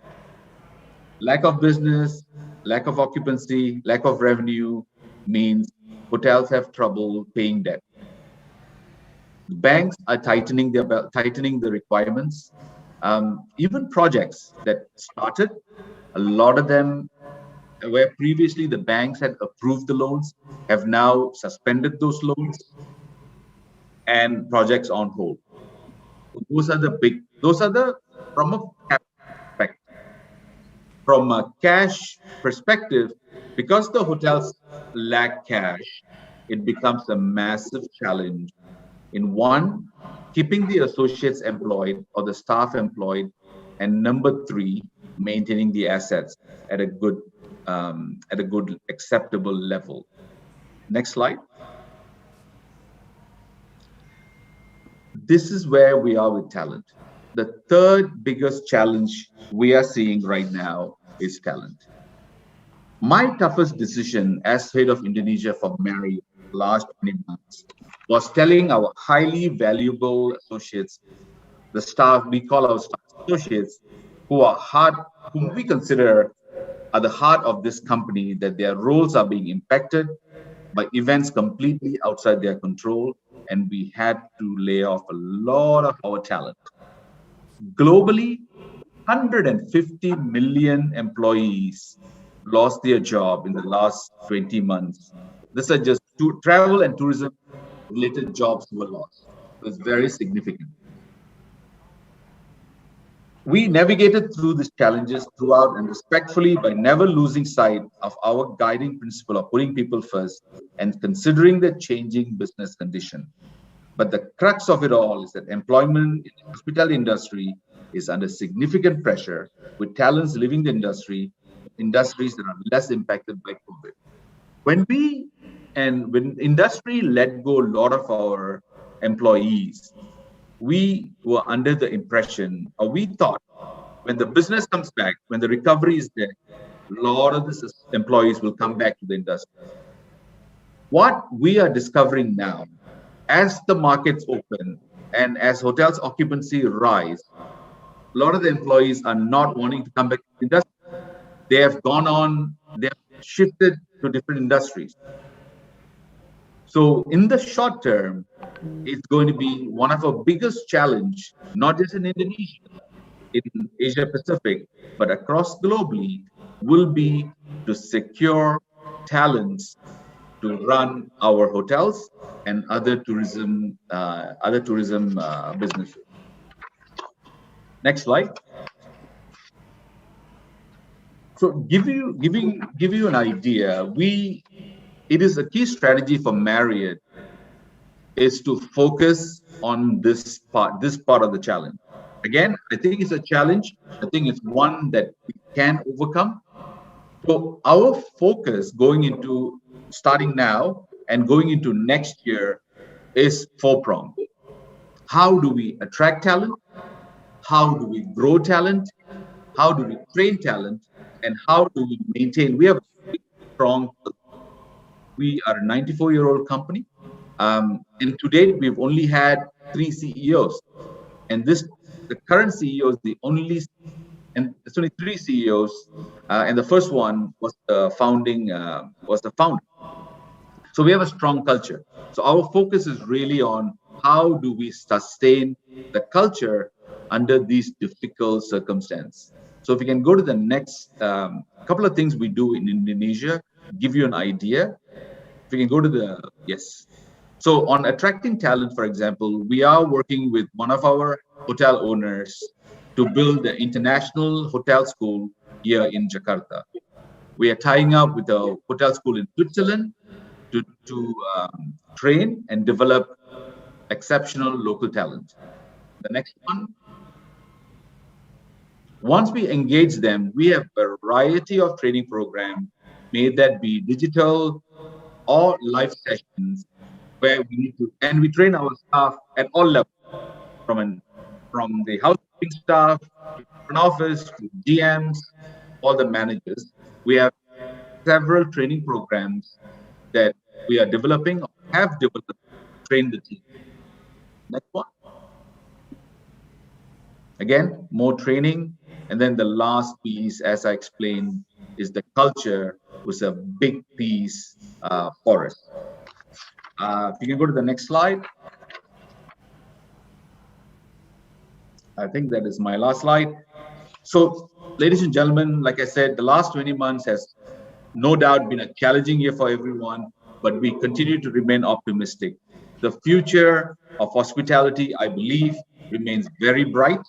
Lack of business, lack of occupancy, lack of revenue means hotels have trouble paying debt. Banks are tightening the requirements. Even projects that started, a lot of them where previously the banks had approved the loans have now suspended those loans and projects on hold. From a cash perspective, because the hotels lack cash, it becomes a massive challenge in one, keeping the associates employed or the staff employed, and number three, maintaining the assets at a good acceptable level. Next slide. This is where we are with talent. The third biggest challenge we are seeing right now is talent. My toughest decision as head of Indonesia for Marriott last 20 months was telling our highly valuable associates, the staff, we call our staff associates, whom we consider are the heart of this company, that their roles are being impacted by events completely outside their control, and we had to lay off a lot of our talent. Globally, 150 million employees lost their job in the last 20 months. These are just travel and tourism related jobs were lost. It was very significant. We navigated through these challenges throughout and respectfully by never losing sight of our guiding principle of putting people first and considering the changing business condition. But the crux of it all is that employment in the hospitality industry is under significant pressure, with talents leaving the industries that are less impacted by COVID. When industry let go a lot of our employees, we were under the impression, or we thought, when the business comes back, when the recovery is there, a lot of the employees will come back to the industry. What we are discovering now, as the markets open and as hotels occupancy rise, a lot of the employees are not wanting to come back to the industry. They have shifted to different industries. So in the short term, it's going to be one of our biggest challenge, not just in Indonesia, in Asia Pacific, but across globally, will be to secure talents to run our hotels and other tourism businesses. Next slide. So give you an idea, it is a key strategy for Marriott is to focus on this part of the challenge. Again, I think it's a challenge. I think it's one that we can overcome. So our focus starting now and going into next year is four-pronged. How do we attract talent? How do we grow talent? How do we train talent? And how do we maintain? We have a strong. We are a 94-year-old company. And to date, we've only had 3 CEOs. And the current CEO is the only, and there's only 3 CEOs. And the first one was the founder. So we have a strong culture. So our focus is really on how do we sustain the culture under these difficult circumstances. So if we can go to the next couple of things we do in Indonesia, give you an idea. If we can go to yes. So on attracting talent, for example, we are working with one of our hotel owners to build the international hotel school here in Jakarta. We are tying up with a hotel school in Switzerland to train and develop exceptional local talent. The next one. Once we engage them, we have a variety of training programs, may that be digital or live sessions, where we need to, and we train our staff at all levels, from the housekeeping staff, to front office, to GMs, all the managers. We have several training programs that we are developing or have developed to train the team. Next one. Again, more training. And then the last piece, as I explained, is the culture, was a big piece for us. If you can go to the next slide. I think that is my last slide. So, ladies and gentlemen, like I said, the last 20 months has no doubt been a challenging year for everyone, but we continue to remain optimistic. The future of hospitality, I believe, remains very bright,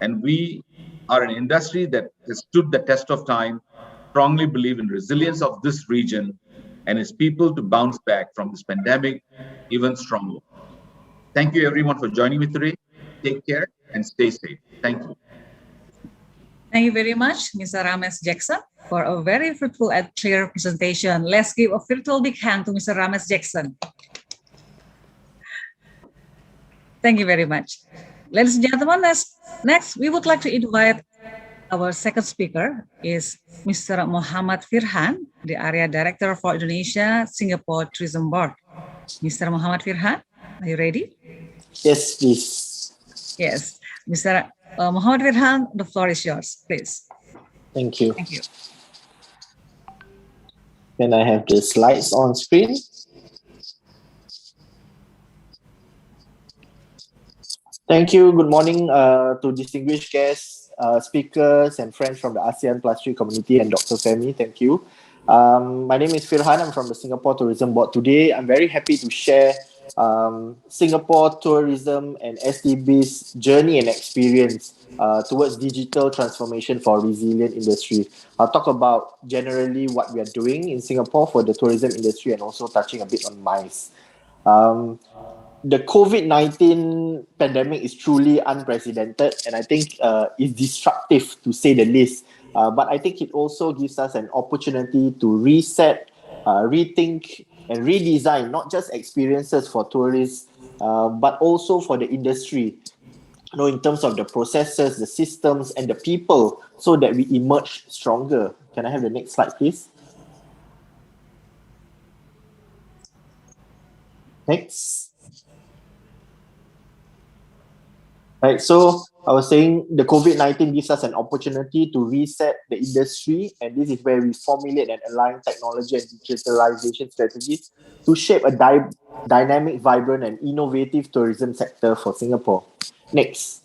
and we are an industry that has stood the test of time, strongly believe in resilience of this region and its people to bounce back from this pandemic even stronger. Thank you everyone for joining me today. Take care and stay safe. Thank you. Thank you very much, Mr. Ramesh Jackson, for a very fruitful and clear presentation. Let's give a virtual big hand to Mr. Ramesh Jackson. Thank you very much. Ladies and gentlemen, next we would like to invite Our second speaker is Mr. Muhammad Firhan, the Area Director for Indonesia Singapore Tourism Board. Mr. Muhammad Firhan, are you ready? Yes, please. Yes. Mr. Muhammad Firhan, the floor is yours, please. Thank you. Thank you. Can I have the slides on screen? Thank you. Good morning to distinguished guests, speakers, and friends from the ASEAN +3 community and Dr. Femi. Thank you. My name is Firhan. I'm from the Singapore Tourism Board. Today, I'm very happy to share Singapore tourism and STB's journey and experience towards digital transformation for resilient industry. I'll talk about generally what we are doing in Singapore for the tourism industry and also touching a bit on MICE. The COVID-19 pandemic is truly unprecedented, and I think is disruptive to say the least. But I think it also gives us an opportunity to reset, rethink, and redesign not just experiences for tourists, but also for the industry. In terms of the processes, the systems, and the people, so that we emerge stronger. Can I have the next slide, please? Next. Right, so I was saying the COVID-19 gives us an opportunity to reset the industry, and this is where we formulate and align technology and digitalization strategies to shape a dynamic, vibrant, and innovative tourism sector for Singapore. Next.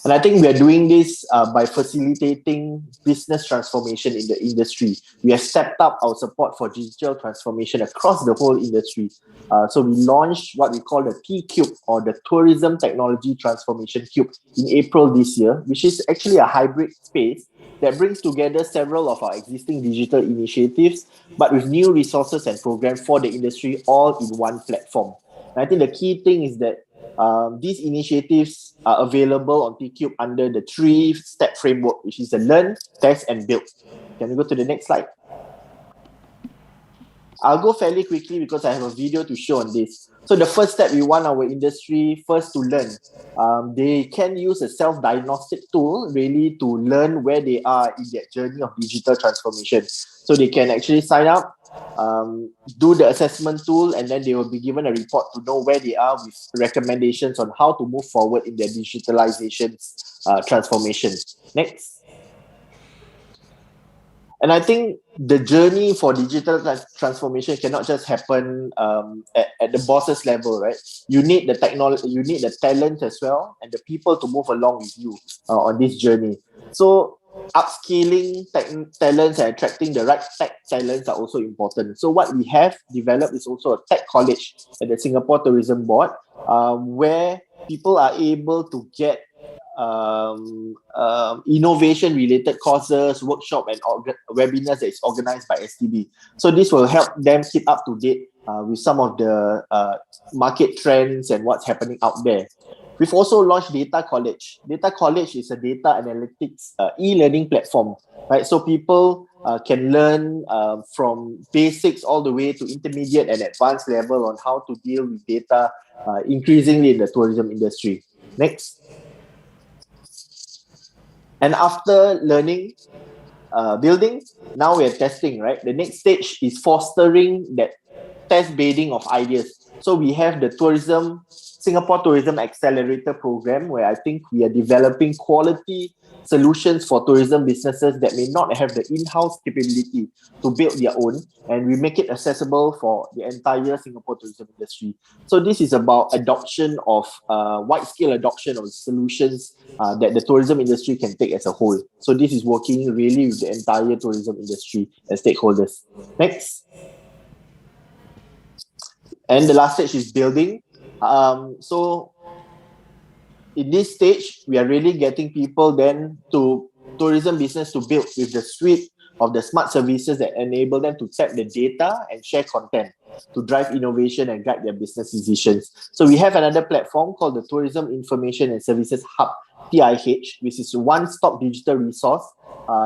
And I think we are doing this by facilitating business transformation in the industry. We have stepped up our support for digital transformation across the whole industry. So we launched what we call the T-Cube, or the Tourism Technology Transformation Cube, in April this year, which is actually a hybrid space that brings together several of our existing digital initiatives, but with new resources and programs for the industry all in one platform. And I think the key thing is that these initiatives are available on T-Cube under the 3-step framework, which is the learn, test, and build. Can we go to the next slide? I'll go fairly quickly because I have a video to show on this. So the first step, we want our industry first to learn. They can use a self-diagnostic tool really to learn where they are in their journey of digital transformation. So they can actually sign up, do the assessment tool, and then they will be given a report to know where they are with recommendations on how to move forward in their digitalization transformation. Next. And I think the journey for digital transformation cannot just happen at the boss's level, right? You need the technology, you need the talent as well, and the people to move along with you on this journey. So upskilling talents and attracting the right tech talents are also important. So what we have developed is also a tech college at the Singapore Tourism Board, where people are able to get innovation related courses, workshop, and webinars that is organized by STB. So this will help them keep up to date with some of the market trends and what's happening out there. We've also launched Data College. Data College is a data analytics e-learning platform, right? So people can learn from basics all the way to intermediate and advanced level on how to deal with data increasingly in the tourism industry. Next. And after learning, building, now we are testing, right? The next stage is fostering that test bedding of ideas. So we have the Singapore Tourism Accelerator Program, where I think we are developing quality solutions for tourism businesses that may not have the in-house capability to build their own, and we make it accessible for the entire Singapore tourism industry. So this is about adoption of wide-scale adoption of solutions that the tourism industry can take as a whole. So this is working really with the entire tourism industry and stakeholders. Next. And the last stage is building. So in this stage, we are really getting people then to tourism business to build with the suite of the smart services that enable them to tap the data and share content to drive innovation and guide their business decisions. So we have another platform called the Tourism Information and Services Hub, TIH, which is a one-stop digital resource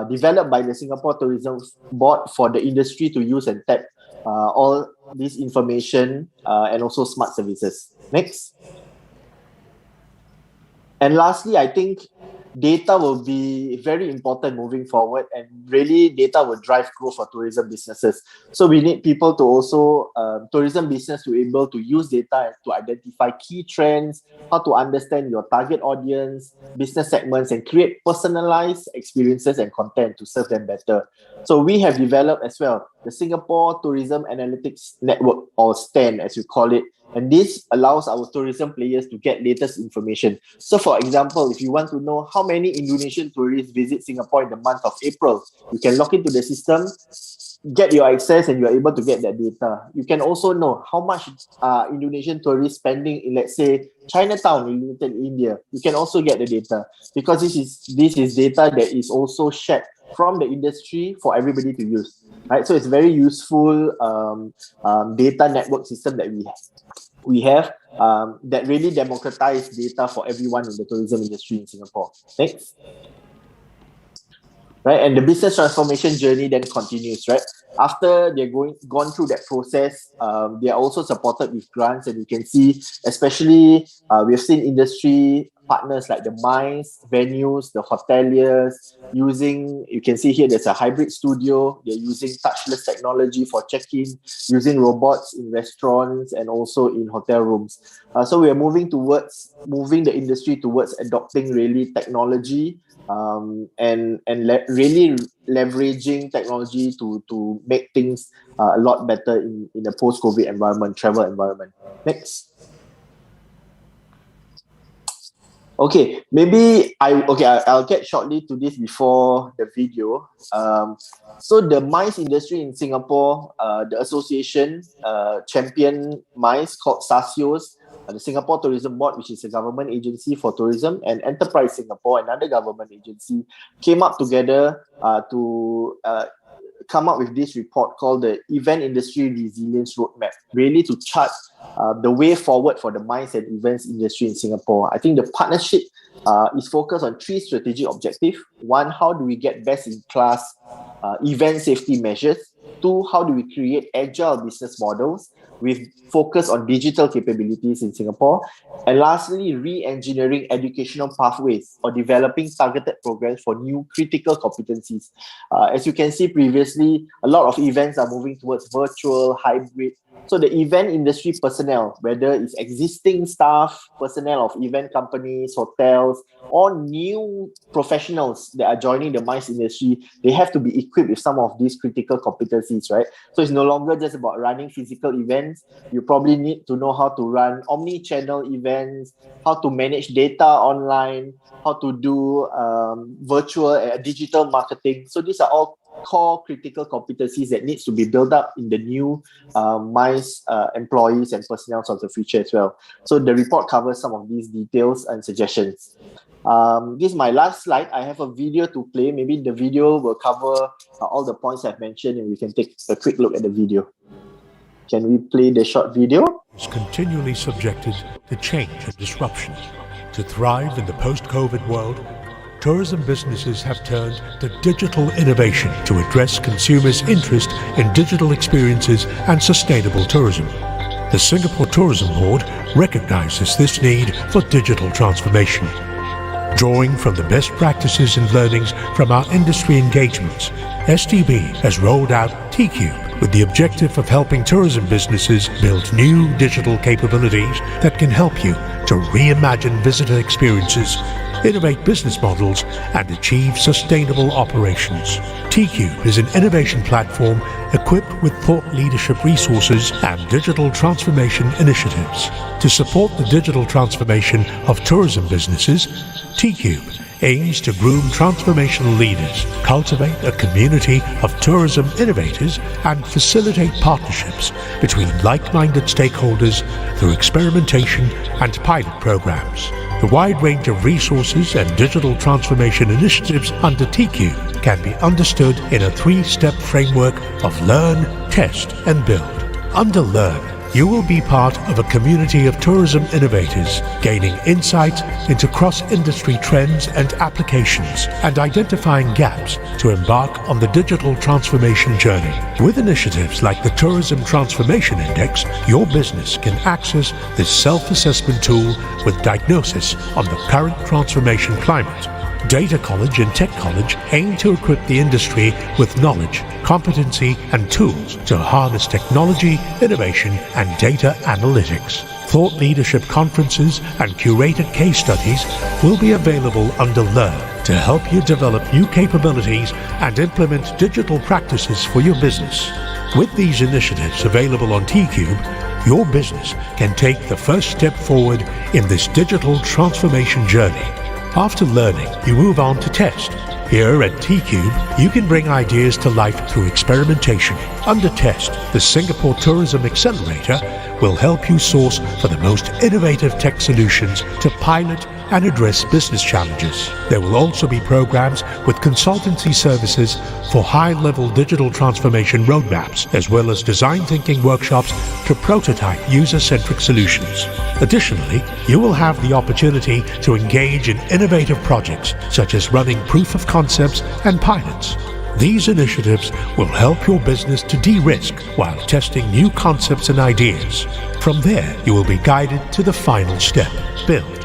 developed by the Singapore Tourism Board for the industry to use and tap all this information and also smart services. Next. And lastly, I think data will be very important moving forward, and really data will drive growth for tourism businesses. So we need people to also, tourism business to be able to use data to identify key trends, how to understand your target audience, business segments, and create personalized experiences and content to serve them better. So we have developed as well the Singapore Tourism Analytics Network, or STAN as we call it. And this allows our tourism players to get latest information. So for example, if you want to know how many Indonesian tourists visit Singapore in the month of April, you can log into the system, get your access, and you're able to get that data. You can also know how much Indonesian tourists spending in, let's say, Chinatown in Little India. You can also get the data, because this is data that is also shared from the industry for everybody to use. Right? So it's very useful data network system that we have that really democratize data for everyone in the tourism industry in Singapore. Next. Right, and the business transformation journey then continues, right? After they're gone through that process, they are also supported with grants, and you can see, especially we've seen industry partners like the mines, venues, the hoteliers using, you can see here there's a hybrid studio. They're using touchless technology for check-in, using robots in restaurants and also in hotel rooms. So we are moving the industry towards adopting really technology and really leveraging technology to make things a lot better in a post-COVID environment, travel environment. Next. Okay, I'll get shortly to this before the video. So the MICE industry in Singapore, the association champion MICE called SASIOS, the Singapore Tourism Board, which is a government agency for tourism, and Enterprise Singapore, another government agency, came up together to come up with this report called the Event Industry Resilience Roadmap, really to chart the way forward for the MICE and events industry in Singapore. I think the partnership is focused on 3 strategic objectives. 1, how do we get best-in-class event safety measures? 2, how do we create agile business models with focus on digital capabilities in Singapore? And lastly, re-engineering educational pathways or developing targeted programs for new critical competencies. As you can see previously, a lot of events are moving towards virtual, hybrid. So the event industry personnel, whether it's existing staff, personnel of event companies, hotels, or new professionals that are joining the MICE industry, they have to be equipped with some of these critical competencies, right? So it's no longer just about running physical events. You probably need to know how to run omni-channel events, how to manage data online, how to do virtual digital marketing. So these are all core critical competencies that needs to be built up in the new MICE employees and personnel of the future as well. So the report covers some of these details and suggestions. This is my last slide. I have a video to play. Maybe the video will cover all the points I've mentioned, and we can take a quick look at the video. Can we play the short video? Is continually subjected to change and disruption. To thrive in the post-COVID world, tourism businesses have turned to digital innovation to address consumers' interest in digital experiences and sustainable tourism. The Singapore Tourism Board recognizes this need for digital transformation. Drawing from the best practices and learnings from our industry engagements, STB has rolled out TCube with the objective of helping tourism businesses build new digital capabilities that can help you to reimagine visitor experiences, innovate business models, and achieve sustainable operations. TCube is an innovation platform equipped with thought leadership resources and digital transformation initiatives. To support the digital transformation of tourism businesses, TCube aims to groom transformational leaders, cultivate a community of tourism innovators, and facilitate partnerships between like-minded stakeholders through experimentation and pilot programs. The wide range of resources and digital transformation initiatives under TCube can be understood in a 3-step framework of learn, test, and build. Under learn, you will be part of a community of tourism innovators, gaining insights into cross-industry trends and applications, and identifying gaps to embark on the digital transformation journey. With initiatives like the Tourism Transformation Index, your business can access this self-assessment tool with diagnosis on the current transformation climate, Data College and Tech College aim to equip the industry with knowledge, competency, and tools to harness technology, innovation, and data analytics. Thought leadership conferences and curated case studies will be available under Learn to help you develop new capabilities and implement digital practices for your business. With these initiatives available on T-Cube, your business can take the first step forward in this digital transformation journey. After learning, you move on to test. Here at T-Cube, you can bring ideas to life through experimentation. Under test, the Singapore Tourism Accelerator will help you source for the most innovative tech solutions to pilot and address business challenges. There will also be programs with consultancy services for high-level digital transformation roadmaps, as well as design thinking workshops to prototype user-centric solutions. Additionally, you will have the opportunity to engage in innovative projects, such as running proof of concepts and pilots. These initiatives will help your business to de-risk while testing new concepts and ideas. From there, you will be guided to the final step, build.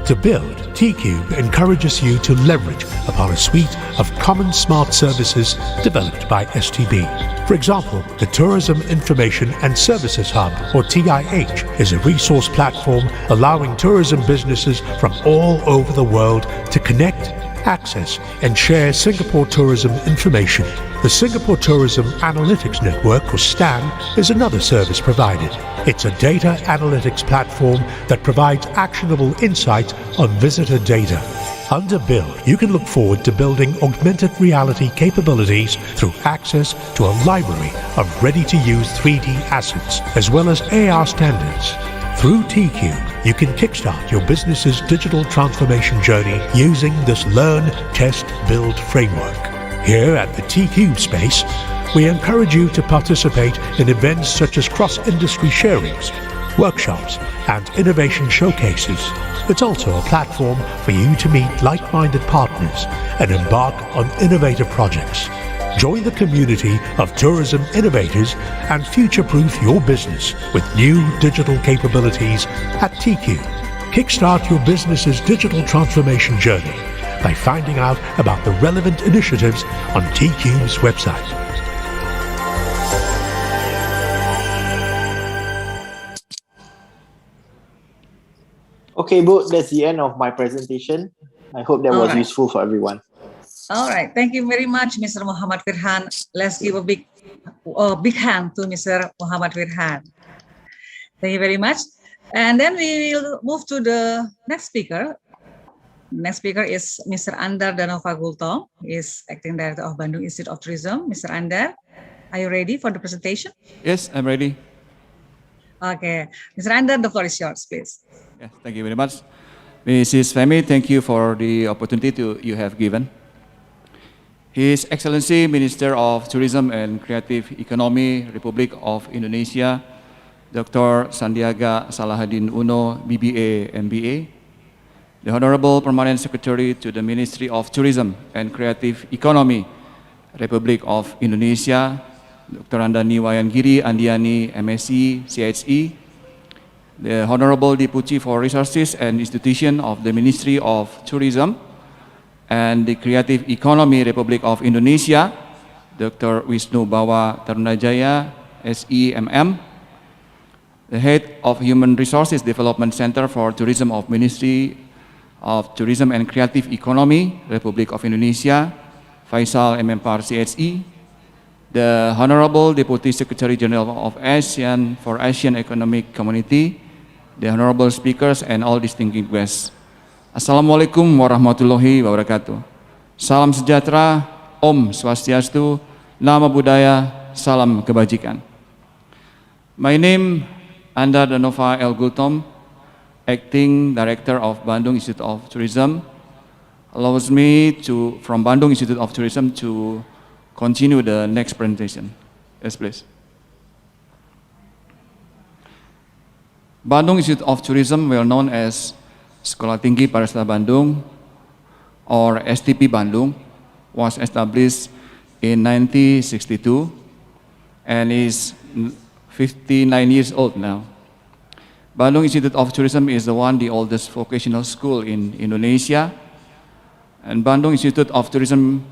To build, T-Cube encourages you to leverage upon a suite of common smart services developed by STB. For example, the Tourism Information and Services Hub, or TIH, is a resource platform allowing tourism businesses from all over the world to connect, access, and share Singapore tourism information. The Singapore Tourism Analytics Network, or STAN, is another service provided. It's a data analytics platform that provides actionable insights on visitor data. Under Build, you can look forward to building augmented reality capabilities through access to a library of ready-to-use 3D assets, as well as AR standards. Through T-Cube, you can kickstart your business's digital transformation journey using this Learn, Test, Build framework. Here at the T-Cube space, we encourage you to participate in events such as cross-industry sharings, workshops, and innovation showcases. It's also a platform for you to meet like-minded partners and embark on innovative projects. Join the community of tourism innovators and future-proof your business with new digital capabilities at T-Cube. Kickstart your business's digital transformation journey by finding out about the relevant initiatives on T-Cube's website. Okay, Bu, that's the end of my presentation. I hope that was Alright. useful for everyone. All right, thank you very much, Mr. Muhammad Firhan. Let's give a big hand to Mr. Muhammad Firhan. Thank you very much. And then we will move to the next speaker. Next speaker is Mr. Andar Danova Gultom, is Acting Director of Bandung Institute of Tourism. Mr. Andar, are you ready for the presentation? Yes, I'm ready. Okay, Mr. Andar, the floor is yours, please. Yes, thank you very much. Mrs. Femi, thank you for the opportunity you have given. His Excellency Minister of Tourism and Creative Economy, Republic of Indonesia, Dr. Sandiaga Salahuddin Uno, BBA, MBA, the Honorable Permanent Secretary to the Ministry of Tourism and Creative Economy, Republic of Indonesia, Dr. Andani Wayangiri Andiani, MSc, CHE, the Honorable Deputy for Resources and Institution of the Ministry of Tourism and the Creative Economy, Republic of Indonesia, Dr. Wisnu Bawa Tarunajaya, SEMM, the Head of Human Resources Development Center for Tourism of Ministry of Tourism and Creative Economy, Republic of Indonesia, Faisal Mmempar, CHE, the Honorable Deputy Secretary General of ASEAN for ASEAN Economic Community, the Honorable Speakers, and all distinguished guests. Assalamualaikum warahmatullahi wabarakatuh. Salam sejahtera, Om Swastiastu, Nama Budaya, Salam Kebajikan. My name, Andar Danova L. Gultom, Acting Director of Bandung Institute of Tourism, allows me to, from Bandung Institute of Tourism, to continue the next presentation. Yes, please. Bandung Institute of Tourism, well known as Sekolah Tinggi Pariwisata Bandung, or STP Bandung, was established in 1962 and is 59 years old now. Bandung Institute of Tourism is the oldest vocational school in Indonesia, And Bandung Institute of Tourism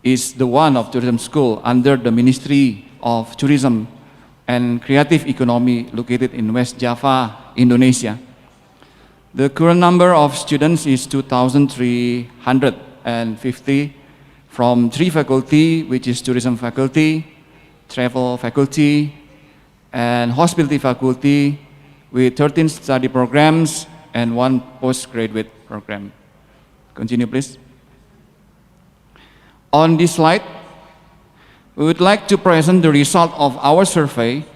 is the one of tourism school under the Ministry of Tourism and Creative Economy located in West Java, Indonesia. The current number of students is 2,350 from 3 faculty, which is tourism faculty, travel faculty, and hospitality faculty, with 13 study programs and 1 postgraduate program. Continue, please. On this slide, we would like to present the result of our survey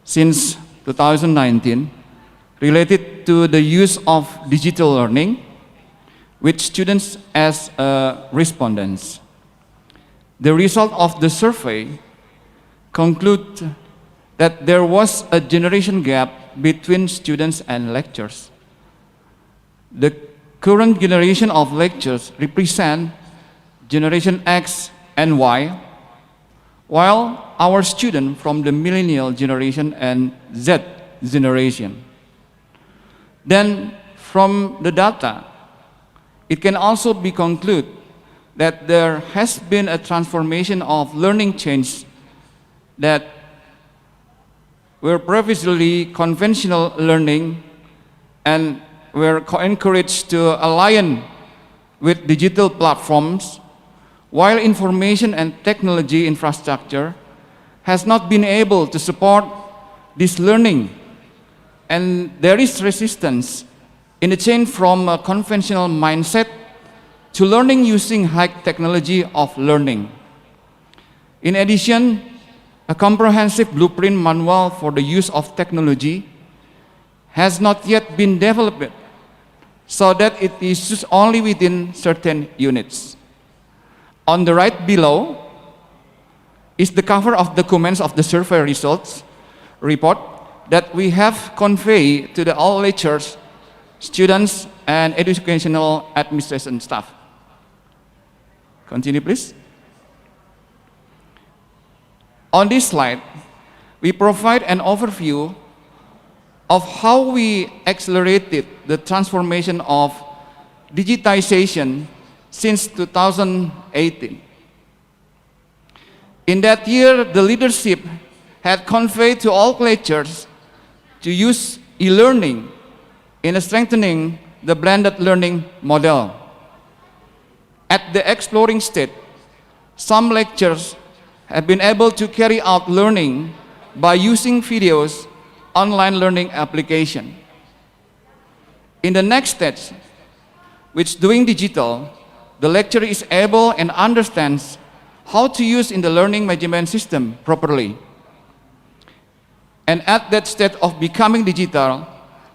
since 2019 related to the use of digital learning with students as respondents. The result of the survey conclude that there was a generation gap between students and lecturers. The current generation of lecturers represent Generation X and Y, while our students from the millennial generation and Z generation. Then from the data, it can also be concluded that there has been a transformation of learning change that were previously conventional learning and were encouraged to align with digital platforms, while information and technology infrastructure has not been able to support this learning, and there is resistance in the change from a conventional mindset to learning using high technology of learning. In addition, a comprehensive blueprint manual for the use of technology has not yet been developed, so that it is used only within certain units. On the right below is the cover of documents of the survey results report that we have conveyed to the all lecturers, students, and educational administration staff. Continue, please. On this slide, we provide an overview of how we accelerated the transformation of digitization since 2018. In that year, the leadership had conveyed to all lecturers to use e-learning in strengthening the blended learning model. At the exploring stage, some lecturers have been able to carry out learning by using videos, online learning application. In the next stage, which doing digital, the lecturer is able and understands how to use in the learning management system properly. And at that state of becoming digital,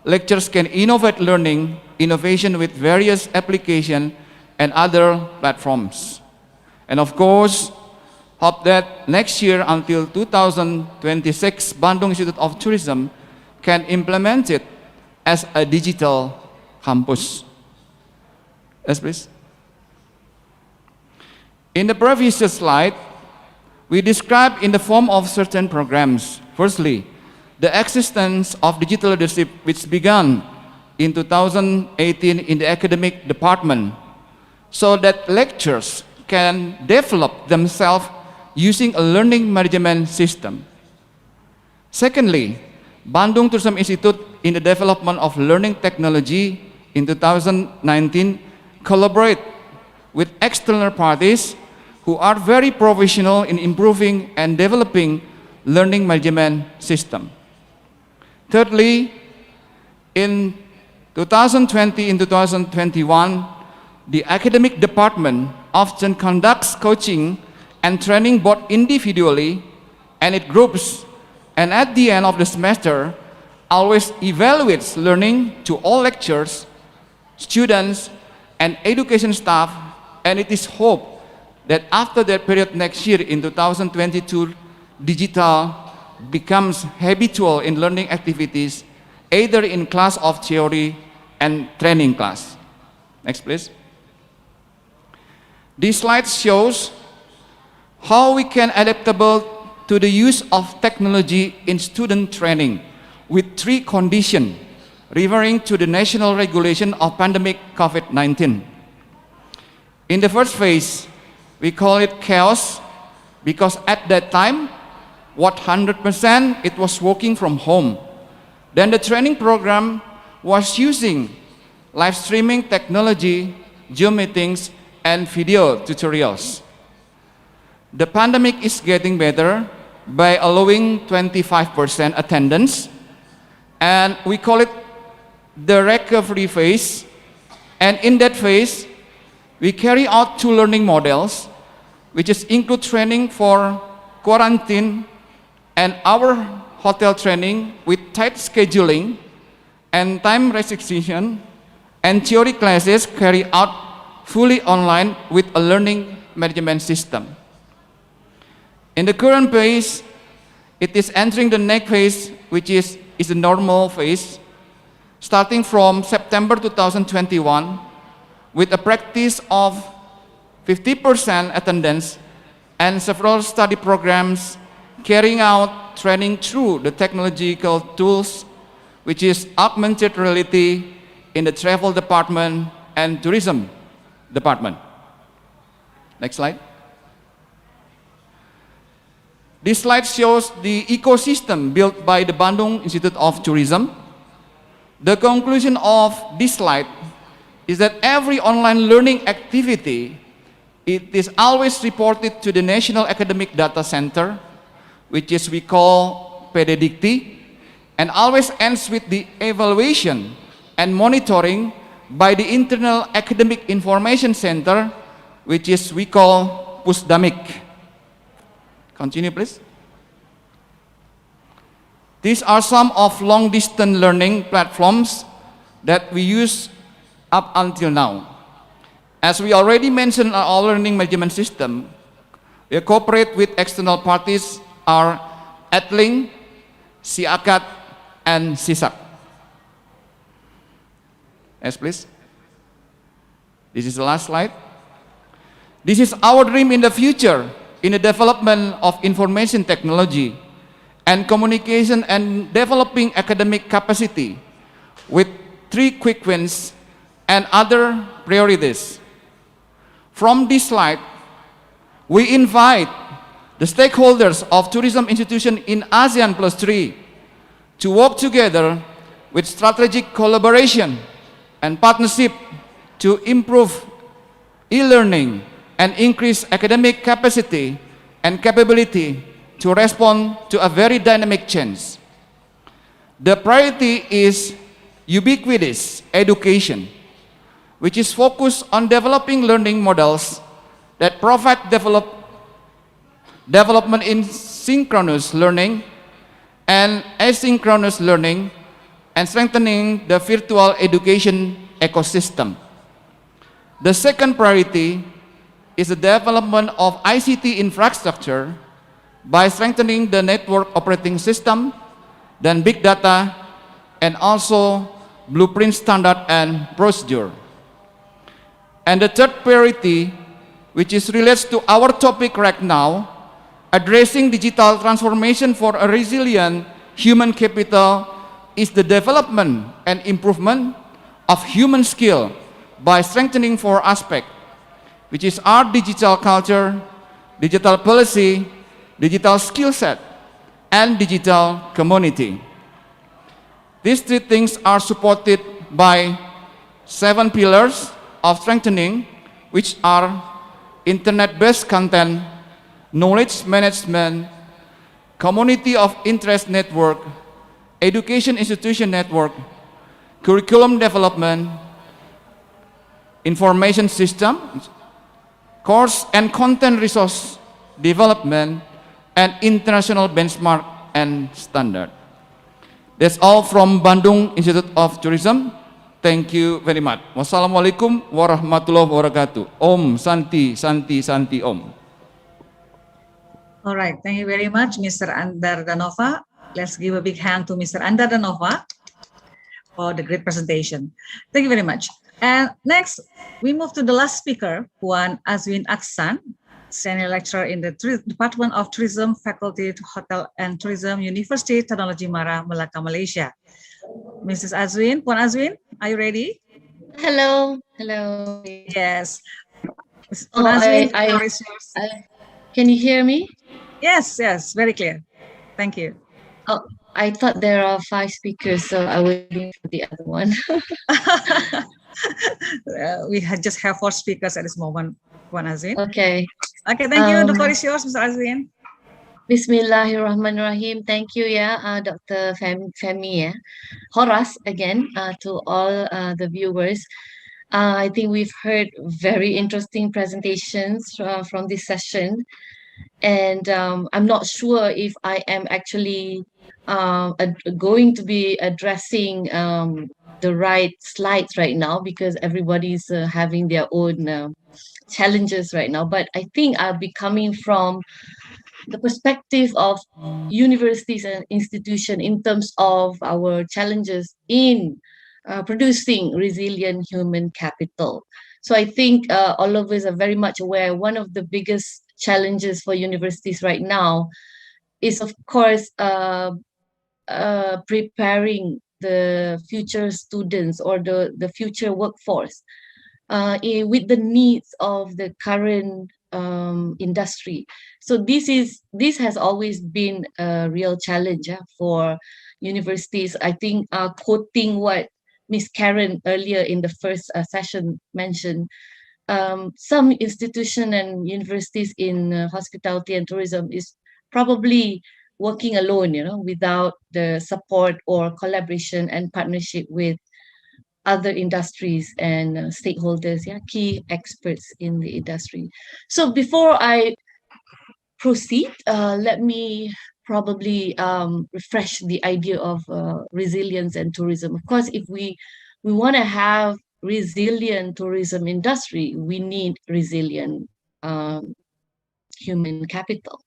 lecturers can innovate learning, innovation with various applications and other platforms. And of course, hope that next year until 2026, Bandung Institute of Tourism can implement it as a digital campus. Yes, please. In the previous slide, we described in the form of certain programs. Firstly, the existence of digital leadership, which began in 2018 in the academic department, so that lecturers can develop themselves using a learning management system. Secondly, Bandung Tourism Institute in the development of learning technology in 2019 collaborate with external parties who are very professional in improving and developing learning management system. Thirdly, in 2020 and 2021, the academic department often conducts coaching and training both individually and in groups, and at the end of the semester, always evaluates learning to all lecturers, students, and education staff, and it is hoped that after that period next year in 2022, digital becomes habitual in learning activities, either in class of theory and training class. Next, please. This slide shows how we can adaptable to the use of technology in student training with 3 conditions referring to the national regulation of pandemic COVID-19. In the first phase, we call it chaos because at that time, 100% it was working from home. Then the training program was using live streaming technology, Zoom meetings, and video tutorials. The pandemic is getting better by allowing 25% attendance, and we call it the recovery phase. And in that phase, we carry out 2 learning models, which is include training for quarantine and our hotel training with tight scheduling and time restriction, and theory classes carry out fully online with a learning management system. In the current phase, it is entering the next phase, which is the normal phase, starting from September 2021, with a practice of 50% attendance and several study programs carrying out training through the technological tools, which is augmented reality in the travel department and tourism department. Next slide. This slide shows the ecosystem built by the Bandung Institute of Tourism. The conclusion of this slide is that every online learning activity, it is always reported to the National Academic Data Center, which is we call PDDikti, and always ends with the evaluation and monitoring by the Internal Academic Information Center, which is we call Pusdamik. Continue, please. These are some of long-distance learning platforms that we use up until now. As we already mentioned our learning management system, we cooperate with external parties are Apttten, SIAKAT, and SISAK. Yes, please. This is the last slide. This is our dream in the future in the development of information technology and communication and developing academic capacity with 3 quick wins and other priorities. From this slide, we invite the stakeholders of tourism institutions in ASEAN Plus 3 to work together with strategic collaboration and partnership to improve e-learning and increase academic capacity and capability to respond to a very dynamic change. The priority is ubiquitous education, which is focused on developing learning models that provide development in synchronous learning and asynchronous learning and strengthening the virtual education ecosystem. The second priority is the development of ICT infrastructure by strengthening the network operating system, then big data, and also blueprint standard and procedure. And the third priority, which is relates to our topic right now, addressing digital transformation for a resilient human capital, is the development and improvement of human skill by strengthening 4 aspects, which is our digital culture, digital policy, digital skill set, and digital community. These 3 things are supported by 7 pillars of strengthening, which are internet-based content, knowledge management, community of interest network, education institution network, curriculum development, information system, course and content resource development, and international benchmark and standard. That's all from Bandung Institute of Tourism. Thank you very much. Wassalamualaikum warahmatullahi wabarakatuh. Om Santi Santi Santi Om. All right, thank you very much, Mr. Andar Danova. Let's give a big hand to Mr. Andar Danova for the great presentation. Thank you very much. And next, we move to the last speaker, Puan Azwin Aksan, Senior Lecturer in the Department of Tourism, Faculty to Hotel and Tourism, University Technology Mara, Melaka, Malaysia. Mrs. Azwin, Puan Azwin, are you ready? Hello. Hello. Yes. Oh, Nazrin, the floor is yours. Can you hear me? Yes, yes, very clear. Thank you. Oh, I thought there are 5 speakers, so I was waiting for the other one. We just have 4 speakers at this moment, Puan Nazrin. Okay. Okay, thank you. The floor is yours, Mr. Azrin. Bismillahirrahmanirrahim. Thank you, Dr. Femi, Horace again, to all the viewers. I think we've heard very interesting presentations from this session, and I'm not sure if I am actually going to be addressing the right slides right now, because everybody's having their own challenges right now. But I think I'll be coming from the perspective of universities and institutions in terms of our challenges in producing resilient human capital. So I think all of us are very much aware one of the biggest challenges for universities right now is, of course, preparing the future students or the future workforce with the needs of the current industry. So this has always been a real challenge for universities. I think quoting what Miss Karen earlier in the first session mentioned, some institution and universities in hospitality and tourism is probably working alone, without the support or collaboration and partnership with other industries and stakeholders, key experts in the industry. So before I proceed, let me probably refresh the idea of resilience and tourism. Of course, if we want to have resilient tourism industry, we need resilient human capital.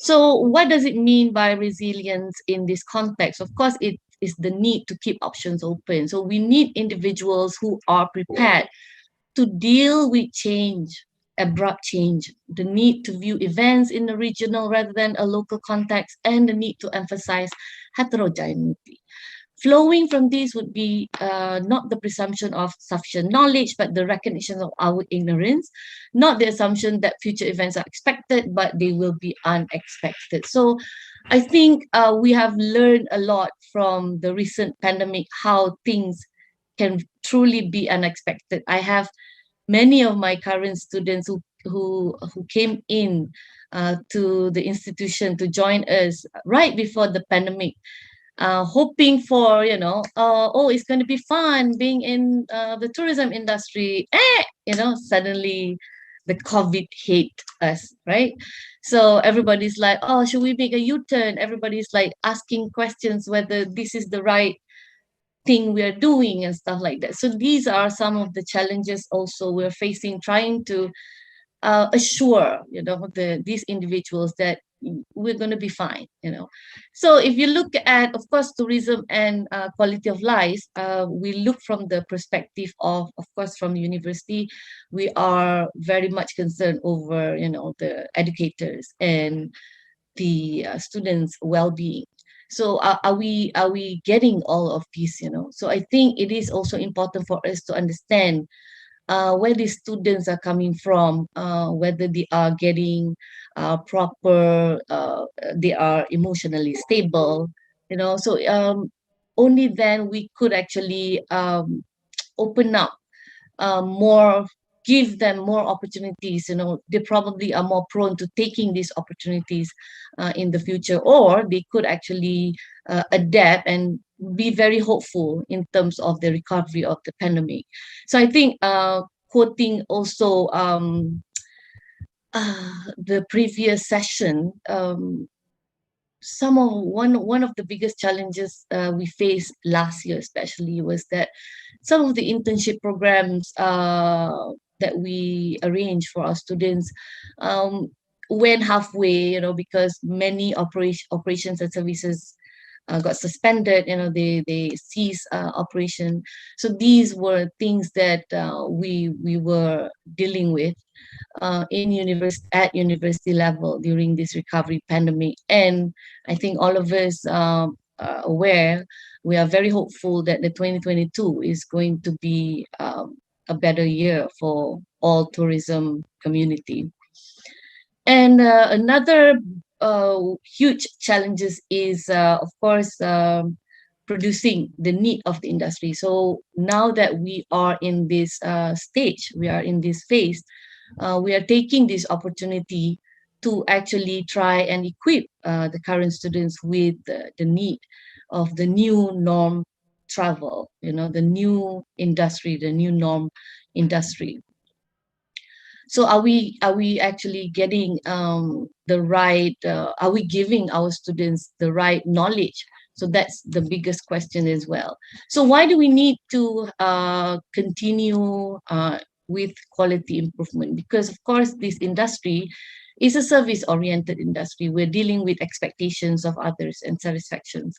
So what does it mean by resilience in this context? Of course, it is the need to keep options open. So we need individuals who are prepared to deal with change, abrupt change, the need to view events in a regional rather than a local context, and the need to emphasize heterogeneity. Flowing from this would be not the presumption of sufficient knowledge, but the recognition of our ignorance, not the assumption that future events are expected, but they will be unexpected. So I think we have learned a lot from the recent pandemic, how things can truly be unexpected. I have many of my current students who came in to the institution to join us right before the pandemic, hoping for, oh, it's going to be fun being in the tourism industry. Suddenly the COVID hit us, right? So everybody's like, oh, should we make a U-turn? Everybody's like asking questions whether this is the right thing we are doing and stuff like that. So these are some of the challenges also we're facing, trying to assure these individuals that we're going to be fine. So if you look at, of course, tourism and quality of life, we look from the perspective of course, from the university, we are very much concerned over the educators and the students' well-being. So are we getting all of these? So I think it is also important for us to understand where these students are coming from, whether they are getting proper, they are emotionally stable, so only then we could actually open up more, give them more opportunities. They probably are more prone to taking these opportunities in the future, or they could actually adapt and be very hopeful in terms of the recovery of the pandemic. So I think quoting also the previous session, one of the biggest challenges we faced last year especially was that some of the internship programs that we arranged for our students went halfway, because many operations and services got suspended, they ceased operation. So these were things that we were dealing with at university level during this recovery pandemic. And I think all of us are aware, we are very hopeful that the 2022 is going to be a better year for all tourism community. And another huge challenges is, of course, producing the need of the industry. So now that we are in this stage, we are in this phase, we are taking this opportunity to actually try and equip the current students with the need of the new norm travel, the new industry, the new norm industry. So are we actually getting the right, are we giving our students the right knowledge? So that's the biggest question as well. So why do we need to continue with quality improvement? Because of course this industry is a service oriented industry. We're dealing with expectations of others and satisfactions,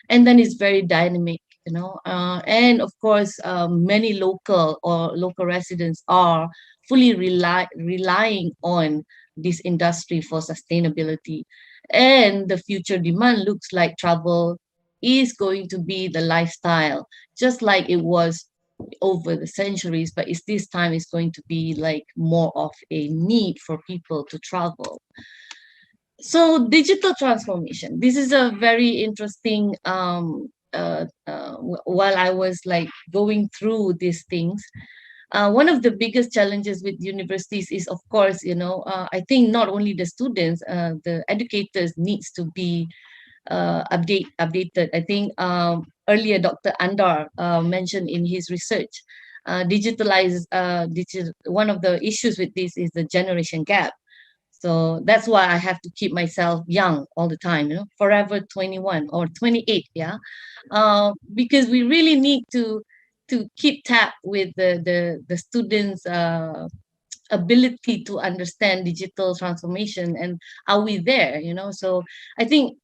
and then it's very dynamic, and of course many local residents are fully relying on this industry for sustainability. And the future demand looks like travel is going to be the lifestyle, just like it was over the centuries, but it's this time it's going to be like more of a need for people to travel. So digital transformation, this is a very interesting while I was like going through these things, one of the biggest challenges with universities is, of course, I think not only the students, the educators needs to be updated. I think earlier Dr. Andar mentioned in his research, one of the issues with this is the generation gap. So that's why I have to keep myself young all the time, forever 21 or 28, yeah, because we really need to keep tap with the students' ability to understand digital transformation, and are we there? So I think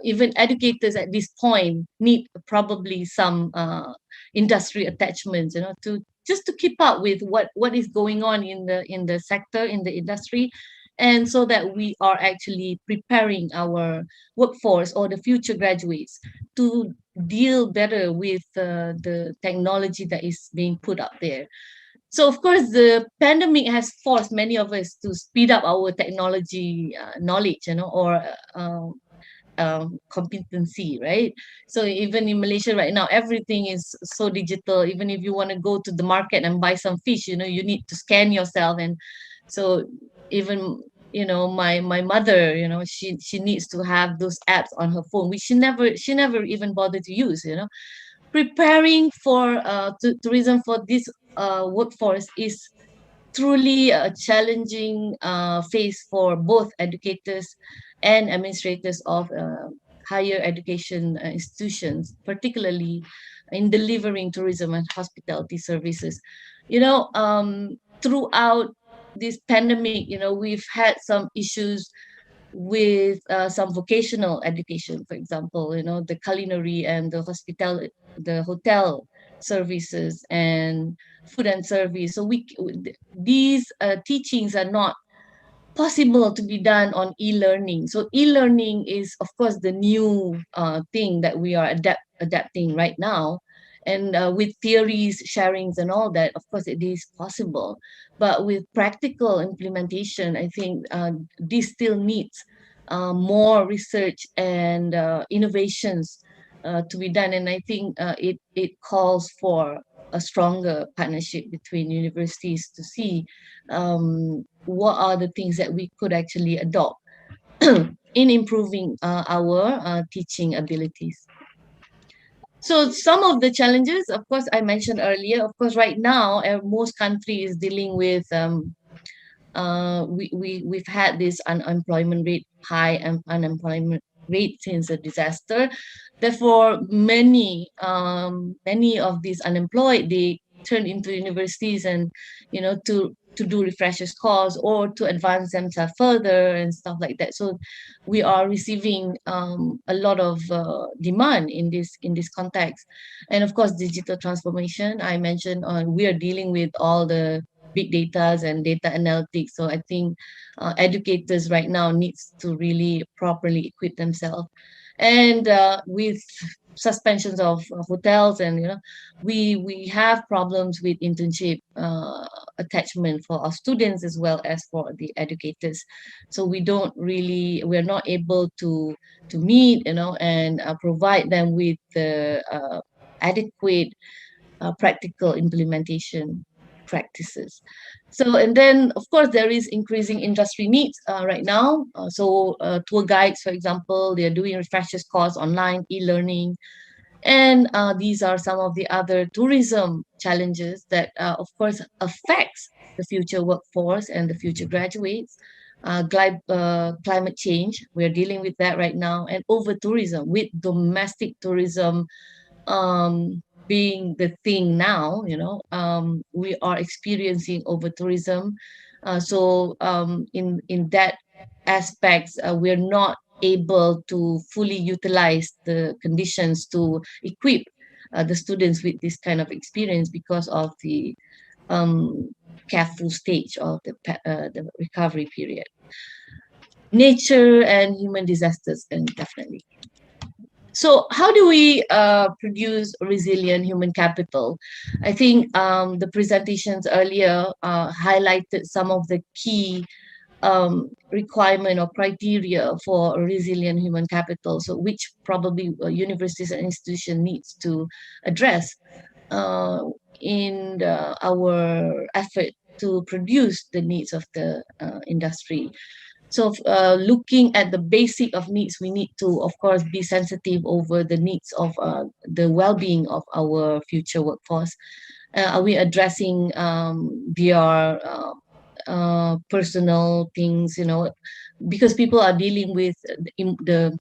even educators at this point need probably some industry attachments, to just to keep up with what is going on in the sector, in the industry, and so that we are actually preparing our workforce or the future graduates to deal better with the technology that is being put up there. So of course the pandemic has forced many of us to speed up our technology knowledge, or competency, right? So even in Malaysia right now, everything is so digital. Even if you want to go to the market and buy some fish, you need to scan yourself. And so even my mother, she needs to have those apps on her phone, which she never even bothered to use. Preparing for tourism for this workforce is truly a challenging phase for both educators and administrators of higher education institutions, particularly in delivering tourism and hospitality services. Throughout this pandemic, we've had some issues with some vocational education, for example, the culinary and the hotel services and food and service. So these teachings are not possible to be done on e-learning. So e-learning is, of course, the new thing that we are adapting right now. And with theories, sharings, and all that, of course, it is possible. But with practical implementation, I think this still needs more research and innovations to be done. And I think it calls for a stronger partnership between universities to see what are the things that we could actually adopt in improving our teaching abilities. So some of the challenges, of course, I mentioned earlier. Of course, right now, most countries dealing with we've had this unemployment rate, high unemployment rate since the disaster. Therefore, many of these unemployed, they turn into universities and to do refreshers course or to advance themselves further and stuff like that. So we are receiving a lot of demand in this context. And of course, digital transformation, I mentioned, we are dealing with all the big data and data analytics. So I think educators right now needs to really properly equip themselves. And with suspensions of hotels, and we have problems with internship attachment for our students as well as for the educators. So we're not able to meet, and provide them with the adequate practical implementation practices. So, and then of course there is increasing industry needs right now. Tour guides, for example, they are doing refreshers course online, e-learning, and these are some of the other tourism challenges that of course affects the future workforce and the future graduates. Climate change, we're dealing with that right now, and over tourism, with domestic tourism being the thing now, we are experiencing over tourism. In that aspects, we're not able to fully utilize the conditions to equip the students with this kind of experience because of the careful stage of the recovery period. Nature and human disasters, and definitely. So how do we produce resilient human capital? I think the presentations earlier highlighted some of the key requirement or criteria for resilient human capital, so which probably universities and institutions needs to address in our effort to produce the needs of the industry. So looking at the basic of needs, we need to, of course, be sensitive over the needs of the well-being of our future workforce. Are we addressing their personal things, because people are dealing with the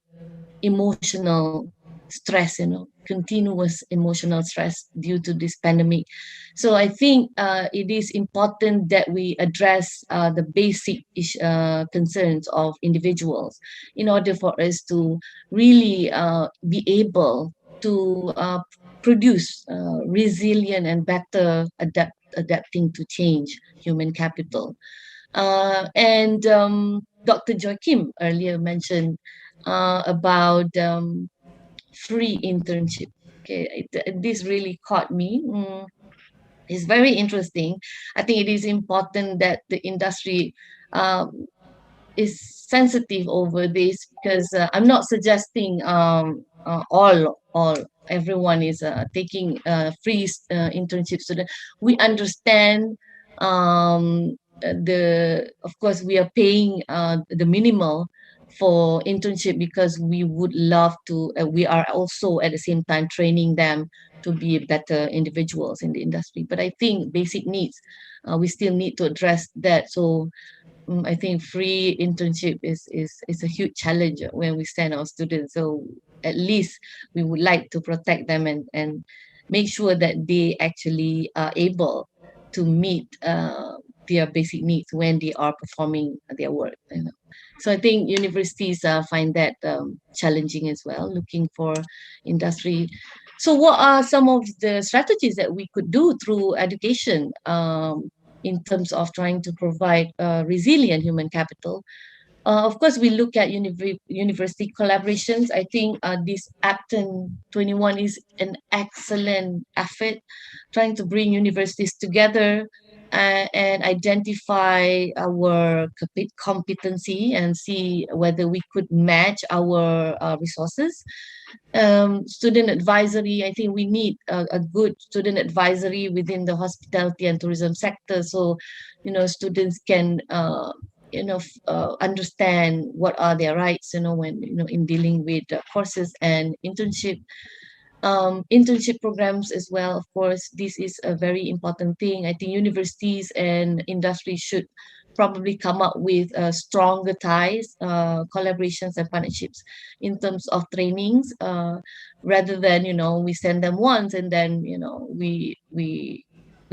emotional stress, continuous emotional stress due to this pandemic. So I think it is important that we address the basic concerns of individuals in order for us to really be able to produce resilient and better adapting to change human capital. And Dr. Joy Kim earlier mentioned about free internship. Okay, this really caught me. It's very interesting. I think it is important that the industry is sensitive over this, because I'm not suggesting all everyone is taking free internship student. We understand of course we are paying the minimal for internship because we would love to we are also at the same time training them to be better individuals in the industry. But I think basic needs, we still need to address that. So I think free internship is a huge challenge when we send our students. So at least we would like to protect them and make sure that they actually are able to meet their basic needs when they are performing their work. So I think universities find that challenging as well, looking for industry. So what are some of the strategies that we could do through education in terms of trying to provide resilient human capital? Of course, we look at university collaborations. I think this Apttten 21 is an excellent effort, trying to bring universities together and identify our competency and see whether we could match our resources. Student advisory, I think we need a good student advisory within the hospitality and tourism sector, so students can understand what are their rights, when in dealing with courses and internship programs as well. Of course, this is a very important thing. I think universities and industry should probably come up with stronger ties, collaborations and partnerships in terms of trainings, rather than we send them once and then we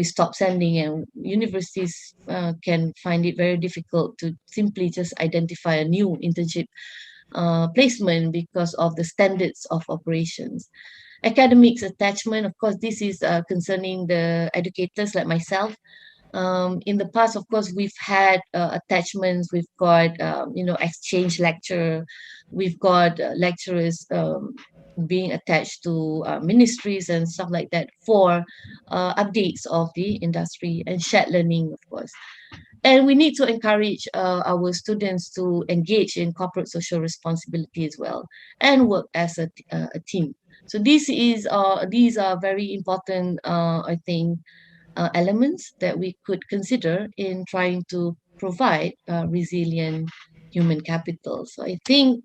stop sending, and universities can find it very difficult to simply just identify a new internship placement because of the standards of operations. Academics attachment, of course, this is concerning the educators like myself. In the past, of course, we've had attachments, we've got, exchange lecture, we've got lecturers, being attached to ministries and stuff like that for updates of the industry and shared learning, of course. And we need to encourage our students to engage in corporate social responsibility as well and work as a team. So these are very important, I think, elements that we could consider in trying to provide resilient human capital. So I think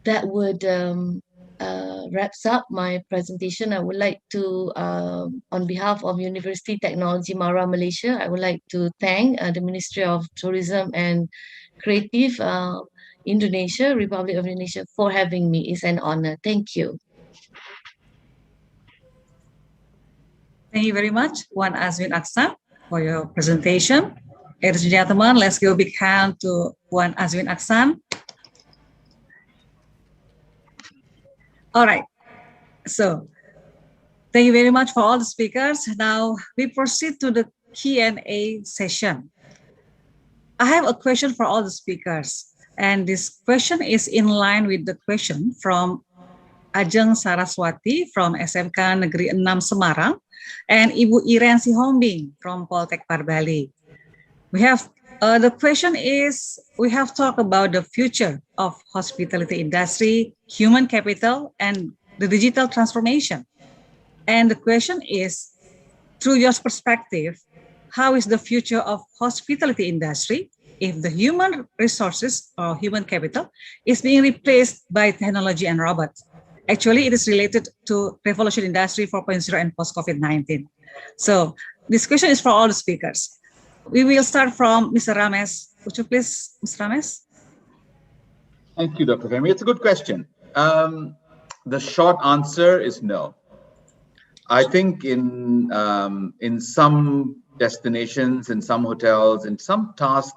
that would wraps up my presentation. I would like to, on behalf of University Technology Mara Malaysia, I would like to thank the Ministry of Tourism and Creative Indonesia, Republic of Indonesia, for having me. It's an honor. Thank you. Thank you very much, Wan Azwin Aksan, for your presentation. Ladies and gentlemen, let's give a big hand to Wan Azwin Aksan. All right, so thank you very much for all the speakers. Now we proceed to the Q&A session. I have a question for all the speakers, and this question is in line with the question from Ajeng Saraswati from SMK Negeri 6 Semarang and Ibu Iren Sihombing from Poltek Parbali. We have the question is, we have talked about the future of hospitality industry, human capital, and the digital transformation. And the question is, through your perspective, how is the future of hospitality industry if the human resources or human capital is being replaced by technology and robots? Actually, it is related to Revolution Industry 4.0 and post-COVID-19. So this question is for all the speakers. We will start from Mr. Ramesh. Would you please, Mr. Ramesh? Thank you, Dr. Femi. It's a good question. The short answer is no. I think in some destinations, in some hotels, in some task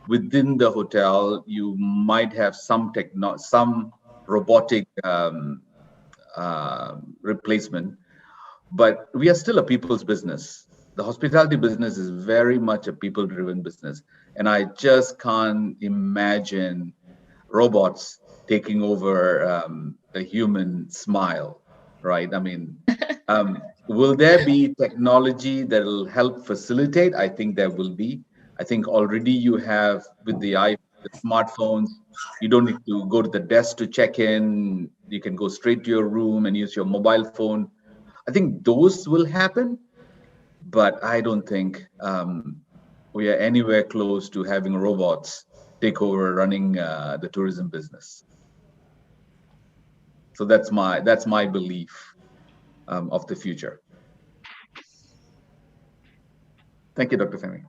within the hotel, you might have some robotic replacement, but we are still a people's business. The hospitality business is very much a people-driven business, and I just can't imagine robots taking over a human smile, right? I mean, will there be technology that will help facilitate? I think there will be. I think already you have with the smartphones, you don't need to go to the desk to check in. You can go straight to your room and use your mobile phone. I think those will happen, but I don't think we are anywhere close to having robots take over running the tourism business. So that's my belief of the future. Thank you, Dr. Femi.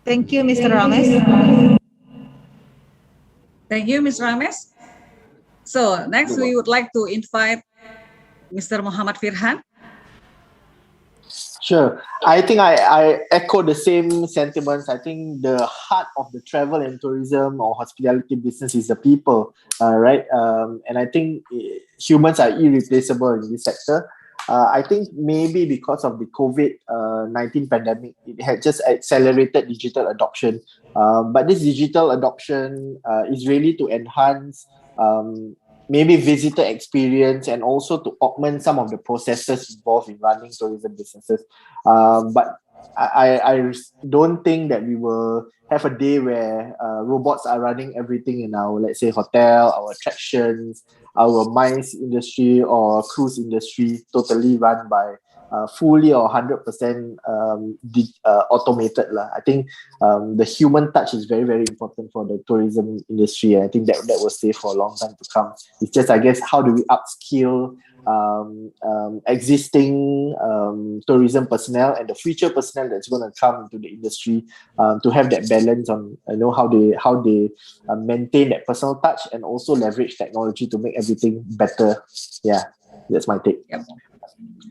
Thank you, Mr. Ramesh. Thank you, Mr. Ramesh. So next, we would like to invite Mr. Muhammad Firhan. Sure. I think I echo the same sentiments. I think the heart of the travel and tourism or hospitality business is the people, right? And I think humans are irreplaceable in this sector. I think maybe because of the COVID-19 pandemic, it had just accelerated digital adoption. But this digital adoption is really to enhance maybe visitor experience and also to augment some of the processes involved in running tourism businesses. But I don't think that we will have a day where robots are running everything in our, let's say, hotel, our attractions, our mines industry or cruise industry totally run by fully or 100% automated. I think the human touch is very, very important for the tourism industry. I think that will stay for a long time to come. It's just, I guess, how do we upskill existing tourism personnel and the future personnel that's going to come into the industry to have that balance on how they maintain that personal touch and also leverage technology to make everything better. Yeah, that's my take. Yep.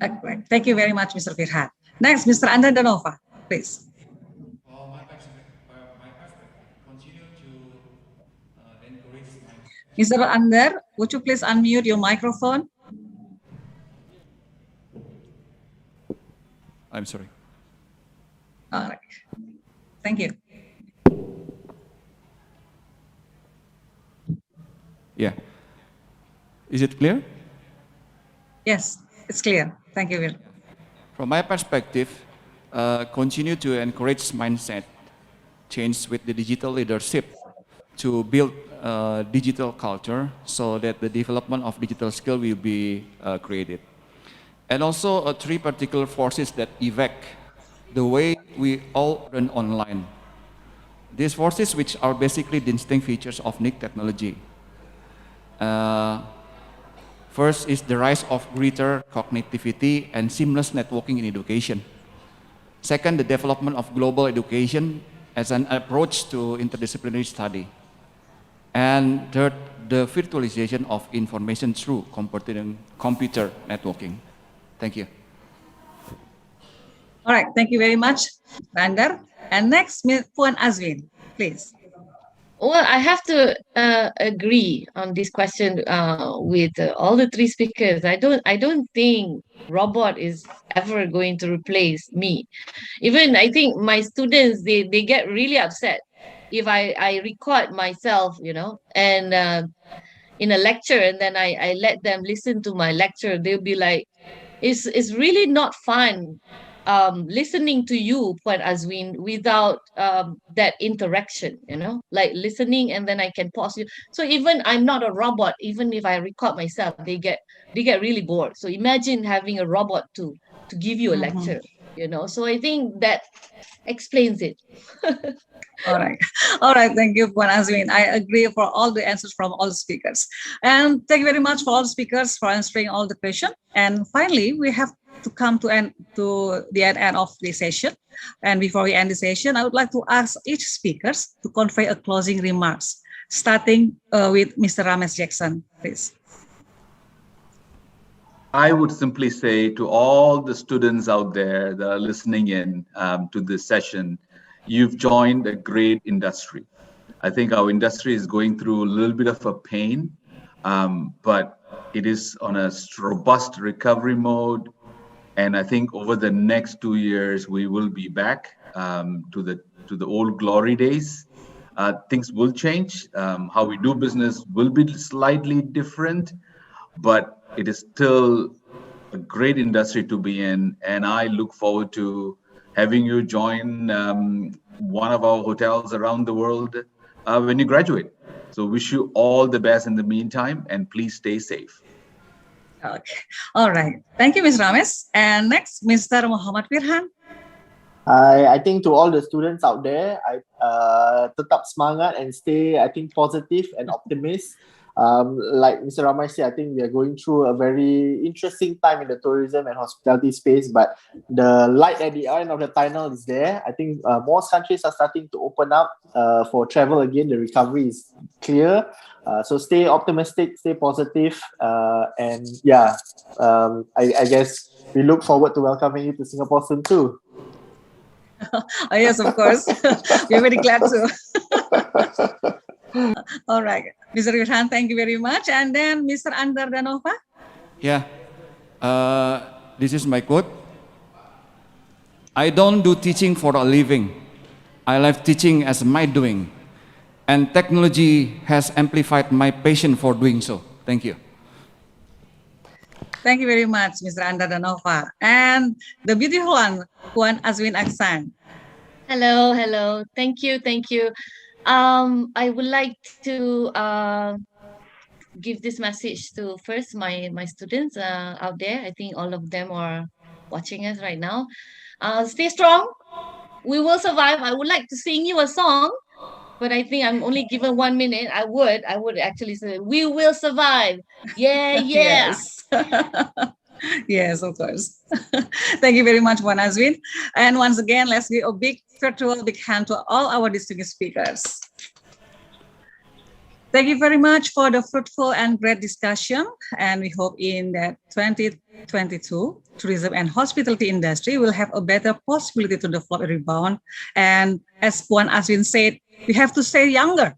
Okay. Thank you very much, Mr. Firhan. Next, Mr. Andar Danova, please. Mr. Andar, would you please unmute your microphone? I'm sorry. All right. Thank you. Yeah. Is it clear? Yes, it's clear. Thank you, Will. From my perspective, continue to encourage mindset change with the digital leadership to build digital culture so that the development of digital skill will be created. And also three particular forces that affect the way we all learn online. These forces which are basically distinct features of NIC technology. First is the rise of greater cognitivity and seamless networking in education. Second, the development of global education as an approach to interdisciplinary study. And third, the virtualization of information through computer networking. Thank you. All right, thank you very much, Vander. And next, Puan Azwin, please. Well, I have to agree on this question with all the three speakers. I don't think robot is ever going to replace me. Even I think my students they get really upset if I record myself, and in a lecture, and then I let them listen to my lecture. They'll be like, it's really not fun listening to you, Puan Azwin, without that interaction, like listening, and then I can pause you. So even I'm not a robot, even if I record myself, they get really bored. So imagine having a robot to give you a lecture, So I think that explains it. All right. All right. Thank you, Puan Azwin. I agree for all the answers from all the speakers. And thank you very much for all the speakers for answering all the questions. And finally, we have to come to the end of the session. And before we end the session, I would like to ask each speakers to convey a closing remarks, starting with Mr. Ramesh Jackson, please. I would simply say to all the students out there that are listening in to this session, you've joined a great industry. I think our industry is going through a little bit of a pain, but it is on a robust recovery mode. And I think over the next 2 years, we will be back to the old glory days. Things will change. How we do business will be slightly different, but it is still a great industry to be in. And I look forward to having you join one of our hotels around the world when you graduate. So wish you all the best in the meantime, and please stay safe. Okay. All right. Thank you, Ms. Ramesh. And next, Mr. Muhammad Firhan. I think to all the students out there, tetap semangat and stay, I think, positive and optimist. Like Mr. Ramesh said, I think we are going through a very interesting time in the tourism and hospitality space, but the light at the end of the tunnel is there. I think most countries are starting to open up for travel again. The recovery is clear. So stay optimistic, stay positive, and yeah, I guess we look forward to welcoming you to Singapore soon too. Oh, yes, of course. We're very glad to. All right, Mr. Firhan, thank you very much. And then Mr. Andar Danova. Yeah, this is my quote. I don't do teaching for a living. I love teaching as my doing. And technology has amplified my passion for doing so. Thank you. Thank you very much, Mr. Andar Danova. And the beautiful one, Puan Azwin Aksan. Hello. Thank you. I would like to give this message to first my students out there. I think all of them are watching us right now. Stay strong. We will survive. I would like to sing you a song, but I think I'm only given 1 minute. I would actually say, we will survive. Yeah. Yes. Yes, of course. Thank you very much, Puan Azwin. And once again, let's give a big virtual big hand to all our distinguished speakers. Thank you very much for the fruitful and great discussion. And we hope in that 2022, tourism and hospitality industry will have a better possibility to develop a rebound. And as Puan Azwin said, we have to stay younger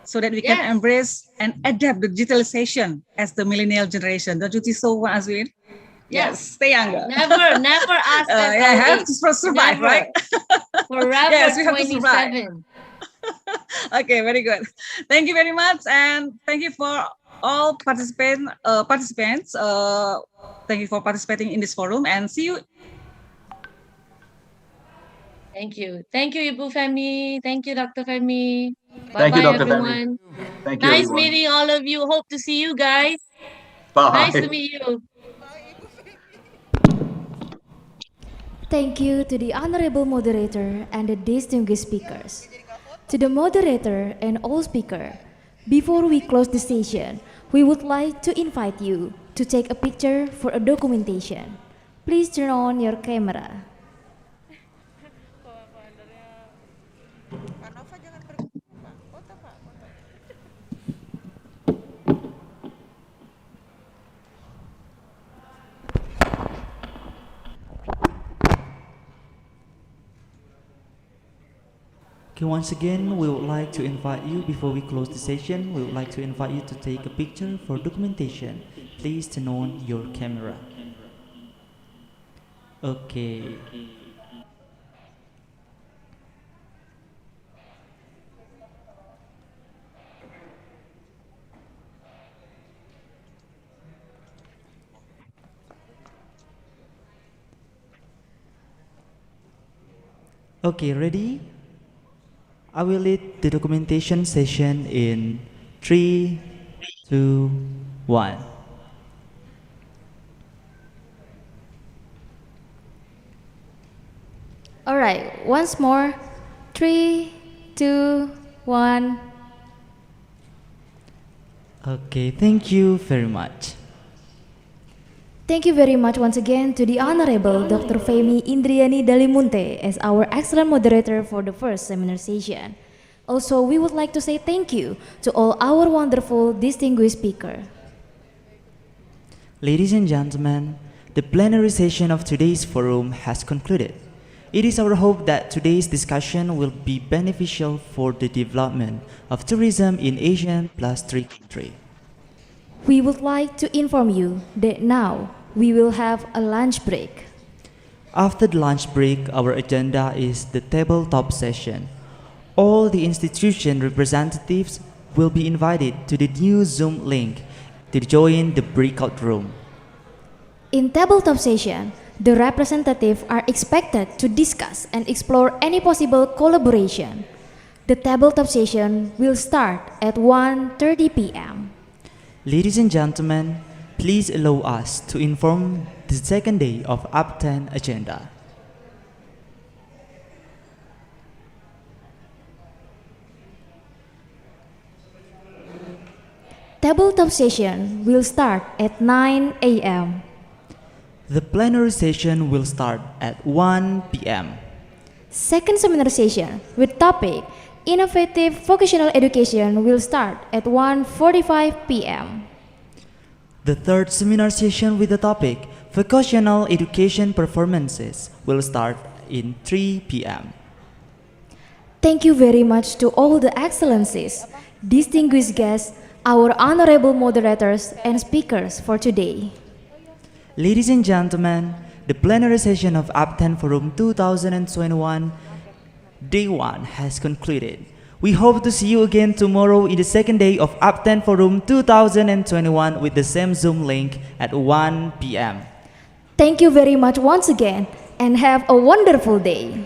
so that we can embrace and adapt the digitalization as the millennial generation. Don't you think so, Puan Azwin? Yeah. Yes, stay younger. Never ask us Yeah, our have age. to survive, Never. right? Forever Yes, we have to survive. 27. Okay, very good. Thank you very much, and thank you for all participants. Thank you for participating in this forum, and see you. Thank you. Thank you, Ibu Femi. Thank you, Dr. Femi. Thank you, Bye-bye, Dr. Femi. everyone. Thank you, Nice everyone. meeting all of you. Hope to see you guys. Bye. Nice to meet you. Thank you to the honorable moderator and the distinguished speakers. To the moderator and all speakers, before we close the session, we would like to invite you to take a picture for a documentation. Please turn on your camera. Okay, once again, we would like to invite you, before we close the session, we would like to invite you to take a picture for documentation. Please turn on your camera. Okay. Okay, ready? I will lead the documentation session in 3, 2, 1. All right, once more. 3, 2, 1. Okay, thank you very much. Thank you very much once again to the Honorable Dr. Femi Indriani Dalimunte as our excellent moderator for the first seminar session. Also, we would like to say thank you to all our wonderful distinguished speakers. Ladies and gentlemen, the plenary session of today's forum has concluded. It is our hope that today's discussion will be beneficial for the development of tourism in ASEAN plus 3 countries. We would like to inform you that now we will have a lunch break. After the lunch break, our agenda is the tabletop session. All the institution representatives will be invited to the new Zoom link to join the breakout room. In tabletop session, the representatives are expected to discuss and explore any possible collaboration. The tabletop session will start at 1:30 p.m. Ladies and gentlemen, please allow us to inform the second day of Apttten agenda. Tabletop session will start at 9 a.m. The plenary session will start at 1 p.m. Second seminar session with topic Innovative Vocational Education will start at 1:45 p.m. The third seminar session with the topic Vocational Education Performances will start in 3 p.m. Thank you very much to all the excellencies, distinguished guests, our honorable moderators and speakers for today. Ladies and gentlemen, the plenary session of Apttten Forum 2021 Day 1 has concluded. We hope to see you again tomorrow in the second day of Apttten Forum 2021 with the same Zoom link at 1 p.m. Thank you very much once again and have a wonderful day.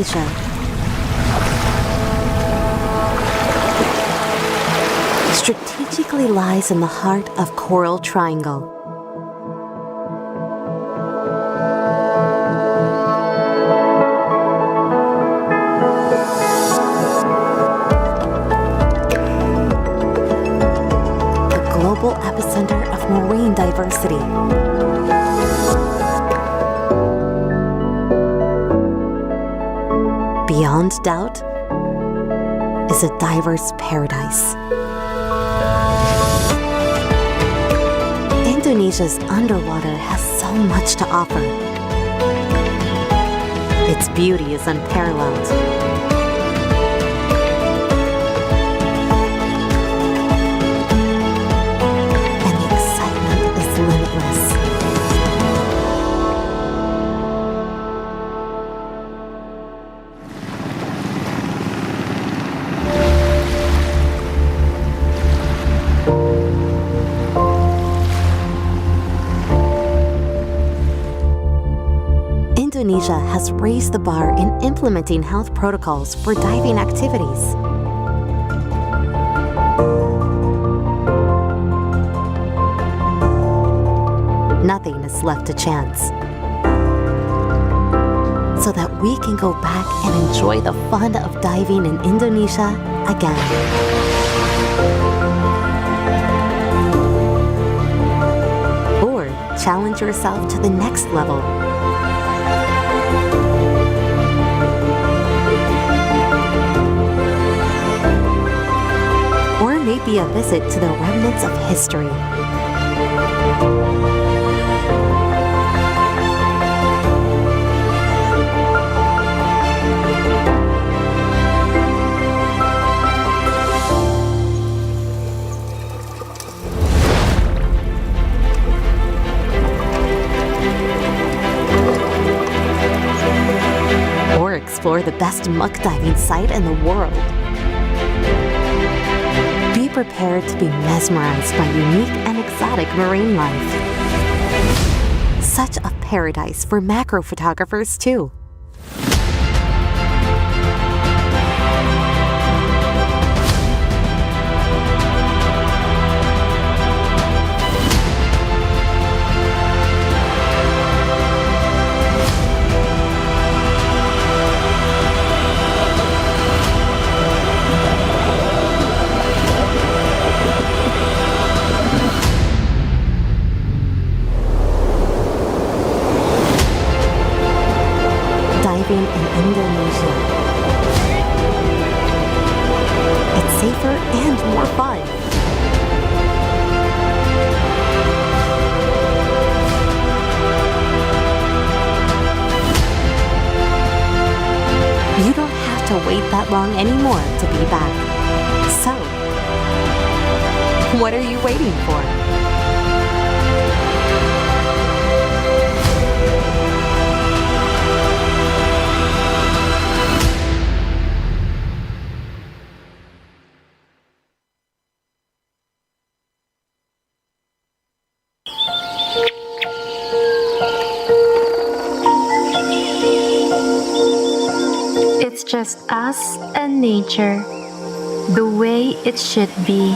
Indonesia. Strategically lies in the heart of Coral Triangle. The global epicenter of marine diversity. Beyond doubt is a diverse paradise. Indonesia's underwater has so much to offer. Its beauty is unparalleled. And the excitement is limitless. Indonesia has raised the bar in implementing health protocols for diving activities. Nothing is left to chance, so that we can go back and enjoy the fun of diving in Indonesia again. Or challenge yourself to the next level. Or maybe a visit to the remnants of history. Or explore the best muck diving site in the world. Be prepared to be mesmerized by unique and exotic marine life. Such a paradise for macro photographers too. Diving in Indonesia. It's safer and more fun. You don't have to wait that long anymore to be back. So, what are you waiting for? It's just us and nature, the way it should be.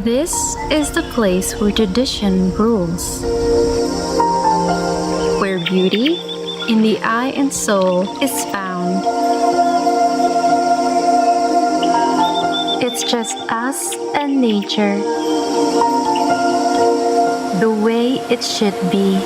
This is the place where tradition rules, where beauty in the eye and soul is found. It's just us and nature, the way it should be.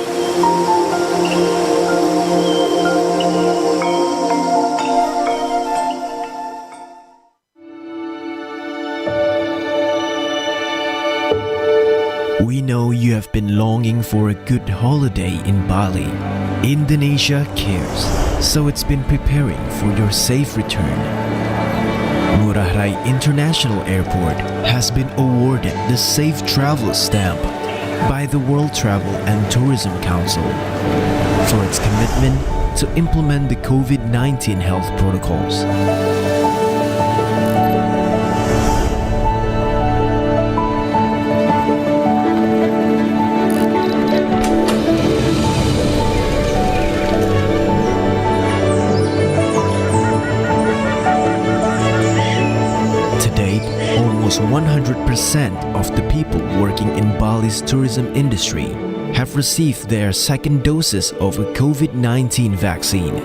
We know you have been longing for a good holiday in Bali. Indonesia cares, so it's been preparing for your safe return. Ngurah Rai International Airport has been awarded the Safe Travel Stamp by the World Travel and Tourism Council for its commitment to implement the COVID-19 health protocols. of the people working in Bali's tourism industry have received their second doses of a COVID-19 vaccine.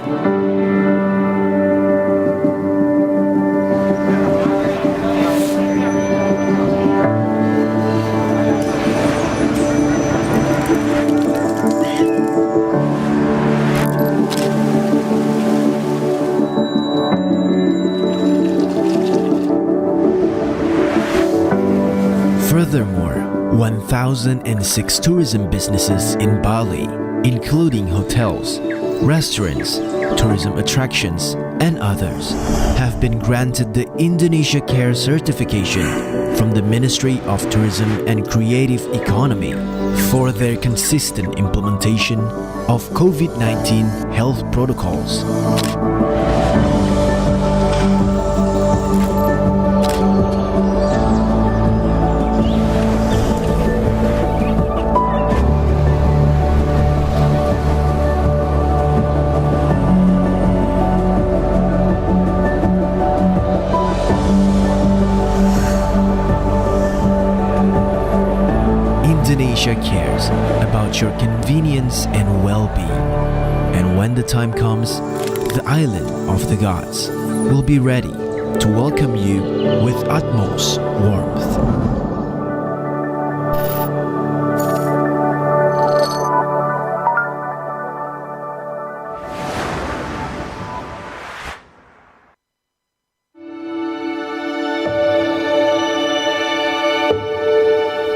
Furthermore, 1,006 tourism businesses in Bali, including hotels, restaurants, tourism attractions, and others, have been granted the Indonesia Care certification from the Ministry of Tourism and Creative Economy for their consistent implementation of COVID-19 health protocols. Indonesia cares about your convenience and well-being. And when the time comes, the island of the gods will be ready to welcome you with utmost warmth.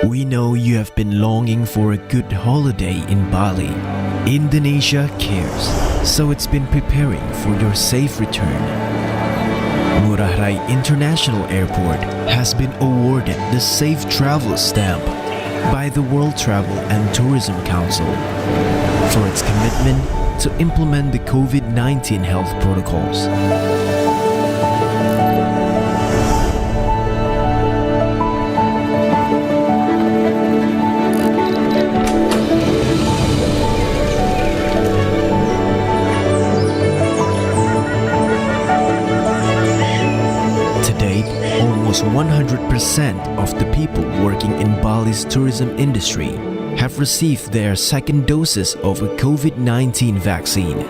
We know you have been longing for a good holiday in Bali. Indonesia cares, so it's been preparing for your safe return. Ngurah Rai International Airport has been awarded the Safe Travel Stamp by the World Travel and Tourism Council for its commitment to implement the COVID-19 health protocols. Almost 100% of the people working in Bali's tourism industry have received their second doses of a COVID-19 vaccine.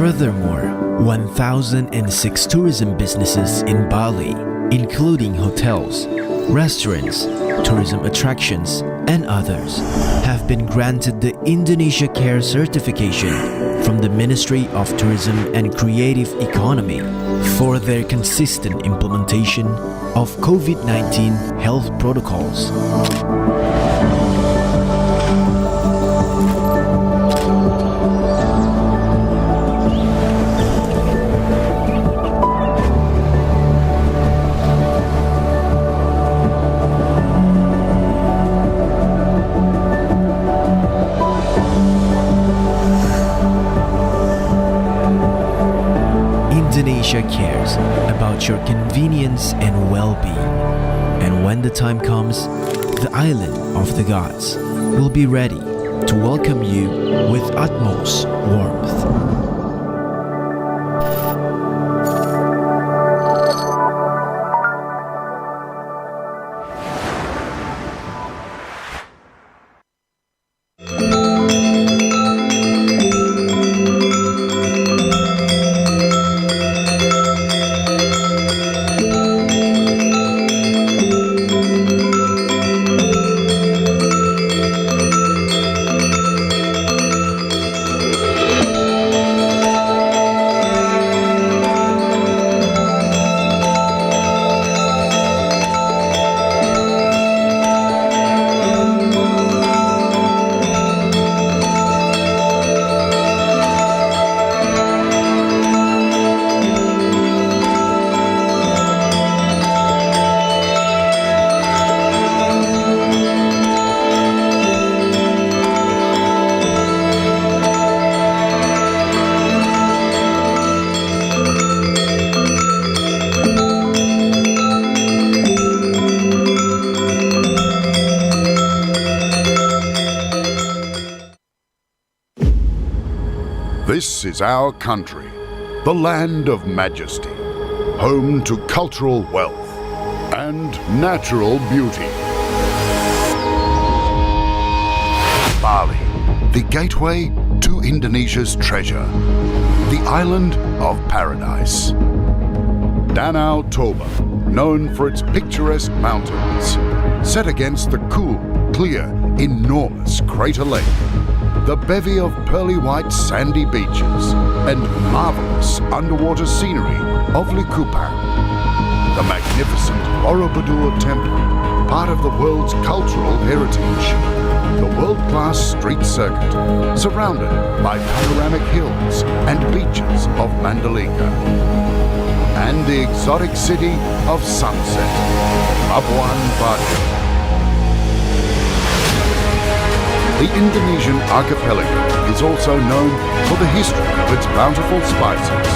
Furthermore, 1,006 tourism businesses in Bali, including hotels, restaurants, tourism attractions, and others, have been granted the Indonesia Care certification from the Ministry of Tourism and Creative Economy for their consistent implementation of COVID-19 health protocols. Indonesia cares about your convenience and well-being. And when the time comes, the island of the gods will be ready to welcome you with utmost warmth. This is our country, the land of majesty, home to cultural wealth and natural beauty. Bali, the gateway to Indonesia's treasure, the island of paradise. Danau Toba, known for its picturesque mountains, set against the cool, clear, enormous Crater Lake, the bevy of pearly white sandy beaches and marvelous underwater scenery of Likupang, the magnificent Borobudur Temple, part of the world's cultural heritage, the world-class street circuit, surrounded by panoramic hills and beaches of Mandalika, and the exotic city of Sunset, Labuan Bajo. The Indonesian archipelago is also known for the history of its bountiful spices,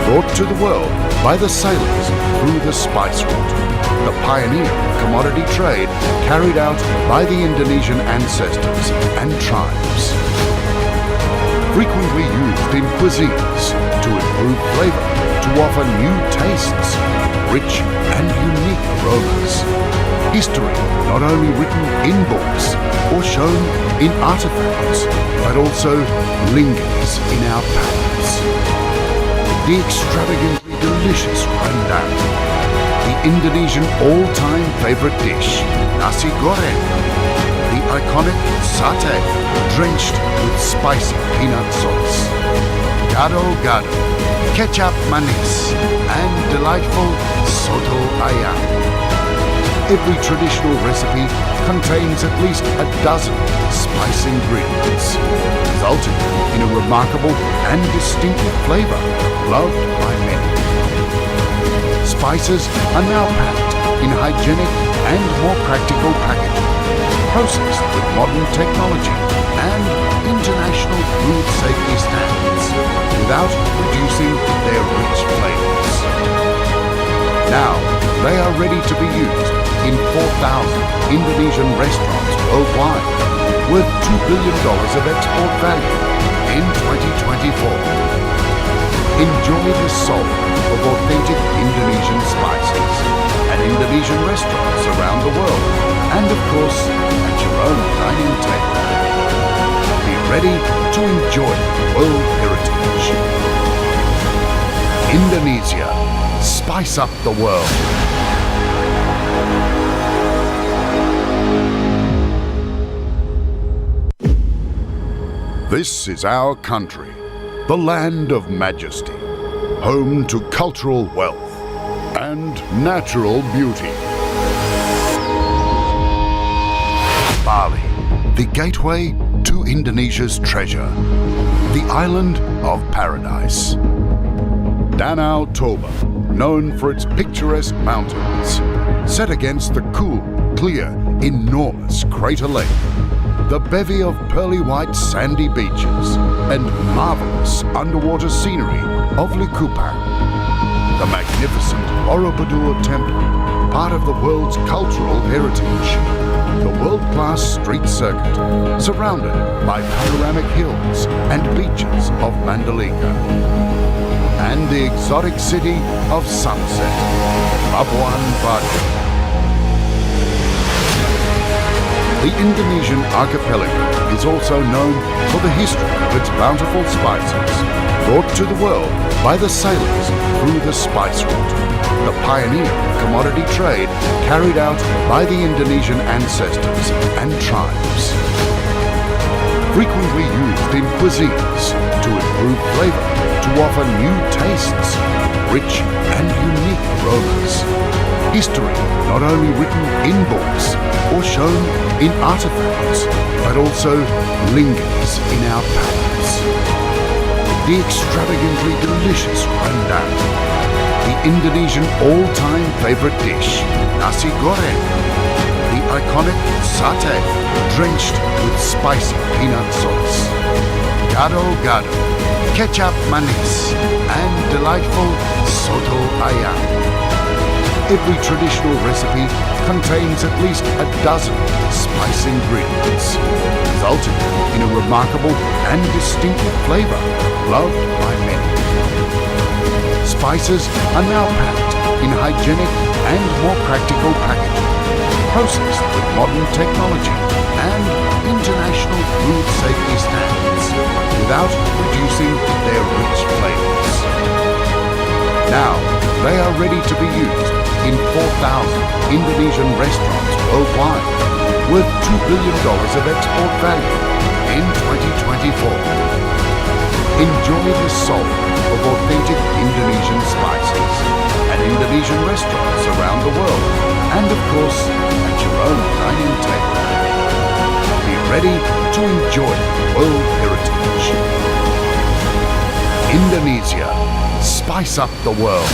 brought to the world by the sailors through the spice route, the pioneer of commodity trade carried out by the Indonesian ancestors and tribes. Frequently used in cuisines to improve flavor, to offer new tastes, rich and unique aromas. History not only written in books or shown in artifacts, but also lingers in our palates. The extravagantly delicious rendang, the Indonesian all-time favorite dish, nasi goreng, the iconic satay drenched with spicy peanut sauce, gado-gado, kecap manis, and delightful soto ayam. Every traditional recipe contains at least a dozen spice ingredients, resulting in a remarkable and distinctive flavor loved by many. Spices are now packed in hygienic and more practical packaging, processed with modern technology and international food safety standards, without reducing their rich flavors. Now, they are ready to be used in 4,000 Indonesian restaurants worldwide, worth $2 billion of export value in 2024. Enjoy the soul of authentic Indonesian spices at Indonesian restaurants around the world, and of course, at your own dining table. Be ready to enjoy world heritage. Indonesia, spice up the world. This is our country, the land of majesty, home to cultural wealth and natural beauty. Bali, the gateway to Indonesia's treasure, the island of paradise. Danau Toba, known for its picturesque mountains, set against the cool, clear, enormous Crater Lake, the bevy of pearly white sandy beaches and marvelous underwater scenery of Likupang, the magnificent Borobudur Temple, part of the world's cultural heritage, the world-class street circuit, surrounded by panoramic hills and beaches of Mandalika, and the exotic city of Sunset, Labuan Bajo. The Indonesian archipelago is also known for the history of its bountiful spices, brought to the world by the sailors through the spice route, the pioneer of commodity trade carried out by the Indonesian ancestors and tribes. Frequently used in cuisines to improve flavor, to offer new tastes, rich and unique aromas. History not only written in books or shown in artifacts, but also lingers in our palates. The extravagantly delicious rendang, the Indonesian all-time favorite dish, nasi goreng, the iconic satay drenched with spicy peanut sauce, gado-gado, kecap manis, and delightful soto ayam. Every traditional recipe contains at least a dozen spice ingredients, resulting in a remarkable and distinctive flavor loved by many. Spices are now packed in hygienic and more practical packaging, processed with modern technology and international food safety standards, without reducing their rich flavors. Now, they are ready to be used in 4,000 Indonesian restaurants worldwide, worth $2 billion of export value in 2024. Enjoy the soul of authentic Indonesian spices at Indonesian restaurants around the world, and of course, at your own dining table. Be ready to enjoy world heritage. Indonesia, spice up the world.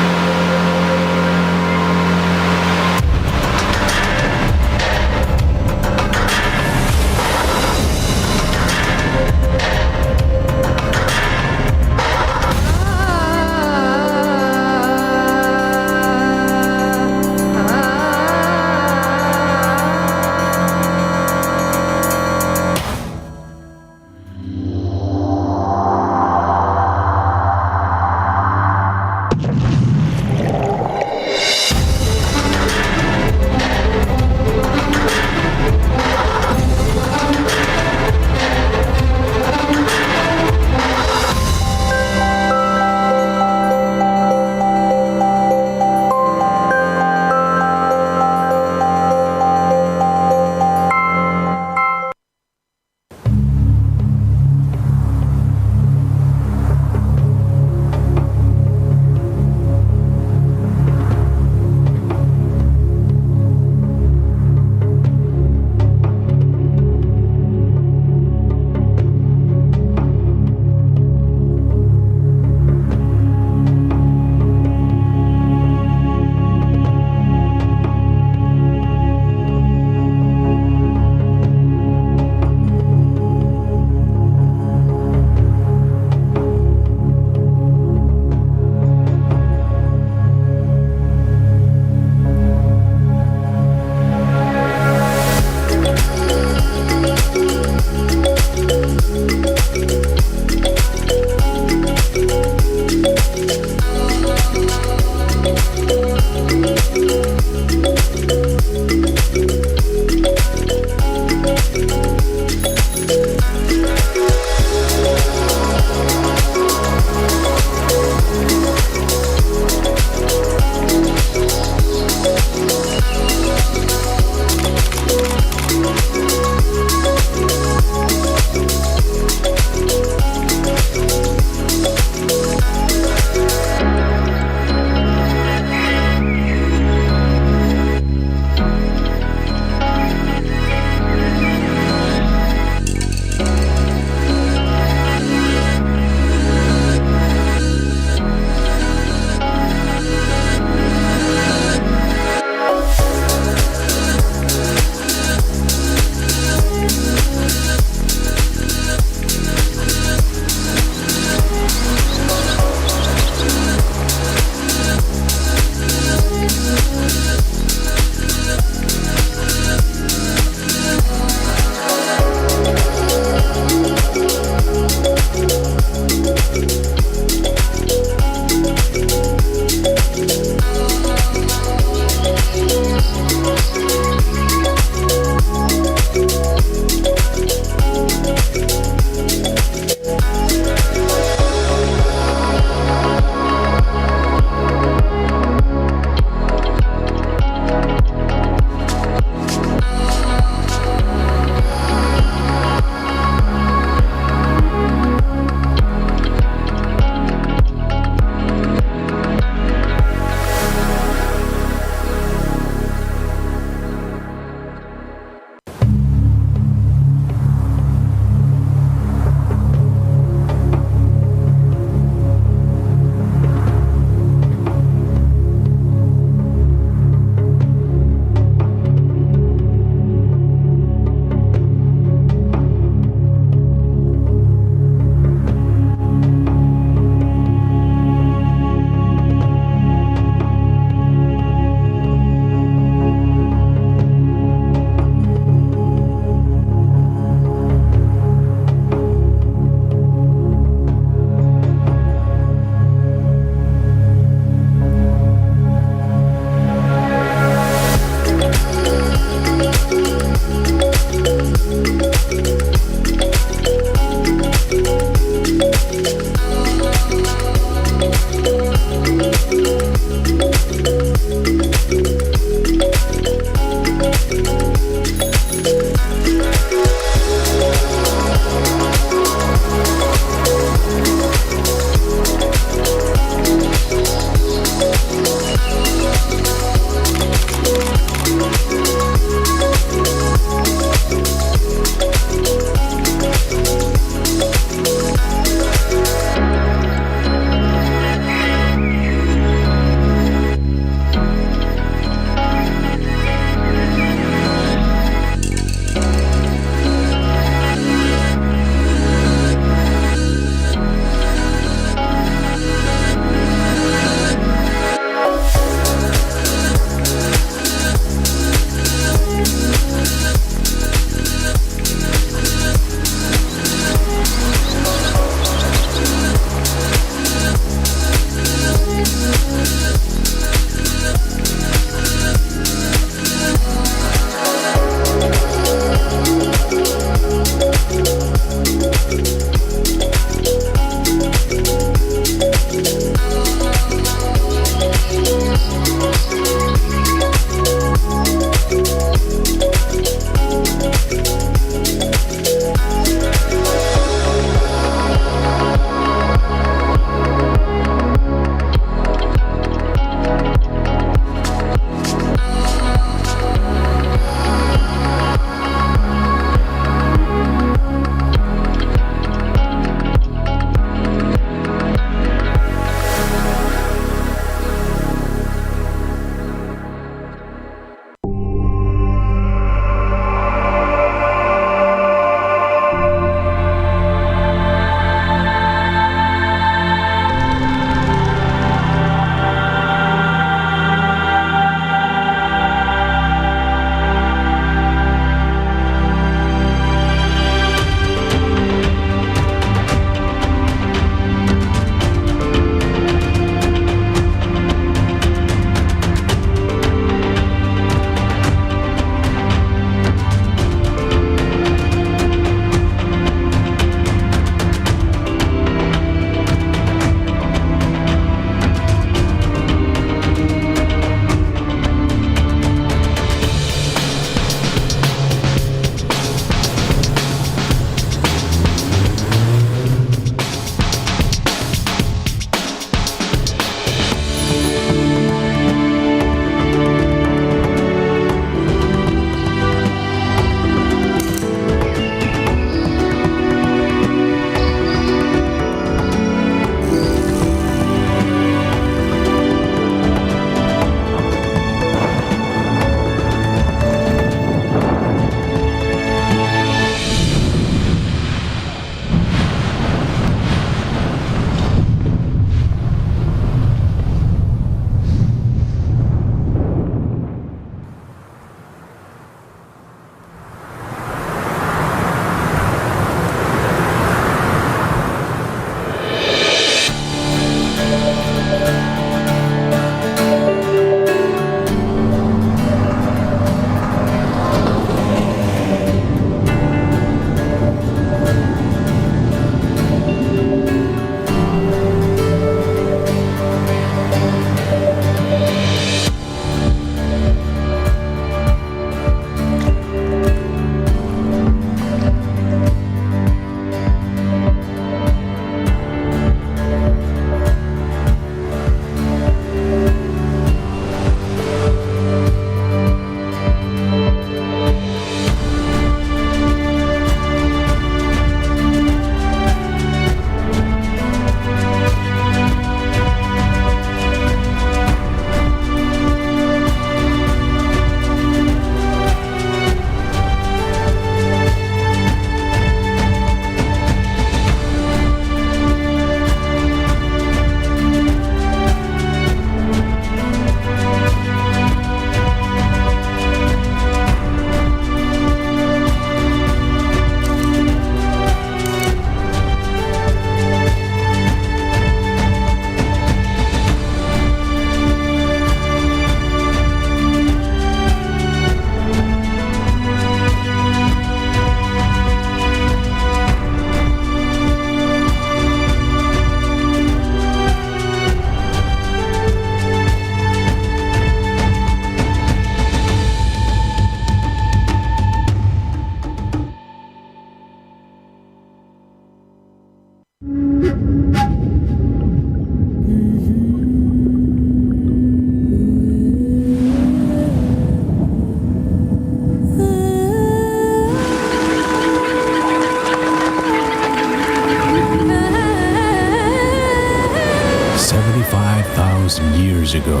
75,000 years ago,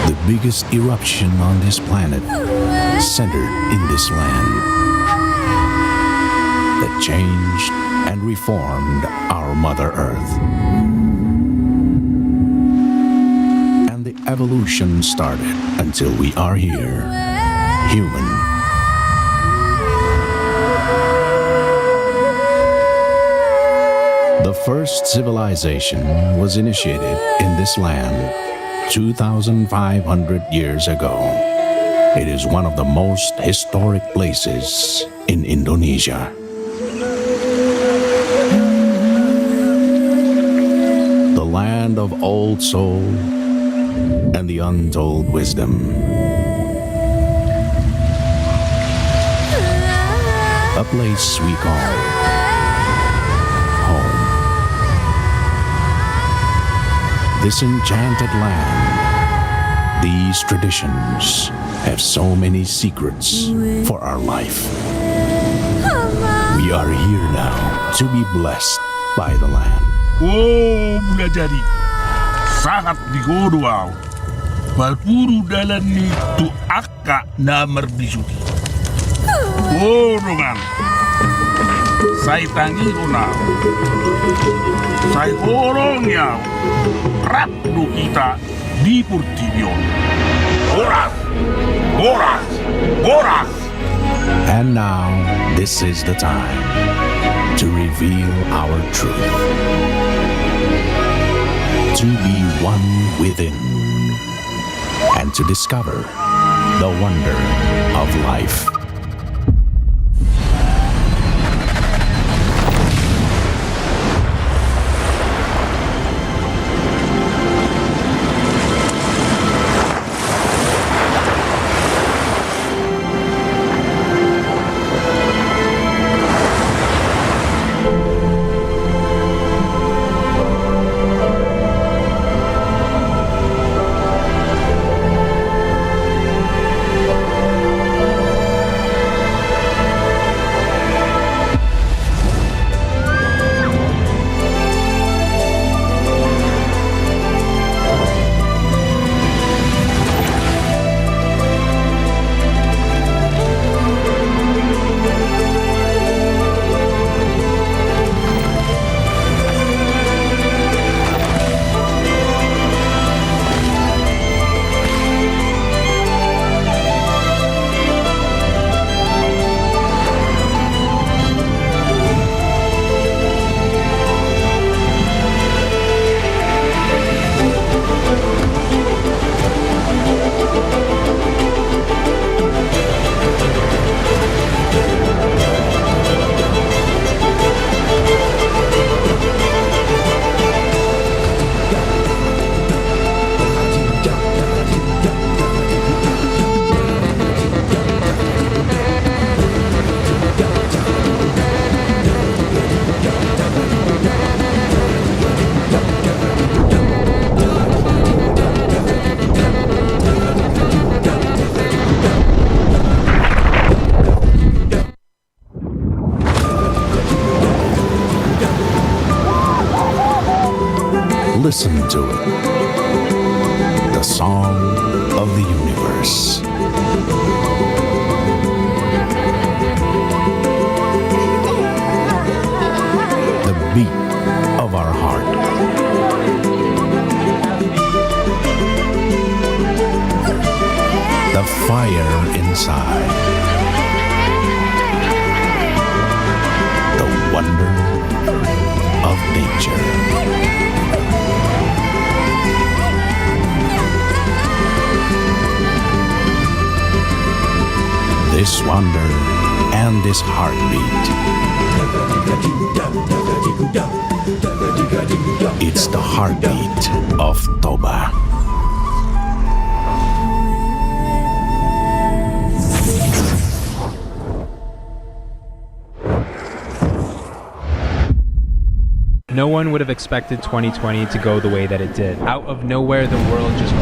the biggest eruption on this planet centered in this land that changed and reformed our Mother Earth. And the evolution started until we are here, human. The first civilization was initiated in this land 2,500 years ago. It is one of the most historic places in Indonesia. The land of old soul and the untold wisdom. A place we call home. This enchanted land, these traditions have so many secrets for our life. We are here now to be blessed by the land. Oh, mula jadi sangat digodoh. Balpuru dalan ni tu akka na merbisuki. Oh, dongan. Saya tangi ona. Saya gorong ya. Rap do kita di Portillo. Boras! Boras! Boras! And now, this is the time to reveal our truth. To be one within. And to discover the wonder of life. Listen to it. The song of the universe. The beat of our heart. The fire inside. The wonder of nature. This wonder and this heartbeat. It's the heartbeat of Toba. No one would have expected 2020 to go the way that it did. Out of nowhere, the world just